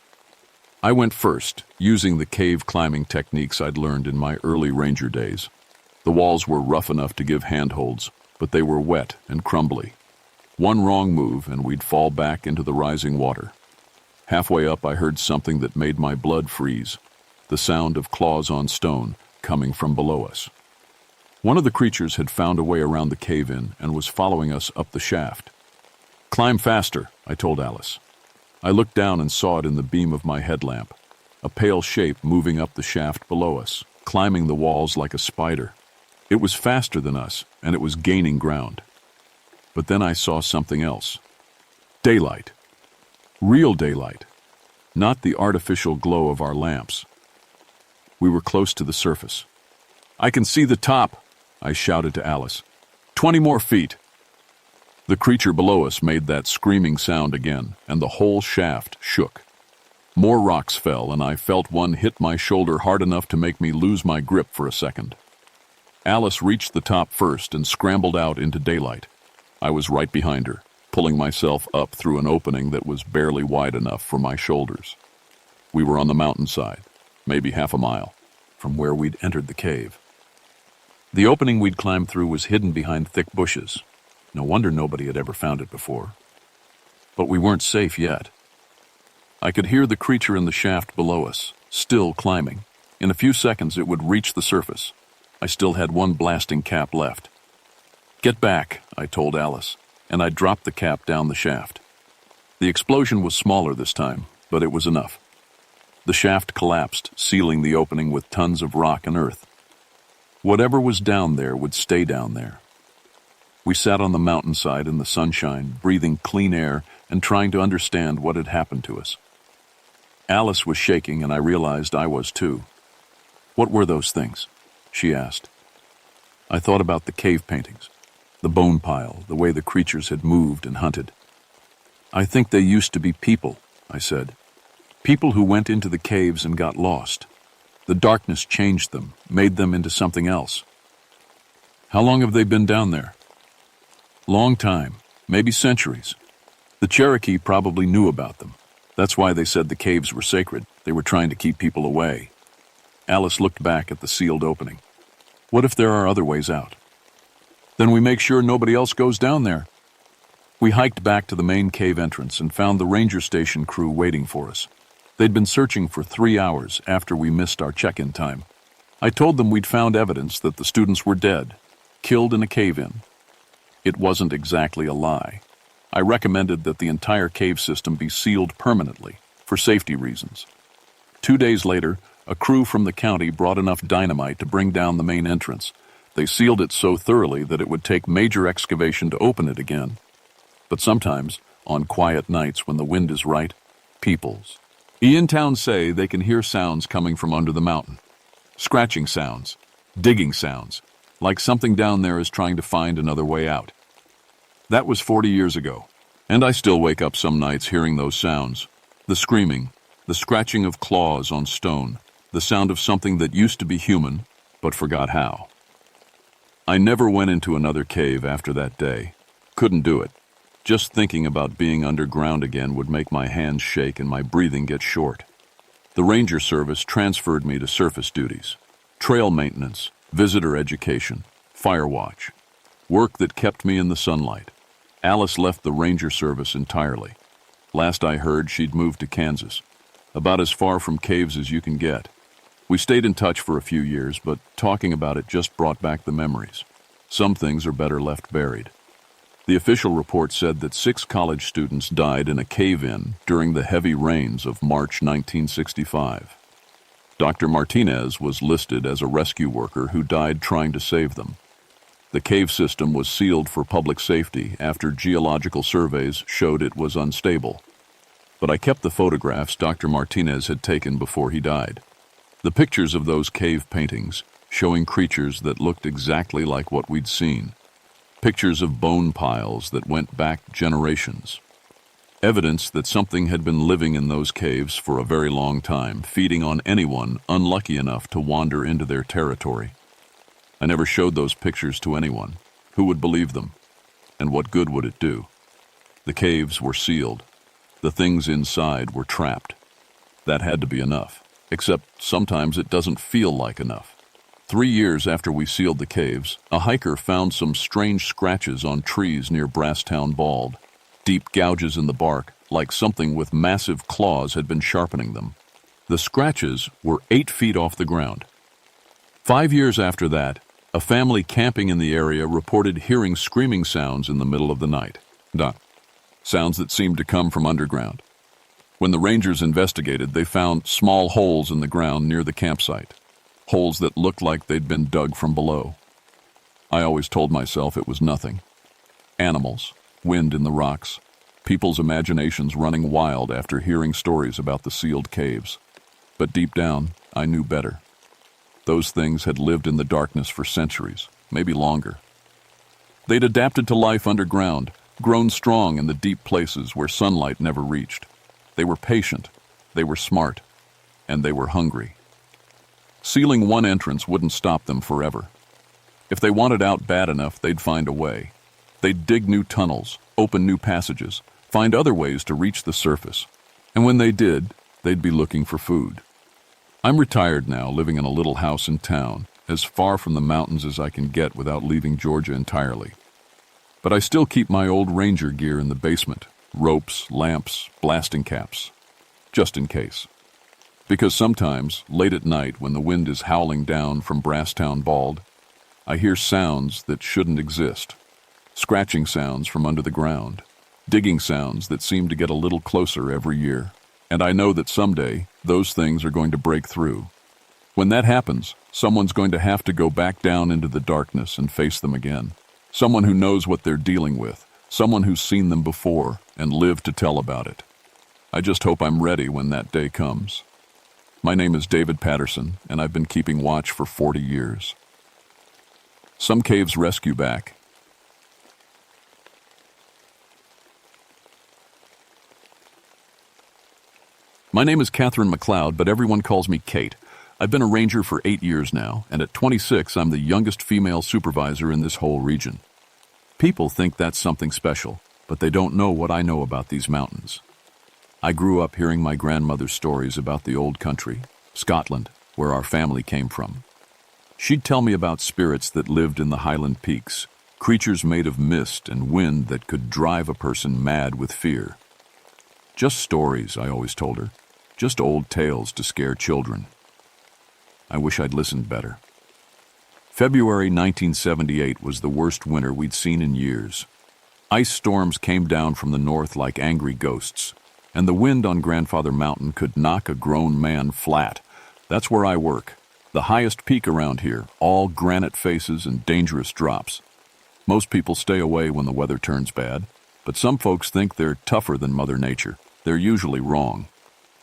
I went first, using the cave climbing techniques I'd learned in my early ranger days. The walls were rough enough to give handholds, but they were wet and crumbly. One wrong move and we'd fall back into the rising water. Halfway up, I heard something that made my blood freeze, the sound of claws on stone coming from below us. One of the creatures had found a way around the cave-in and was following us up the shaft. "Climb faster," I told Alice. I looked down and saw it in the beam of my headlamp, a pale shape moving up the shaft below us, climbing the walls like a spider. It was faster than us, and it was gaining ground. But then I saw something else. Daylight. Real daylight. Not the artificial glow of our lamps. We were close to the surface. "I can see the top," I shouted to Alice. 20 more feet." The creature below us made that screaming sound again, and the whole shaft shook. More rocks fell, and I felt one hit my shoulder hard enough to make me lose my grip for a second. Alice reached the top first and scrambled out into daylight. I was right behind her, pulling myself up through an opening that was barely wide enough for my shoulders. We were on the mountainside, maybe half a mile from where we'd entered the cave. The opening we'd climbed through was hidden behind thick bushes. No wonder nobody had ever found it before. But we weren't safe yet. I could hear the creature in the shaft below us, still climbing. In a few seconds it would reach the surface. I still had one blasting cap left. "Get back," I told Alice, and I dropped the cap down the shaft. The explosion was smaller this time, but it was enough. The shaft collapsed, sealing the opening with tons of rock and earth. Whatever was down there would stay down there. We sat on the mountainside in the sunshine, breathing clean air and trying to understand what had happened to us. Alice was shaking, and I realized I was too. "What were those things?" she asked. I thought about the cave paintings, the bone pile, the way the creatures had moved and hunted. "I think they used to be people," I said. "People who went into the caves and got lost. The darkness changed them, made them into something else." "How long have they been down there?" "Long time, maybe centuries. The Cherokee probably knew about them. That's why they said the caves were sacred. They were trying to keep people away." Alice looked back at the sealed opening. "What if there are other ways out?" "Then we make sure nobody else goes down there." We hiked back to the main cave entrance and found the ranger station crew waiting for us. They'd been searching for 3 hours after we missed our check-in time. I told them we'd found evidence that the students were dead, killed in a cave-in. It wasn't exactly a lie. I recommended that the entire cave system be sealed permanently, for safety reasons. 2 days later, a crew from the county brought enough dynamite to bring down the main entrance. They sealed it so thoroughly that it would take major excavation to open it again. But sometimes, on quiet nights when the wind is right, peoples. In town say they can hear sounds coming from under the mountain. Scratching sounds, digging sounds, like something down there is trying to find another way out. That was 40 years ago, and I still wake up some nights hearing those sounds. The screaming, the scratching of claws on stone, the sound of something that used to be human, but forgot how. I never went into another cave after that day. Couldn't do it. Just thinking about being underground again would make my hands shake and my breathing get short. The ranger service transferred me to surface duties, trail maintenance, visitor education, fire watch, work that kept me in the sunlight. Alice left the ranger service entirely. Last I heard, she'd moved to Kansas, about as far from caves as you can get. We stayed in touch for a few years, but talking about it just brought back the memories. Some things are better left buried. The official report said that 6 college students died in a cave-in during the heavy rains of March 1965. Dr. Martinez was listed as a rescue worker who died trying to save them. The cave system was sealed for public safety after geological surveys showed it was unstable. But I kept the photographs Dr. Martinez had taken before he died. The pictures of those cave paintings, showing creatures that looked exactly like what we'd seen. Pictures of bone piles that went back generations. Evidence that something had been living in those caves for a very long time, feeding on anyone unlucky enough to wander into their territory. I never showed those pictures to anyone. Who would believe them? And what good would it do? The caves were sealed. The things inside were trapped. That had to be enough, except sometimes it doesn't feel like enough. 3 years after we sealed the caves, a hiker found some strange scratches on trees near Brasstown Bald. Deep gouges in the bark, like something with massive claws had been sharpening them. The scratches were 8 feet off the ground. 5 years after that, a family camping in the area reported hearing screaming sounds in the middle of the night. Sounds that seemed to come from underground. When the rangers investigated, they found small holes in the ground near the campsite. Holes that looked like they'd been dug from below. I always told myself it was nothing. Animals, wind in the rocks, people's imaginations running wild after hearing stories about the sealed caves. But deep down, I knew better. Those things had lived in the darkness for centuries, maybe longer. They'd adapted to life underground, grown strong in the deep places where sunlight never reached. They were patient, they were smart, and they were hungry. Sealing one entrance wouldn't stop them forever. If they wanted out bad enough, they'd find a way. They'd dig new tunnels, open new passages, find other ways to reach the surface. And when they did, they'd be looking for food. I'm retired now, living in a little house in town, as far from the mountains as I can get without leaving Georgia entirely. But I still keep my old ranger gear in the basement, ropes, lamps, blasting caps, just in case. Because sometimes, late at night when the wind is howling down from Brasstown Bald, I hear sounds that shouldn't exist. Scratching sounds from under the ground, digging sounds that seem to get a little closer every year. And I know that someday, those things are going to break through. When that happens, someone's going to have to go back down into the darkness and face them again. Someone who knows what they're dealing with, someone who's seen them before and lived to tell about it. I just hope I'm ready when that day comes. My name is David Patterson, and I've been keeping watch for 40 years. Some caves rescue back. My name is Catherine McLeod, but everyone calls me Kate. I've been a ranger for 8 years now, and at 26, I'm the youngest female supervisor in this whole region. People think that's something special, but they don't know what I know about these mountains. I grew up hearing my grandmother's stories about the old country, Scotland, where our family came from. She'd tell me about spirits that lived in the Highland peaks, creatures made of mist and wind that could drive a person mad with fear. Just stories, I always told her. Just old tales to scare children. I wish I'd listened better. February 1978 was the worst winter we'd seen in years. Ice storms came down from the north like angry ghosts, and the wind on Grandfather Mountain could knock a grown man flat. That's where I work. The highest peak around here, all granite faces and dangerous drops. Most people stay away when the weather turns bad, but some folks think they're tougher than Mother Nature. They're usually wrong.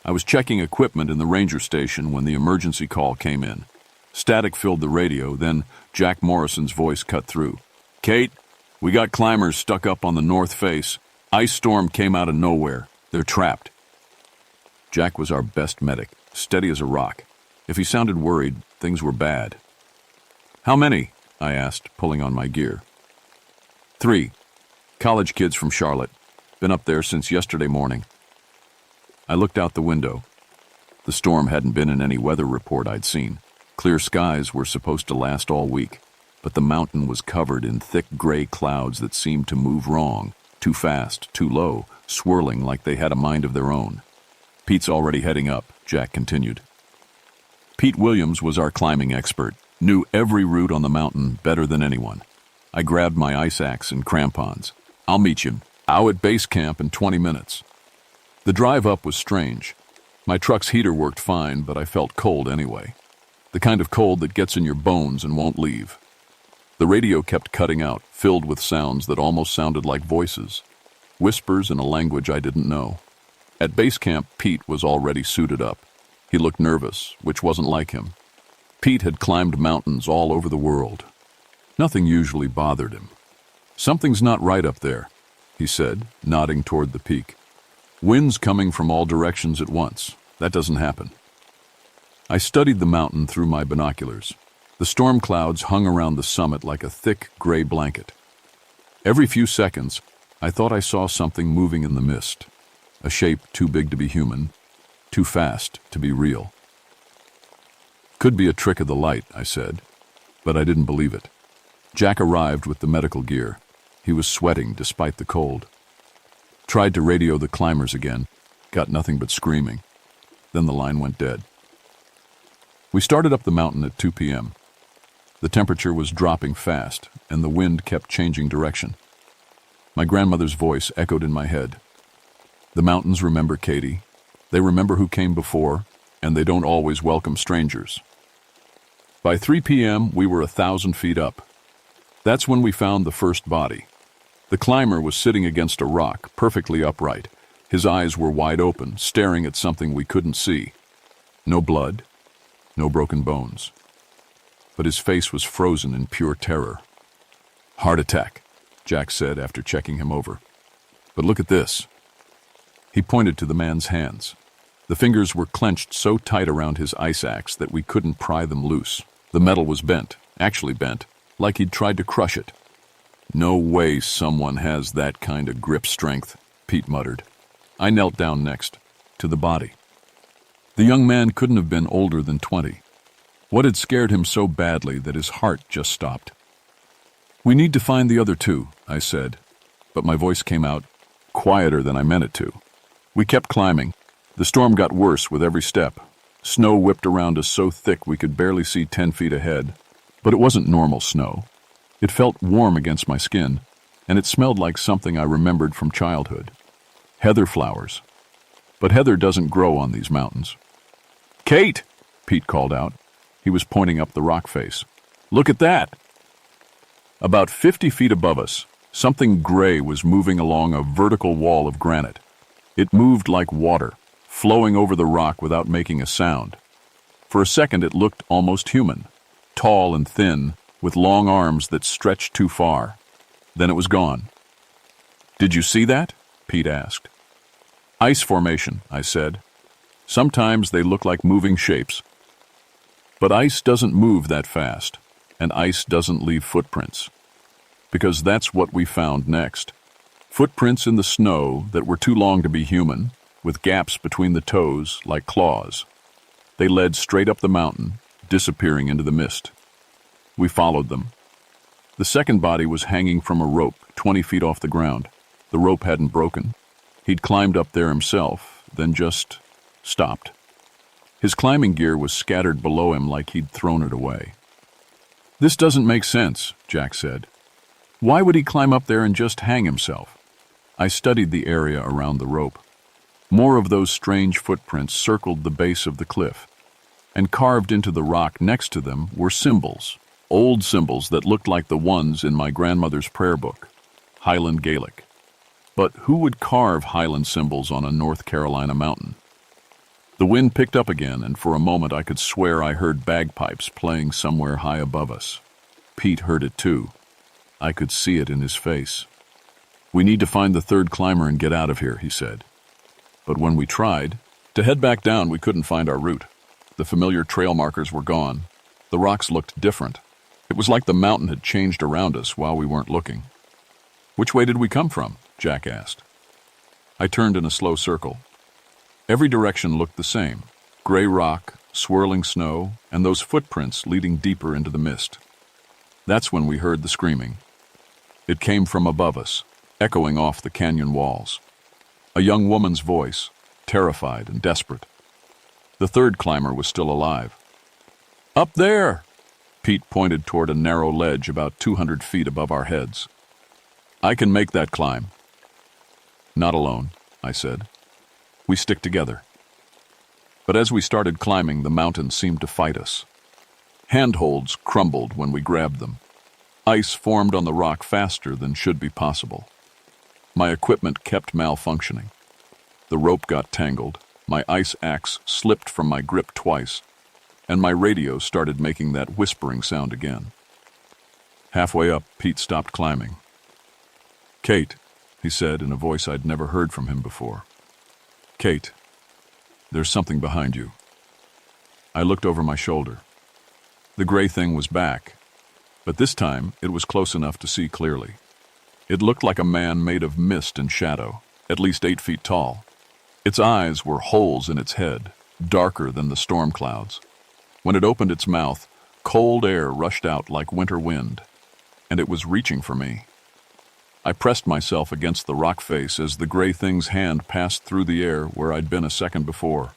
I was checking equipment in the ranger station when the emergency call came in. Static filled the radio, then Jack Morrison's voice cut through. "Kate, we got climbers stuck up on the north face. Ice storm came out of nowhere. They're trapped." Jack was our best medic, steady as a rock. If he sounded worried, things were bad. "How many?" I asked, pulling on my gear. 3. College kids from Charlotte. Been up there since yesterday morning. I looked out the window. The storm hadn't been in any weather report I'd seen. Clear skies were supposed to last all week, but the mountain was covered in thick gray clouds that seemed to move wrong, too fast, too low, swirling like they had a mind of their own. "Pete's already heading up," Jack continued. Pete Williams was our climbing expert, knew every route on the mountain better than anyone. I grabbed my ice axe and crampons. "I'll meet you out at base camp in 20 minutes. The drive up was strange. My truck's heater worked fine, but I felt cold anyway. The kind of cold that gets in your bones and won't leave. The radio kept cutting out, filled with sounds that almost sounded like voices, whispers in a language I didn't know. At base camp, Pete was already suited up. He looked nervous, which wasn't like him. Pete had climbed mountains all over the world. Nothing usually bothered him. "Something's not right up there," he said, nodding toward the peak. "Winds coming from all directions at once. That doesn't happen." I studied the mountain through my binoculars. The storm clouds hung around the summit like a thick, gray blanket. Every few seconds, I thought I saw something moving in the mist, a shape too big to be human, too fast to be real. "Could be a trick of the light," I said, but I didn't believe it. Jack arrived with the medical gear. He was sweating despite the cold. Tried to radio the climbers again, got nothing but screaming. Then the line went dead. We started up the mountain at 2 p.m. The temperature was dropping fast, and the wind kept changing direction. My grandmother's voice echoed in my head. "The mountains remember Katie. They remember who came before, and they don't always welcome strangers." By 3 p.m., we were 1,000 feet up. That's when we found the first body. The climber was sitting against a rock, perfectly upright. His eyes were wide open, staring at something we couldn't see. No blood, no broken bones. But his face was frozen in pure terror. "Heart attack," Jack said after checking him over. "But look at this." He pointed to the man's hands. The fingers were clenched so tight around his ice axe that we couldn't pry them loose. The metal was bent, actually bent, like he'd tried to crush it. "No way someone has that kind of grip strength," Pete muttered. I knelt down next, to the body. The young man couldn't have been older than 20. What had scared him so badly that his heart just stopped? "We need to find the other two," I said, but my voice came out quieter than I meant it to. We kept climbing. The storm got worse with every step. Snow whipped around us so thick we could barely see 10 feet ahead. But it wasn't normal snow. It felt warm against my skin, and it smelled like something I remembered from childhood. Heather flowers. But heather doesn't grow on these mountains. "Kate!" Pete called out. He was pointing up the rock face. "Look at that!" About 50 feet above us, something gray was moving along a vertical wall of granite. It moved like water, flowing over the rock without making a sound. For a second it looked almost human, tall and thin, with long arms that stretched too far. Then it was gone. "Did you see that?" Pete asked. "Ice formation," I said. "Sometimes they look like moving shapes. But ice doesn't move that fast, and ice doesn't leave footprints. Because that's what we found next. Footprints in the snow that were too long to be human, with gaps between the toes like claws. They led straight up the mountain, disappearing into the mist. We followed them. The second body was hanging from a rope 20 feet off the ground. The rope hadn't broken. He'd climbed up there himself, then just stopped. His climbing gear was scattered below him like he'd thrown it away. "This doesn't make sense," Jack said. "Why would he climb up there and just hang himself?" I studied the area around the rope. More of those strange footprints circled the base of the cliff, and carved into the rock next to them were symbols, old symbols that looked like the ones in my grandmother's prayer book, Highland Gaelic. But who would carve Highland symbols on a North Carolina mountain? The wind picked up again, and for a moment I could swear I heard bagpipes playing somewhere high above us. Pete heard it too. I could see it in his face. "We need to find the third climber and get out of here," he said. But when we tried to head back down, we couldn't find our route. The familiar trail markers were gone. The rocks looked different. It was like the mountain had changed around us while we weren't looking. "Which way did we come from?" Jack asked. I turned in a slow circle. Every direction looked the same. Gray rock, swirling snow, and those footprints leading deeper into the mist. That's when we heard the screaming. It came from above us, echoing off the canyon walls. A young woman's voice, terrified and desperate. The third climber was still alive. "Up there!" Pete pointed toward a narrow ledge about 200 feet above our heads. "I can make that climb." "Not alone," I said. "We stick together." But as we started climbing, the mountain seemed to fight us. Handholds crumbled when we grabbed them. Ice formed on the rock faster than should be possible. My equipment kept malfunctioning. The rope got tangled, my ice axe slipped from my grip twice, and my radio started making that whispering sound again. Halfway up, Pete stopped climbing. "Kate," he said in a voice I'd never heard from him before. "Kate, there's something behind you." I looked over my shoulder. The gray thing was back, but this time it was close enough to see clearly. It looked like a man made of mist and shadow, at least 8 feet tall. Its eyes were holes in its head, darker than the storm clouds. When it opened its mouth, cold air rushed out like winter wind, and it was reaching for me. I pressed myself against the rock face as the gray thing's hand passed through the air where I'd been a second before.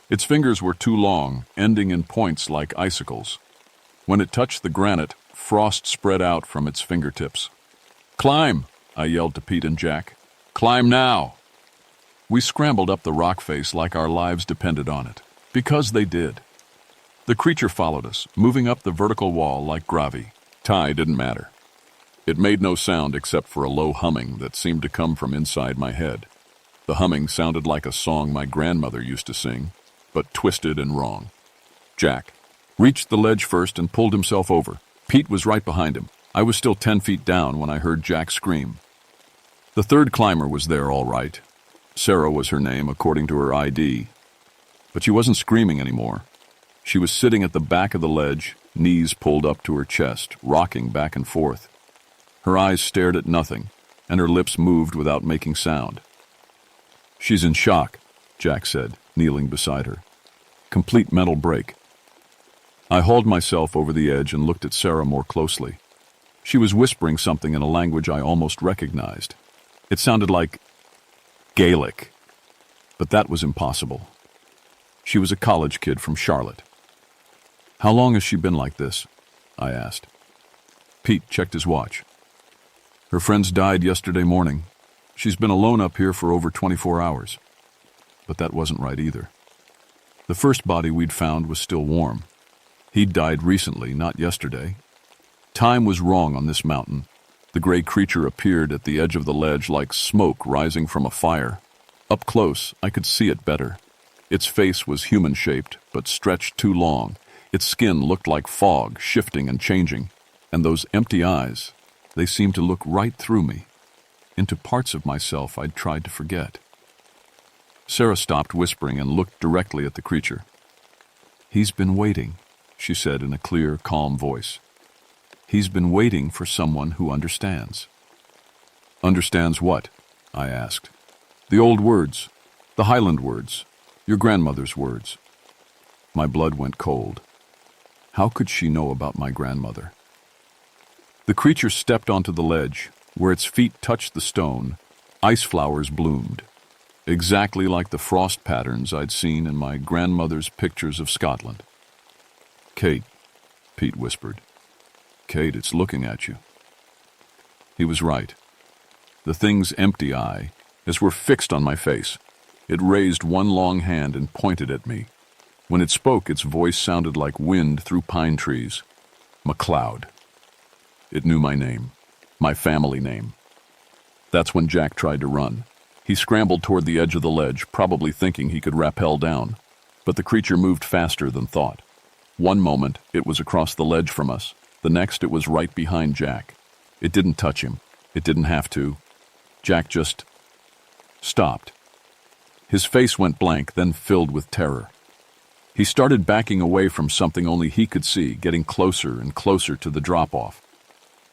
Its fingers were too long, ending in points like icicles. When it touched the granite, frost spread out from its fingertips. "Climb!" I yelled to Pete and Jack. "Climb now!" We scrambled up the rock face like our lives depended on it, because they did. The creature followed us, moving up the vertical wall like gravy. Tie didn't matter. It made no sound except for a low humming that seemed to come from inside my head. The humming sounded like a song my grandmother used to sing, but twisted and wrong. Jack reached the ledge first and pulled himself over. Pete was right behind him. I was still 10 feet down when I heard Jack scream. The third climber was there all right. Sarah was her name, according to her ID. But she wasn't screaming anymore. She was sitting at the back of the ledge, knees pulled up to her chest, rocking back and forth. Her eyes stared at nothing, and her lips moved without making sound. "She's in shock," Jack said, kneeling beside her. "Complete mental break." I hauled myself over the edge and looked at Sarah more closely. She was whispering something in a language I almost recognized. It sounded like Gaelic, but that was impossible. She was a college kid from Charlotte. "How long has she been like this?" I asked. Pete checked his watch. "Her friends died yesterday morning. She's been alone up here for over 24 hours. But that wasn't right either. The first body we'd found was still warm. He'd died recently, not yesterday. Time was wrong on this mountain. The gray creature appeared at the edge of the ledge like smoke rising from a fire. Up close, I could see it better. Its face was human-shaped, but stretched too long. Its skin looked like fog, shifting and changing. And those empty eyes, they seemed to look right through me, into parts of myself I'd tried to forget. Sarah stopped whispering and looked directly at the creature. "He's been waiting," she said in a clear, calm voice. "He's been waiting for someone who understands." "Understands what?" I asked. "The old words, the Highland words, your grandmother's words." My blood went cold. How could she know about my grandmother? The creature stepped onto the ledge. Where its feet touched the stone, ice flowers bloomed, exactly like the frost patterns I'd seen in my grandmother's pictures of Scotland. "Kate," Pete whispered. "Kate, it's looking at you." He was right. The thing's empty eye, as were fixed on my face. It raised one long hand and pointed at me. When it spoke, its voice sounded like wind through pine trees. MacLeod. It knew my name. My family name. That's when Jack tried to run. He scrambled toward the edge of the ledge, probably thinking he could rappel down. But the creature moved faster than thought. One moment, it was across the ledge from us. The next, it was right behind Jack. It didn't touch him. It didn't have to. Jack just stopped. His face went blank, then filled with terror. He started backing away from something only he could see, getting closer and closer to the drop-off.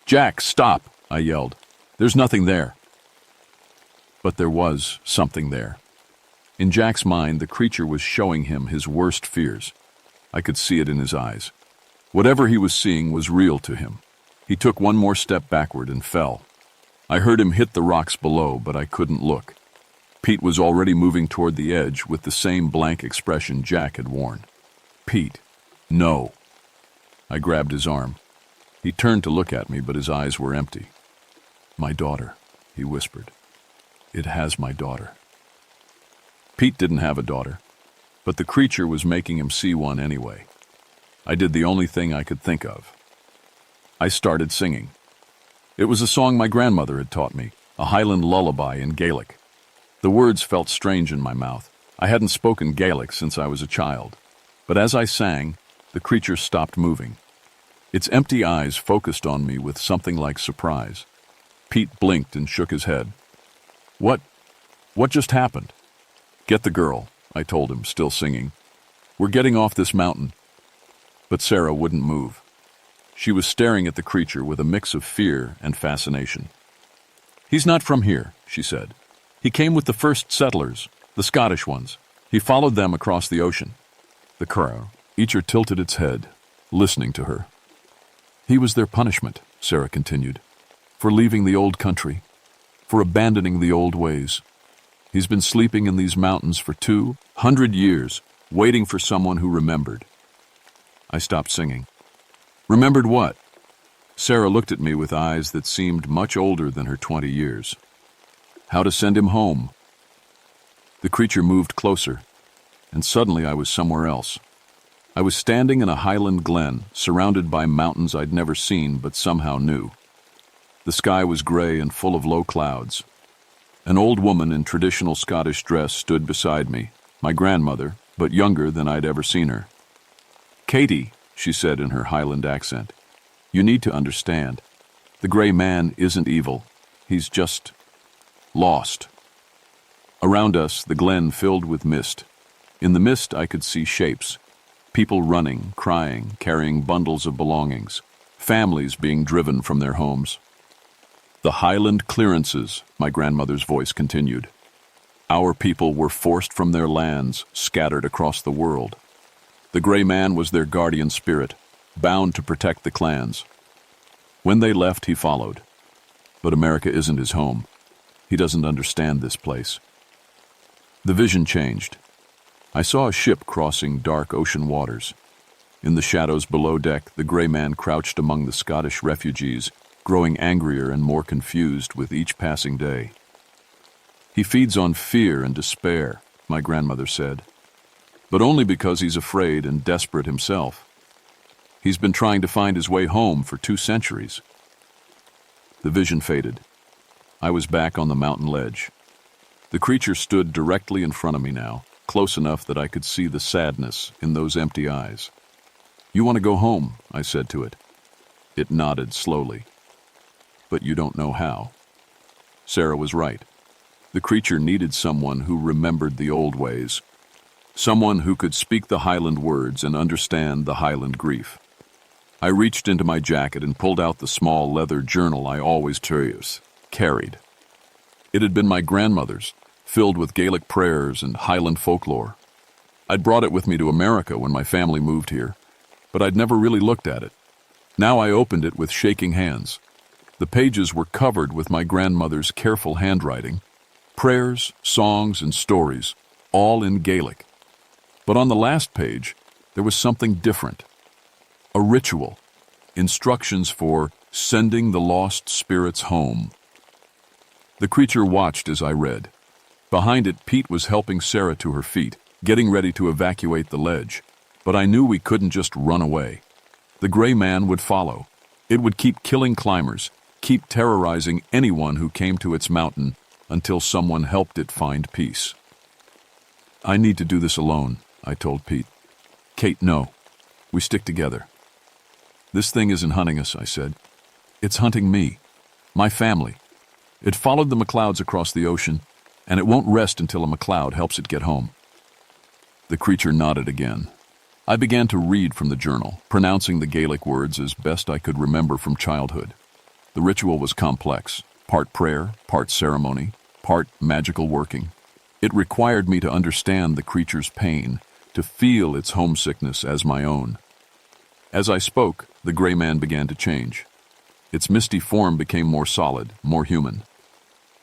"Jack, stop!" I yelled. "There's nothing there." But there was something there. In Jack's mind, the creature was showing him his worst fears. I could see it in his eyes. Whatever he was seeing was real to him. He took one more step backward and fell. I heard him hit the rocks below, but I couldn't look. Pete was already moving toward the edge with the same blank expression Jack had worn. "Pete, no." I grabbed his arm. He turned to look at me, but his eyes were empty. "My daughter," he whispered. "It has my daughter." Pete didn't have a daughter, but the creature was making him see one anyway. I did the only thing I could think of. I started singing. It was a song my grandmother had taught me, a Highland lullaby in Gaelic. The words felt strange in my mouth. I hadn't spoken Gaelic since I was a child. But as I sang, the creature stopped moving. Its empty eyes focused on me with something like surprise. Pete blinked and shook his head. What just happened? Get the girl, I told him, still singing. We're getting off this mountain. But Sarah wouldn't move. She was staring at the creature with a mix of fear and fascination. He's not from here, she said. He came with the first settlers, the Scottish ones. He followed them across the ocean. The crowd, each tilted its head, listening to her. He was their punishment, Sarah continued, for leaving the old country, for abandoning the old ways. He's been sleeping in these mountains for 200 years, waiting for someone who remembered. I stopped singing. Remembered what? Sarah looked at me with eyes that seemed much older than her 20 years. How to send him home. The creature moved closer, and suddenly I was somewhere else. I was standing in a Highland glen, surrounded by mountains I'd never seen but somehow knew. The sky was gray and full of low clouds. An old woman in traditional Scottish dress stood beside me, my grandmother, but younger than I'd ever seen her. Katie, she said in her Highland accent, you need to understand. The gray man isn't evil. He's just lost. Around us, the glen filled with mist. In the mist, I could see shapes. People running, crying, carrying bundles of belongings. Families being driven from their homes. The Highland clearances, my grandmother's voice continued. Our people were forced from their lands, scattered across the world. The gray man was their guardian spirit, bound to protect the clans. When they left, he followed. But America isn't his home. He doesn't understand this place. The vision changed. I saw a ship crossing dark ocean waters. In the shadows below deck, the gray man crouched among the Scottish refugees, growing angrier and more confused with each passing day. He feeds on fear and despair, my grandmother said. But only because he's afraid and desperate himself. He's been trying to find his way home for 2 centuries. The vision faded. I was back on the mountain ledge. The creature stood directly in front of me now, close enough that I could see the sadness in those empty eyes. You want to go home, I said to it. It nodded slowly. But you don't know how. Sarah was right. The creature needed someone who remembered the old ways. Someone who could speak the Highland words and understand the Highland grief. I reached into my jacket and pulled out the small leather journal I always carried. It had been my grandmother's, filled with Gaelic prayers and Highland folklore. I'd brought it with me to America when my family moved here, but I'd never really looked at it. Now I opened it with shaking hands. The pages were covered with my grandmother's careful handwriting, prayers, songs, and stories, all in Gaelic. But on the last page, there was something different. A ritual, instructions for sending the lost spirits home. The creature watched as I read. Behind it, Pete was helping Sarah to her feet, getting ready to evacuate the ledge. But I knew we couldn't just run away. The gray man would follow. It would keep killing climbers, keep terrorizing anyone who came to its mountain until someone helped it find peace. I need to do this alone, I told Pete. Kate, no. We stick together. This thing isn't hunting us, I said. It's hunting me, my family. It followed the MacLeods across the ocean, and it won't rest until a MacLeod helps it get home. The creature nodded again. I began to read from the journal, pronouncing the Gaelic words as best I could remember from childhood. The ritual was complex, part prayer, part ceremony, part magical working. It required me to understand the creature's pain, to feel its homesickness as my own. As I spoke, the gray man began to change. Its misty form became more solid, more human.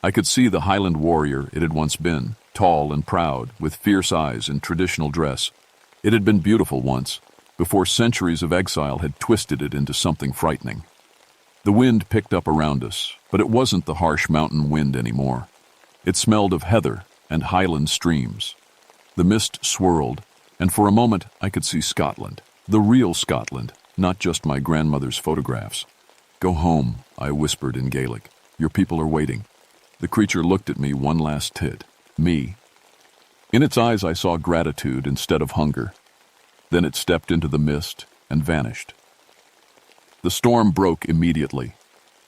I could see the Highland warrior it had once been, tall and proud, with fierce eyes and traditional dress. It had been beautiful once, before centuries of exile had twisted it into something frightening. The wind picked up around us, but it wasn't the harsh mountain wind anymore. It smelled of heather and Highland streams. The mist swirled, and for a moment I could see Scotland, the real Scotland, not just my grandmother's photographs. Go home, I whispered in Gaelic. Your people are waiting. The creature looked at me one last tit. Me. In its eyes I saw gratitude instead of hunger. Then it stepped into the mist and vanished. The storm broke immediately.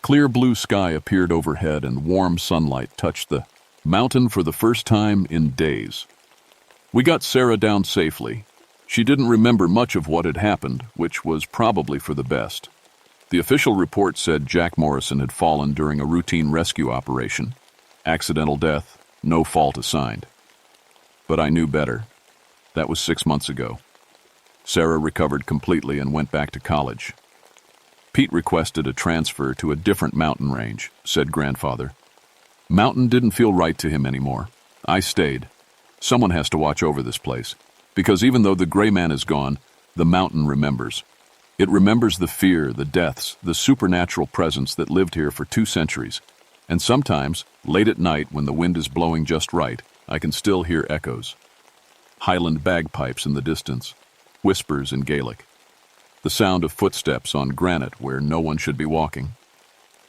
Clear blue sky appeared overhead and warm sunlight touched the mountain for the first time in days. We got Sarah down safely. She didn't remember much of what had happened, which was probably for the best. The official report said Jack Morrison had fallen during a routine rescue operation. Accidental death, no fault assigned. But I knew better. That was 6 months ago. Sarah recovered completely and went back to college. Pete requested a transfer to a different mountain range, said grandfather. Mountain didn't feel right to him anymore. I stayed. Someone has to watch over this place, because even though the gray man is gone, the mountain remembers. It remembers the fear, the deaths, the supernatural presence that lived here for 2 centuries. And sometimes, late at night when the wind is blowing just right, I can still hear echoes. Highland bagpipes in the distance, whispers in Gaelic. The sound of footsteps on granite where no one should be walking.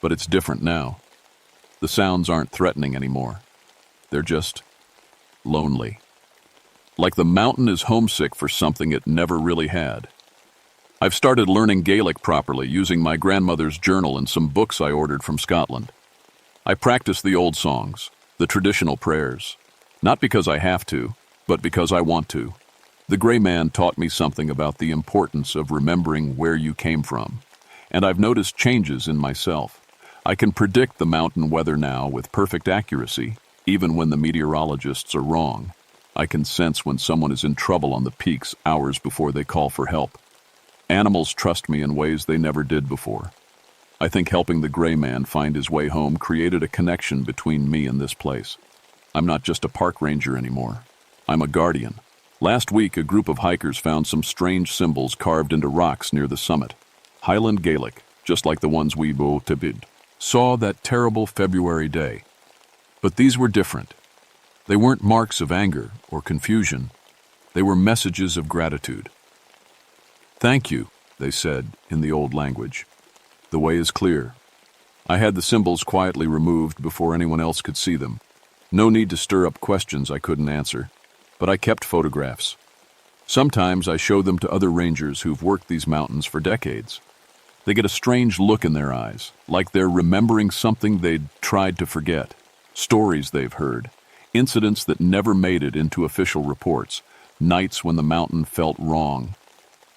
But it's different now. The sounds aren't threatening anymore. They're just lonely. Like the mountain is homesick for something it never really had. I've started learning Gaelic properly using my grandmother's journal and some books I ordered from Scotland. I practice the old songs, the traditional prayers. Not because I have to, but because I want to. The gray man taught me something about the importance of remembering where you came from. And I've noticed changes in myself. I can predict the mountain weather now with perfect accuracy, even when the meteorologists are wrong. I can sense when someone is in trouble on the peaks hours before they call for help. Animals trust me in ways they never did before. I think helping the gray man find his way home created a connection between me and this place. I'm not just a park ranger anymore. I'm a guardian. Last week, a group of hikers found some strange symbols carved into rocks near the summit. Highland Gaelic, just like the ones we saw that terrible February day. But these were different. They weren't marks of anger or confusion. They were messages of gratitude. Thank you, they said in the old language. The way is clear. I had the symbols quietly removed before anyone else could see them. No need to stir up questions I couldn't answer. But I kept photographs. Sometimes I show them to other rangers who've worked these mountains for decades. They get a strange look in their eyes, like they're remembering something they'd tried to forget, stories they've heard, incidents that never made it into official reports, nights when the mountain felt wrong.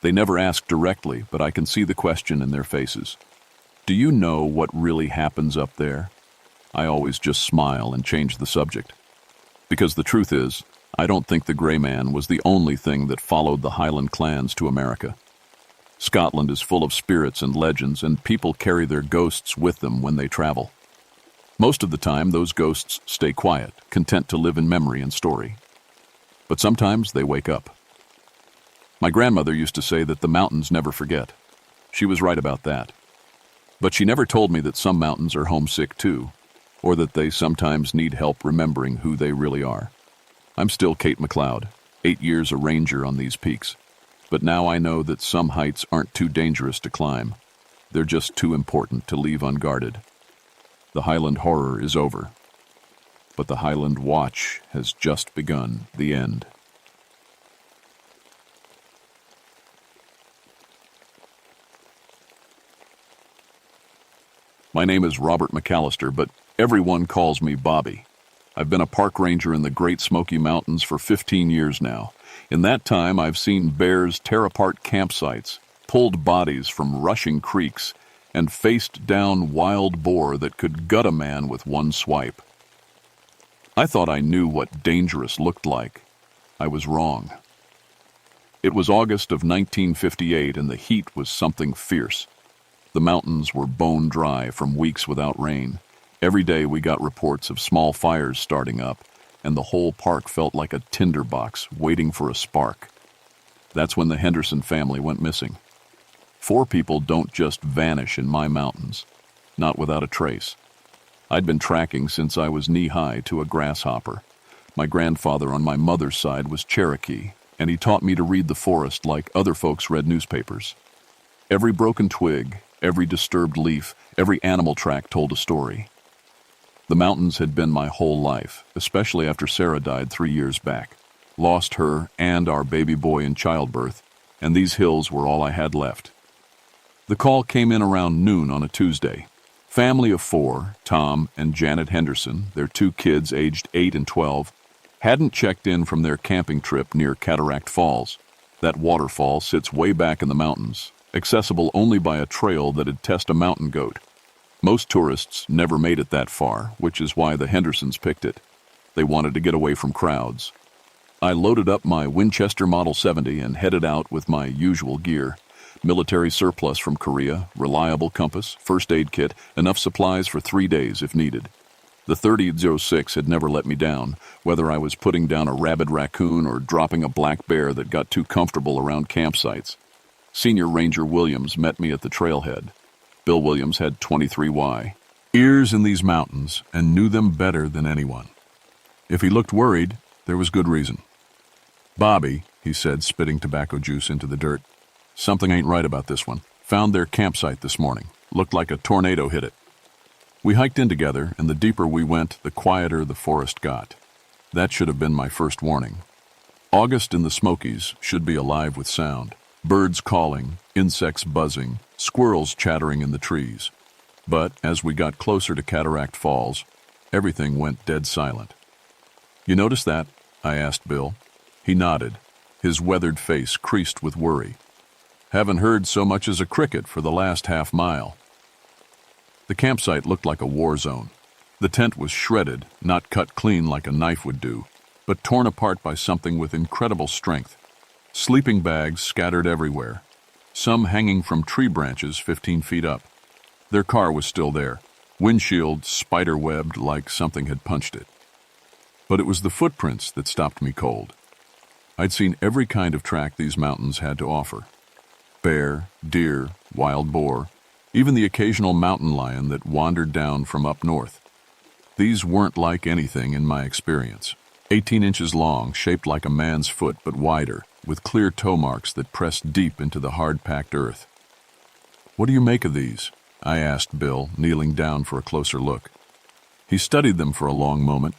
They never ask directly, but I can see the question in their faces. Do you know what really happens up there? I always just smile and change the subject. Because the truth is, I don't think the gray man was the only thing that followed the Highland clans to America. Scotland is full of spirits and legends, and people carry their ghosts with them when they travel. Most of the time, those ghosts stay quiet, content to live in memory and story. But sometimes they wake up. My grandmother used to say that the mountains never forget. She was right about that. But she never told me that some mountains are homesick too, or that they sometimes need help remembering who they really are. I'm still Kate McLeod, 8 years a ranger on these peaks. But now I know that some heights aren't too dangerous to climb. They're just too important to leave unguarded. The Highland horror is over. But the Highland watch has just begun. The end. My name is Robert McAllister, but everyone calls me Bobby. I've been a park ranger in the Great Smoky Mountains for 15 years now. In that time, I've seen bears tear apart campsites, pulled bodies from rushing creeks, and faced down wild boar that could gut a man with one swipe. I thought I knew what dangerous looked like. I was wrong. It was August of 1958, and the heat was something fierce. The mountains were bone dry from weeks without rain. Every day we got reports of small fires starting up, and the whole park felt like a tinderbox waiting for a spark. That's when the Henderson family went missing. 4 people don't just vanish in my mountains, not without a trace. I'd been tracking since I was knee-high to a grasshopper. My grandfather on my mother's side was Cherokee, and he taught me to read the forest like other folks read newspapers. Every broken twig, every disturbed leaf, every animal track told a story. The mountains had been my whole life, especially after Sarah died 3 years back. Lost her and our baby boy in childbirth, and these hills were all I had left. The call came in around noon on a Tuesday. Family of 4, Tom and Janet Henderson, their 2 kids aged 8 and 12, hadn't checked in from their camping trip near Cataract Falls. That waterfall sits way back in the mountains, accessible only by a trail that'd test a mountain goat. Most tourists never made it that far, which is why the Hendersons picked it. They wanted to get away from crowds. I loaded up my Winchester Model 70 and headed out with my usual gear. Military surplus from Korea, reliable compass, first aid kit, enough supplies for 3 days if needed. The 30-06 had never let me down, whether I was putting down a rabid raccoon or dropping a black bear that got too comfortable around campsites. Senior Ranger Williams met me at the trailhead. Bill Williams had 23Y. Ears in these mountains and knew them better than anyone. If he looked worried, there was good reason. "Bobby," he said, spitting tobacco juice into the dirt, "something ain't right about this one. Found their campsite this morning. Looked like a tornado hit it." We hiked in together, and the deeper we went, the quieter the forest got. That should have been my first warning. August in the Smokies should be alive with sound. Birds calling, insects buzzing, squirrels chattering in the trees. But as we got closer to Cataract Falls, everything went dead silent. "You notice that?" I asked Bill. He nodded, his weathered face creased with worry. "Haven't heard so much as a cricket for the last half mile." The campsite looked like a war zone. The tent was shredded, not cut clean like a knife would do, but torn apart by something with incredible strength. Sleeping bags scattered everywhere, some hanging from tree branches 15 feet up. Their car was still there, windshield spider-webbed like something had punched it. But it was the footprints that stopped me cold. I'd seen every kind of track these mountains had to offer. Bear, deer, wild boar, even the occasional mountain lion that wandered down from up north. These weren't like anything in my experience. 18 inches long, shaped like a man's foot but wider, with clear toe marks that pressed deep into the hard-packed earth. "What do you make of these?" I asked Bill, kneeling down for a closer look. He studied them for a long moment,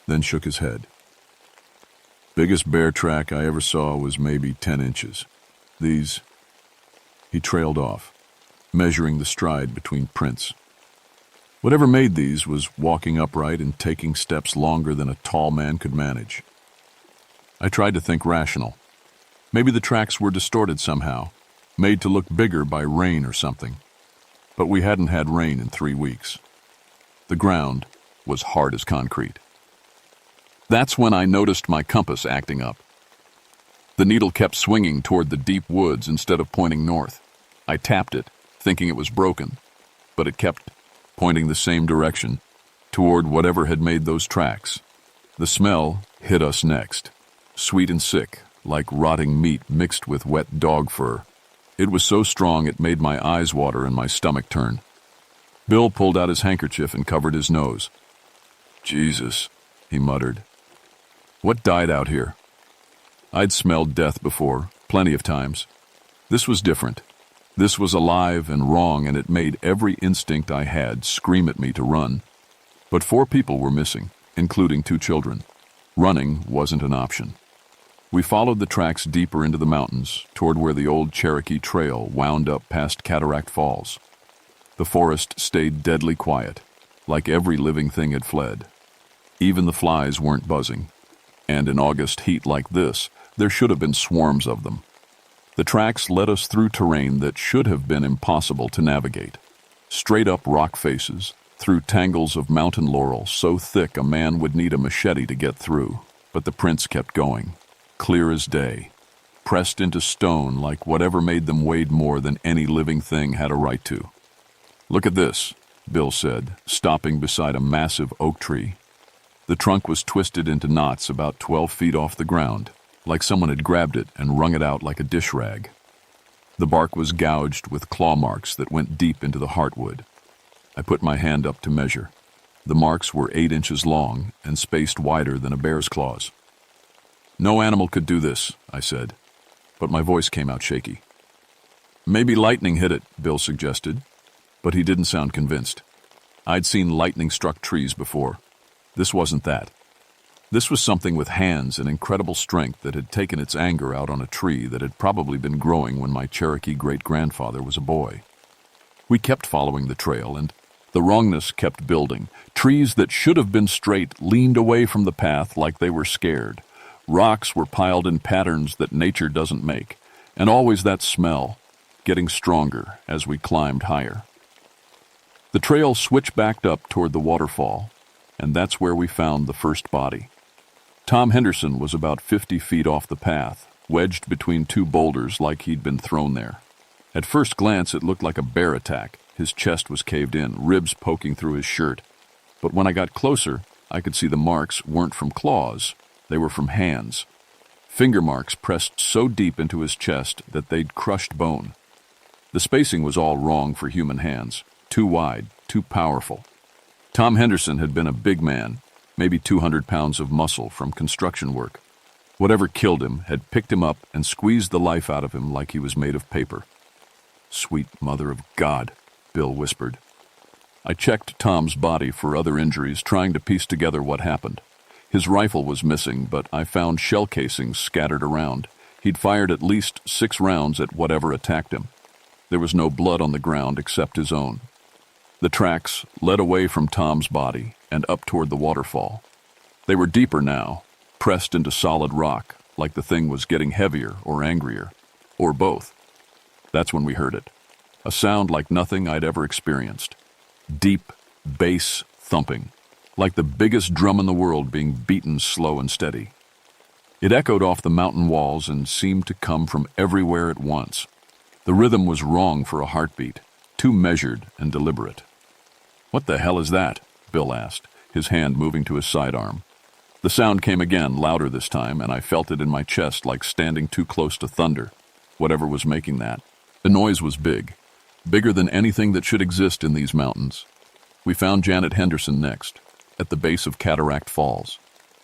then shook his head. "Biggest bear track I ever saw was maybe 10 inches. These..." He trailed off, measuring the stride between prints. Whatever made these was walking upright and taking steps longer than a tall man could manage. I tried to think rational. Maybe the tracks were distorted somehow, made to look bigger by rain or something. But we hadn't had rain in 3 weeks. The ground was hard as concrete. That's when I noticed my compass acting up. The needle kept swinging toward the deep woods instead of pointing north. I tapped it, thinking it was broken, but it kept pointing the same direction, toward whatever had made those tracks. The smell hit us next, sweet and sick, like rotting meat mixed with wet dog fur. It was so strong it made my eyes water and my stomach turn. Bill pulled out his handkerchief and covered his nose. "Jesus," he muttered. "What died out here?" I'd smelled death before, plenty of times. This was different. This was alive and wrong, and it made every instinct I had scream at me to run. But 4 people were missing, including 2 children. Running wasn't an option. We followed the tracks deeper into the mountains, toward where the old Cherokee Trail wound up past Cataract Falls. The forest stayed deadly quiet, like every living thing had fled. Even the flies weren't buzzing, and in August heat like this, there should have been swarms of them. The tracks led us through terrain that should have been impossible to navigate. Straight-up rock faces, through tangles of mountain laurel so thick a man would need a machete to get through. But the prints kept going, clear as day, pressed into stone like whatever made them weighed more than any living thing had a right to. "Look at this," Bill said, stopping beside a massive oak tree. The trunk was twisted into knots about 12 feet off the ground, like someone had grabbed it and wrung it out like a dish rag. The bark was gouged with claw marks that went deep into the heartwood. I put my hand up to measure. The marks were 8 inches long and spaced wider than a bear's claws. "No animal could do this," I said, but my voice came out shaky. "Maybe lightning hit it," Bill suggested. But he didn't sound convinced. I'd seen lightning-struck trees before. This wasn't that. This was something with hands and incredible strength that had taken its anger out on a tree that had probably been growing when my Cherokee great-grandfather was a boy. We kept following the trail, and the wrongness kept building. Trees that should have been straight leaned away from the path like they were scared. Rocks were piled in patterns that nature doesn't make, and always that smell, getting stronger as we climbed higher. The trail switchbacked up toward the waterfall, and that's where we found the first body. Tom Henderson was about 50 feet off the path, wedged between two boulders like he'd been thrown there. At first glance, it looked like a bear attack. His chest was caved in, ribs poking through his shirt. But when I got closer, I could see the marks weren't from claws. They were from hands. Finger marks pressed so deep into his chest that they'd crushed bone. The spacing was all wrong for human hands. Too wide, too powerful. Tom Henderson had been a big man, maybe 200 pounds of muscle from construction work. Whatever killed him had picked him up and squeezed the life out of him like he was made of paper. "Sweet mother of God," Bill whispered. I checked Tom's body for other injuries, trying to piece together what happened. His rifle was missing, but I found shell casings scattered around. He'd fired at least 6 rounds at whatever attacked him. There was no blood on the ground except his own. The tracks led away from Tom's body and up toward the waterfall. They were deeper now, pressed into solid rock, like the thing was getting heavier or angrier, or both. That's when we heard it. A sound like nothing I'd ever experienced. Deep bass thumping, like the biggest drum in the world being beaten slow and steady. It echoed off the mountain walls and seemed to come from everywhere at once. The rhythm was wrong for a heartbeat, too measured and deliberate. "What the hell is that?" Bill asked, his hand moving to his sidearm. The sound came again, louder this time, and I felt it in my chest like standing too close to thunder, whatever was making that. The noise was big, bigger than anything that should exist in these mountains. We found Janet Henderson next, at the base of Cataract Falls.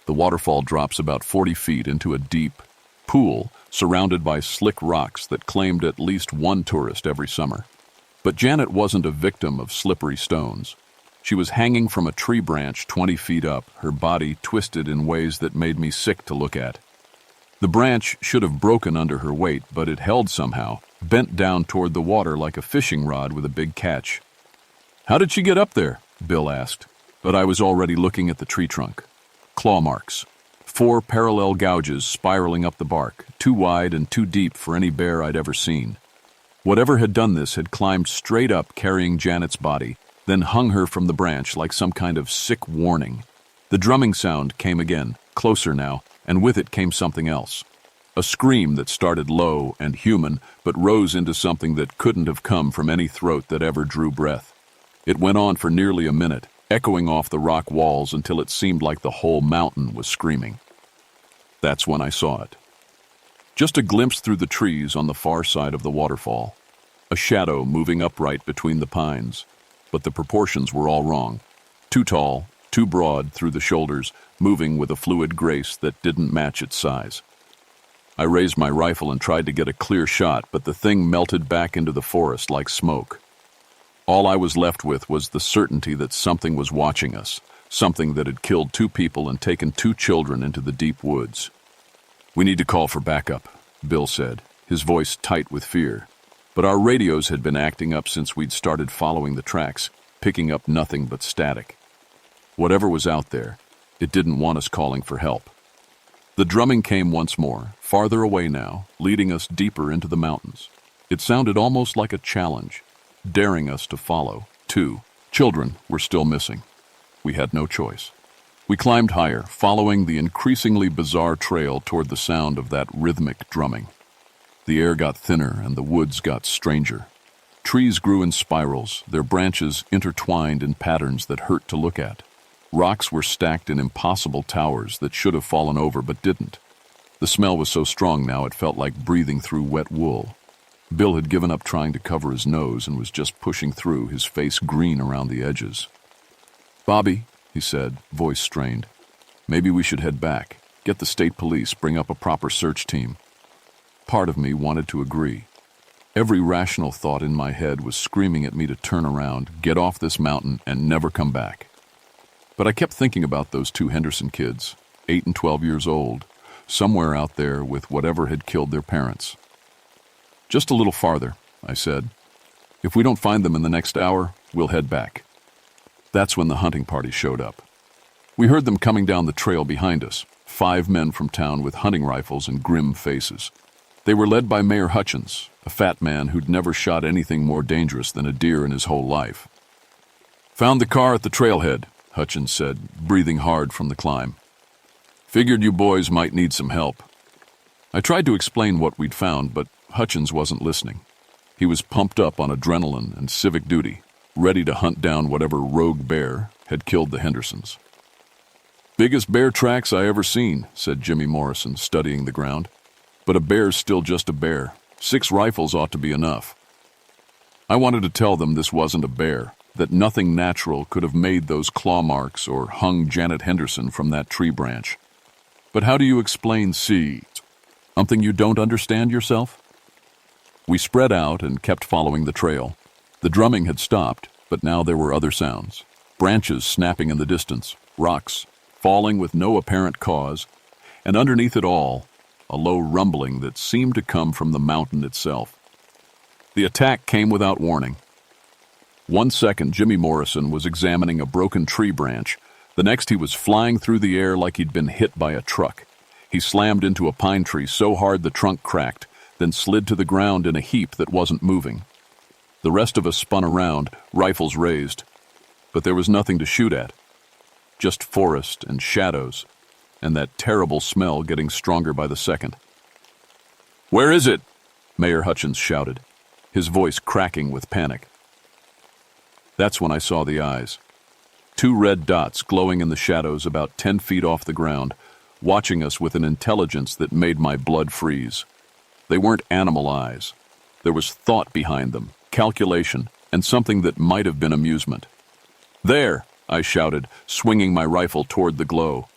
The waterfall drops about 40 feet into a deep pool surrounded by slick rocks that claimed at least one tourist every summer. But Janet wasn't a victim of slippery stones. She was hanging from a tree branch 20 feet up, her body twisted in ways that made me sick to look at. The branch should have broken under her weight, but it held somehow, bent down toward the water like a fishing rod with a big catch. "How did she get up there?" Bill asked, but I was already looking at the tree trunk. Claw marks. 4 parallel gouges spiraling up the bark, too wide and too deep for any bear I'd ever seen. Whatever had done this had climbed straight up carrying Janet's body, then hung her from the branch like some kind of sick warning. The drumming sound came again, closer now, and with it came something else. A scream that started low and human, but rose into something that couldn't have come from any throat that ever drew breath. It went on for nearly a minute, echoing off the rock walls until it seemed like the whole mountain was screaming. That's when I saw it. Just a glimpse through the trees on the far side of the waterfall. A shadow moving upright between the pines, but the proportions were all wrong. Too tall, too broad through the shoulders, moving with a fluid grace that didn't match its size. I raised my rifle and tried to get a clear shot, but the thing melted back into the forest like smoke. All I was left with was the certainty that something was watching us, something that had killed 2 people and taken 2 children into the deep woods. "We need to call for backup," Bill said, his voice tight with fear. But our radios had been acting up since we'd started following the tracks, picking up nothing but static. Whatever was out there, it didn't want us calling for help. The drumming came once more, farther away now, leading us deeper into the mountains. It sounded almost like a challenge, daring us to follow. 2 children were still missing. We had no choice. We climbed higher, following the increasingly bizarre trail toward the sound of that rhythmic drumming. The air got thinner and the woods got stranger. Trees grew in spirals, their branches intertwined in patterns that hurt to look at. Rocks were stacked in impossible towers that should have fallen over but didn't. The smell was so strong now it felt like breathing through wet wool. Bill had given up trying to cover his nose and was just pushing through, his face green around the edges. "Bobby," he said, voice strained, "maybe we should head back. Get the state police, bring up a proper search team." Part of me wanted to agree. Every rational thought in my head was screaming at me to turn around, get off this mountain, and never come back. But I kept thinking about those two Henderson kids, 8 and 12 years old, somewhere out there with whatever had killed their parents. "Just a little farther," I said. "If we don't find them in the next hour, we'll head back." That's when the hunting party showed up. We heard them coming down the trail behind us, 5 men from town with hunting rifles and grim faces. They were led by Mayor Hutchins, a fat man who'd never shot anything more dangerous than a deer in his whole life. "Found the car at the trailhead," Hutchins said, breathing hard from the climb. "Figured you boys might need some help." I tried to explain what we'd found, but Hutchins wasn't listening. He was pumped up on adrenaline and civic duty, ready to hunt down whatever rogue bear had killed the Hendersons. "Biggest bear tracks I ever seen," said Jimmy Morrison, studying the ground. "But a bear's still just a bear. 6 rifles ought to be enough." I wanted to tell them this wasn't a bear, that nothing natural could have made those claw marks or hung Janet Henderson from that tree branch. But how do you explain seeds? Something you don't understand yourself? We spread out and kept following the trail. The drumming had stopped, but now there were other sounds. Branches snapping in the distance, rocks falling with no apparent cause, and underneath it all, a low rumbling that seemed to come from the mountain itself. The attack came without warning. 1 second, Jimmy Morrison was examining a broken tree branch. The next, he was flying through the air like he'd been hit by a truck. He slammed into a pine tree so hard the trunk cracked, then slid to the ground in a heap that wasn't moving. The rest of us spun around, rifles raised. But there was nothing to shoot at. Just forest and shadows, and that terrible smell getting stronger by the second. "Where is it?" Mayor Hutchins shouted, his voice cracking with panic. That's when I saw the eyes. 2 red dots glowing in the shadows about 10 feet off the ground, watching us with an intelligence that made my blood freeze. They weren't animal eyes. There was thought behind them, calculation, and something that might have been amusement. "There!" I shouted, swinging my rifle toward the glow.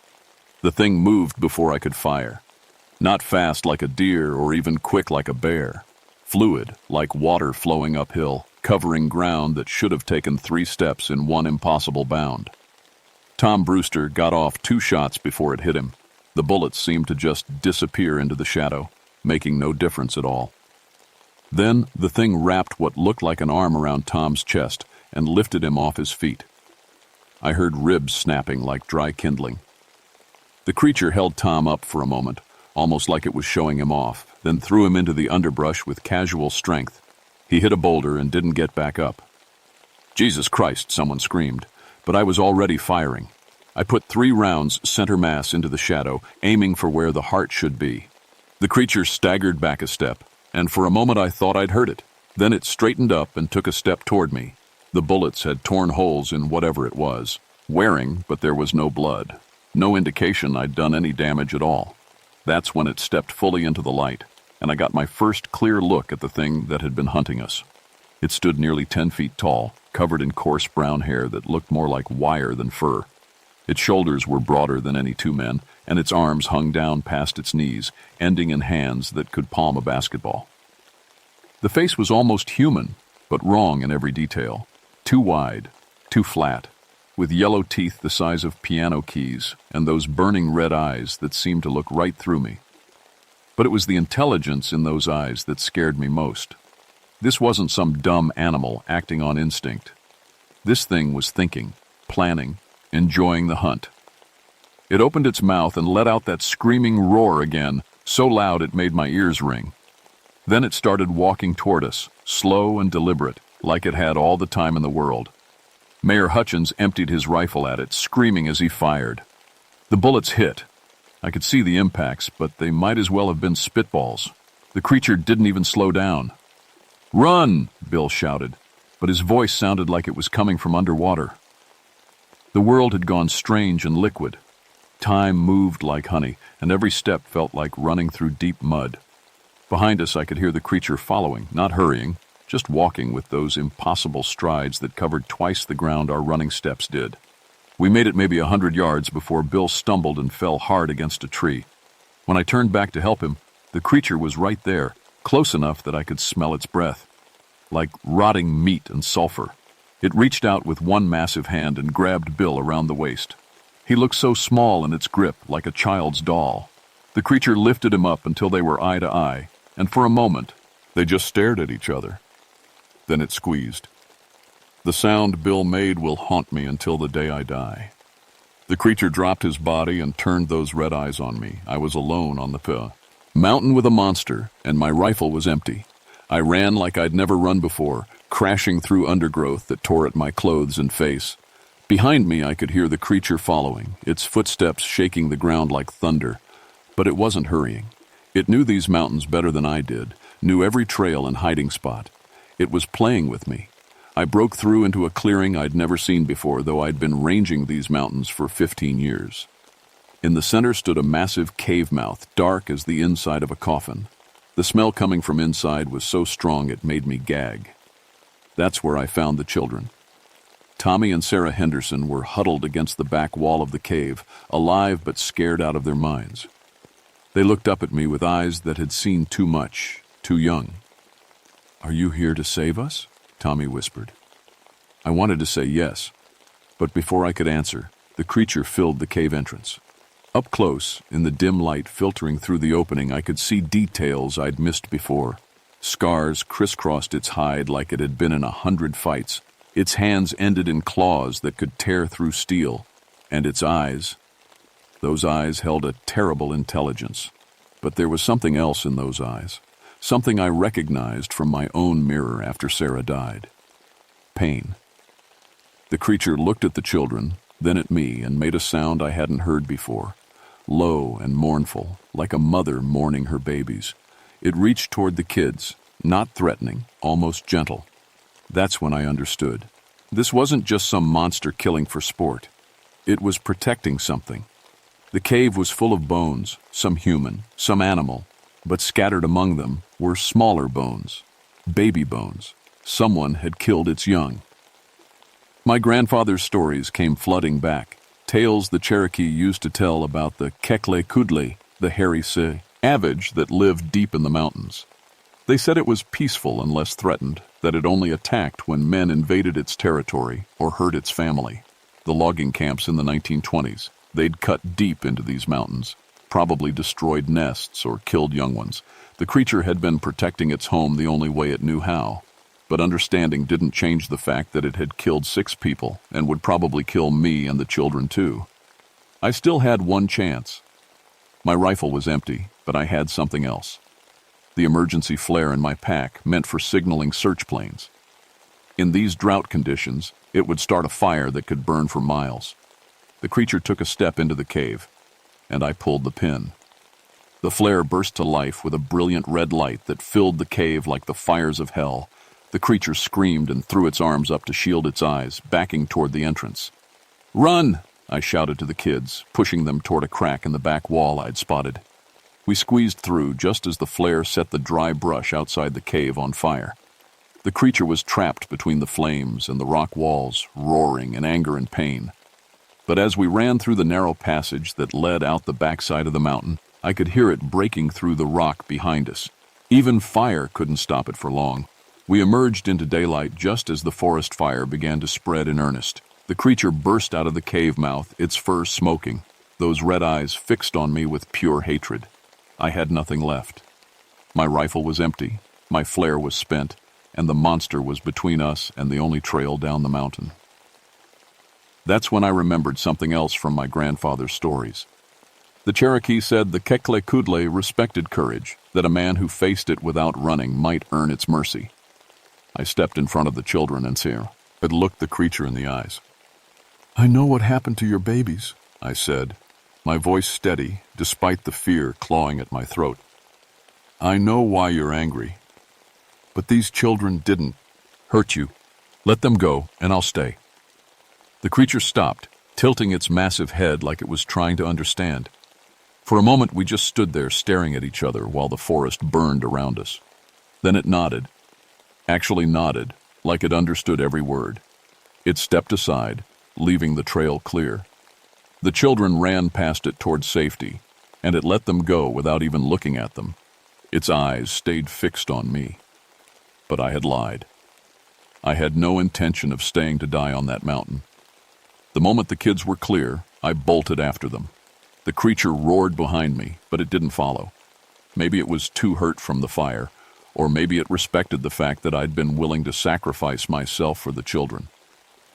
The thing moved before I could fire. Not fast like a deer or even quick like a bear. Fluid, like water flowing uphill, covering ground that should have taken 3 steps in one impossible bound. Tom Brewster got off 2 shots before it hit him. The bullets seemed to just disappear into the shadow, making no difference at all. Then the thing wrapped what looked like an arm around Tom's chest and lifted him off his feet. I heard ribs snapping like dry kindling. The creature held Tom up for a moment, almost like it was showing him off, then threw him into the underbrush with casual strength. He hit a boulder and didn't get back up. "Jesus Christ," someone screamed, but I was already firing. I put 3 rounds center mass into the shadow, aiming for where the heart should be. The creature staggered back a step, and for a moment I thought I'd hurt it. Then it straightened up and took a step toward me. The bullets had torn holes in whatever it was. Wearing, but there was no blood. No indication I'd done any damage at all. That's when it stepped fully into the light, and I got my first clear look at the thing that had been hunting us. It stood nearly 10 feet tall, covered in coarse brown hair that looked more like wire than fur. Its shoulders were broader than any 2 men, and its arms hung down past its knees, ending in hands that could palm a basketball. The face was almost human, but wrong in every detail. Too wide, too flat, with yellow teeth the size of piano keys and those burning red eyes that seemed to look right through me. But it was the intelligence in those eyes that scared me most. This wasn't some dumb animal acting on instinct. This thing was thinking, planning, enjoying the hunt. It opened its mouth and let out that screaming roar again, so loud it made my ears ring. Then it started walking toward us, slow and deliberate, like it had all the time in the world. Mayor Hutchins emptied his rifle at it, screaming as he fired. The bullets hit. I could see the impacts, but they might as well have been spitballs. The creature didn't even slow down. "Run!" Bill shouted, but his voice sounded like it was coming from underwater. The world had gone strange and liquid. Time moved like honey, and every step felt like running through deep mud. Behind us, I could hear the creature following, not hurrying, just walking with those impossible strides that covered twice the ground our running steps did. We made it maybe 100 yards before Bill stumbled and fell hard against a tree. When I turned back to help him, the creature was right there, close enough that I could smell its breath, like rotting meat and sulfur. It reached out with one massive hand and grabbed Bill around the waist. He looked so small in its grip, like a child's doll. The creature lifted him up until they were eye to eye, and for a moment, they just stared at each other. Then it squeezed. The sound Bill made will haunt me until the day I die. The creature dropped his body and turned those red eyes on me. I was alone on the mountain with a monster, and my rifle was empty. I ran like I'd never run before, crashing through undergrowth that tore at my clothes and face. Behind me, I could hear the creature following, its footsteps shaking the ground like thunder. But it wasn't hurrying. It knew these mountains better than I did, knew every trail and hiding spot. It was playing with me. I broke through into a clearing I'd never seen before, though I'd been ranging these mountains for 15 years. In the center stood a massive cave mouth, dark as the inside of a coffin. The smell coming from inside was so strong it made me gag. That's where I found the children. Tommy and Sarah Henderson were huddled against the back wall of the cave, alive but scared out of their minds. They looked up at me with eyes that had seen too much, too young. "Are you here to save us?" Tommy whispered. I wanted to say yes, but before I could answer, the creature filled the cave entrance. Up close, in the dim light filtering through the opening, I could see details I'd missed before. Scars crisscrossed its hide like it had been in 100 fights. Its hands ended in claws that could tear through steel, and its eyes, those eyes held a terrible intelligence. But there was something else in those eyes, something I recognized from my own mirror after Sarah died. Pain. The creature looked at the children, then at me, and made a sound I hadn't heard before, low and mournful, like a mother mourning her babies. It reached toward the kids, not threatening, almost gentle. That's when I understood. This wasn't just some monster killing for sport. It was protecting something. The cave was full of bones, some human, some animal, but scattered among them were smaller bones, baby bones. Someone had killed its young. My grandfather's stories came flooding back, tales the Cherokee used to tell about the Kekle-Kudle, the hairy savage that lived deep in the mountains. They said it was peaceful and less threatened, that it only attacked when men invaded its territory or hurt its family. The logging camps in the 1920s, they'd cut deep into these mountains, probably destroyed nests or killed young ones. The creature had been protecting its home the only way it knew how. But understanding didn't change the fact that it had killed 6 people and would probably kill me and the children too. I still had one chance. My rifle was empty, but I had something else. The emergency flare in my pack meant for signaling search planes. In these drought conditions, it would start a fire that could burn for miles. The creature took a step into the cave, and I pulled the pin. The flare burst to life with a brilliant red light that filled the cave like the fires of hell. The creature screamed and threw its arms up to shield its eyes, backing toward the entrance. "Run!" I shouted to the kids, pushing them toward a crack in the back wall I'd spotted. We squeezed through just as the flare set the dry brush outside the cave on fire. The creature was trapped between the flames and the rock walls, roaring in anger and pain. But as we ran through the narrow passage that led out the backside of the mountain, I could hear it breaking through the rock behind us. Even fire couldn't stop it for long. We emerged into daylight just as the forest fire began to spread in earnest. The creature burst out of the cave mouth, its fur smoking, those red eyes fixed on me with pure hatred. I had nothing left. My rifle was empty, my flare was spent, and the monster was between us and the only trail down the mountain. That's when I remembered something else from my grandfather's stories. The Cherokee said the Kekle-Kudle respected courage, that a man who faced it without running might earn its mercy. I stepped in front of the children and Sarah had looked the creature in the eyes. "I know what happened to your babies," I said, my voice steady despite the fear clawing at my throat. "I know why you're angry. But these children didn't hurt you. Let them go, and I'll stay." The creature stopped, tilting its massive head like it was trying to understand. For a moment we just stood there staring at each other while the forest burned around us. Then it nodded. Actually nodded, like it understood every word. It stepped aside, leaving the trail clear. The children ran past it toward safety, and it let them go without even looking at them. Its eyes stayed fixed on me. But I had lied. I had no intention of staying to die on that mountain. The moment the kids were clear, I bolted after them. The creature roared behind me, but it didn't follow. Maybe it was too hurt from the fire, or maybe it respected the fact that I'd been willing to sacrifice myself for the children.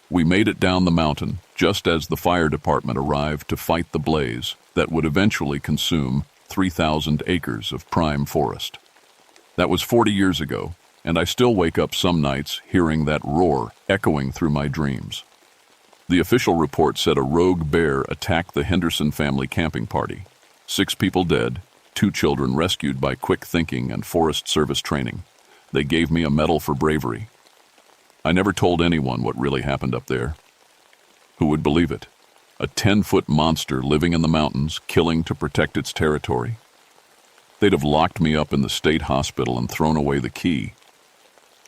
We made it down the mountain just as the fire department arrived to fight the blaze that would eventually consume 3,000 acres of prime forest. That was 40 years ago, and I still wake up some nights hearing that roar echoing through my dreams. The official report said a rogue bear attacked the Henderson family camping party. 6 people dead, 2 children rescued by quick thinking and Forest Service training. They gave me a medal for bravery. I never told anyone what really happened up there. Who would believe it? A 10-foot monster living in the mountains, killing to protect its territory. They'd have locked me up in the state hospital and thrown away the key.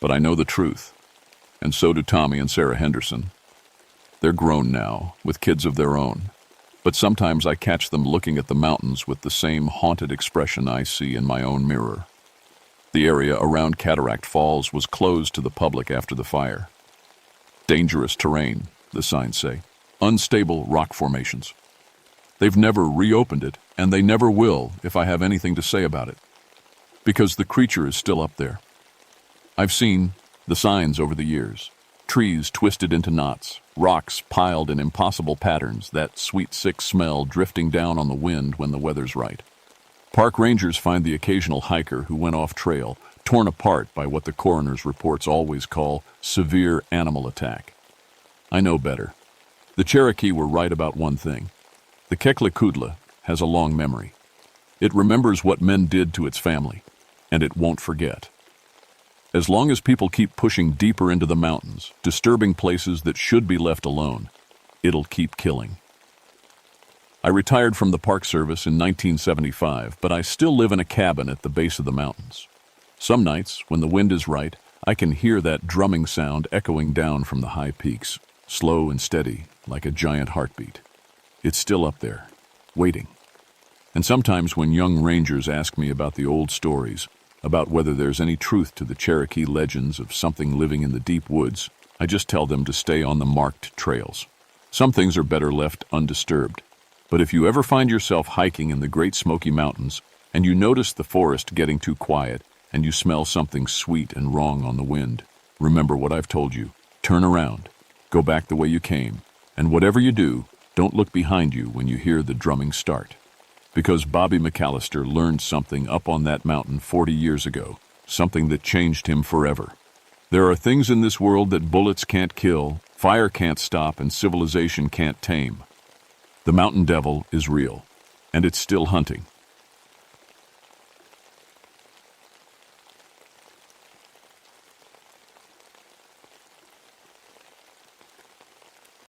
But I know the truth, and so do Tommy and Sarah Henderson. They're grown now, with kids of their own, but sometimes I catch them looking at the mountains with the same haunted expression I see in my own mirror. The area around Cataract Falls was closed to the public after the fire. Dangerous terrain, the signs say. Unstable rock formations. They've never reopened it, and they never will if I have anything to say about it, because the creature is still up there. I've seen the signs over the years. Trees twisted into knots, rocks piled in impossible patterns, that sweet, sick smell drifting down on the wind when the weather's right. Park rangers find the occasional hiker who went off trail, torn apart by what the coroner's reports always call severe animal attack. I know better. The Cherokee were right about one thing. The Keklikudla has a long memory. It remembers what men did to its family, and it won't forget. As long as people keep pushing deeper into the mountains, disturbing places that should be left alone, it'll keep killing. I retired from the Park Service in 1975, but I still live in a cabin at the base of the mountains. Some nights, when the wind is right, I can hear that drumming sound echoing down from the high peaks, slow and steady, like a giant heartbeat. It's still up there, waiting. And sometimes when young rangers ask me about the old stories, about whether there's any truth to the Cherokee legends of something living in the deep woods, I just tell them to stay on the marked trails. Some things are better left undisturbed. But if you ever find yourself hiking in the Great Smoky Mountains, and you notice the forest getting too quiet, and you smell something sweet and wrong on the wind, remember what I've told you. Turn around, go back the way you came, and whatever you do, don't look behind you when you hear the drumming start. Because Bobby McAllister learned something up on that mountain 40 years ago, something that changed him forever. There are things in this world that bullets can't kill, fire can't stop, and civilization can't tame. The mountain devil is real, and it's still hunting.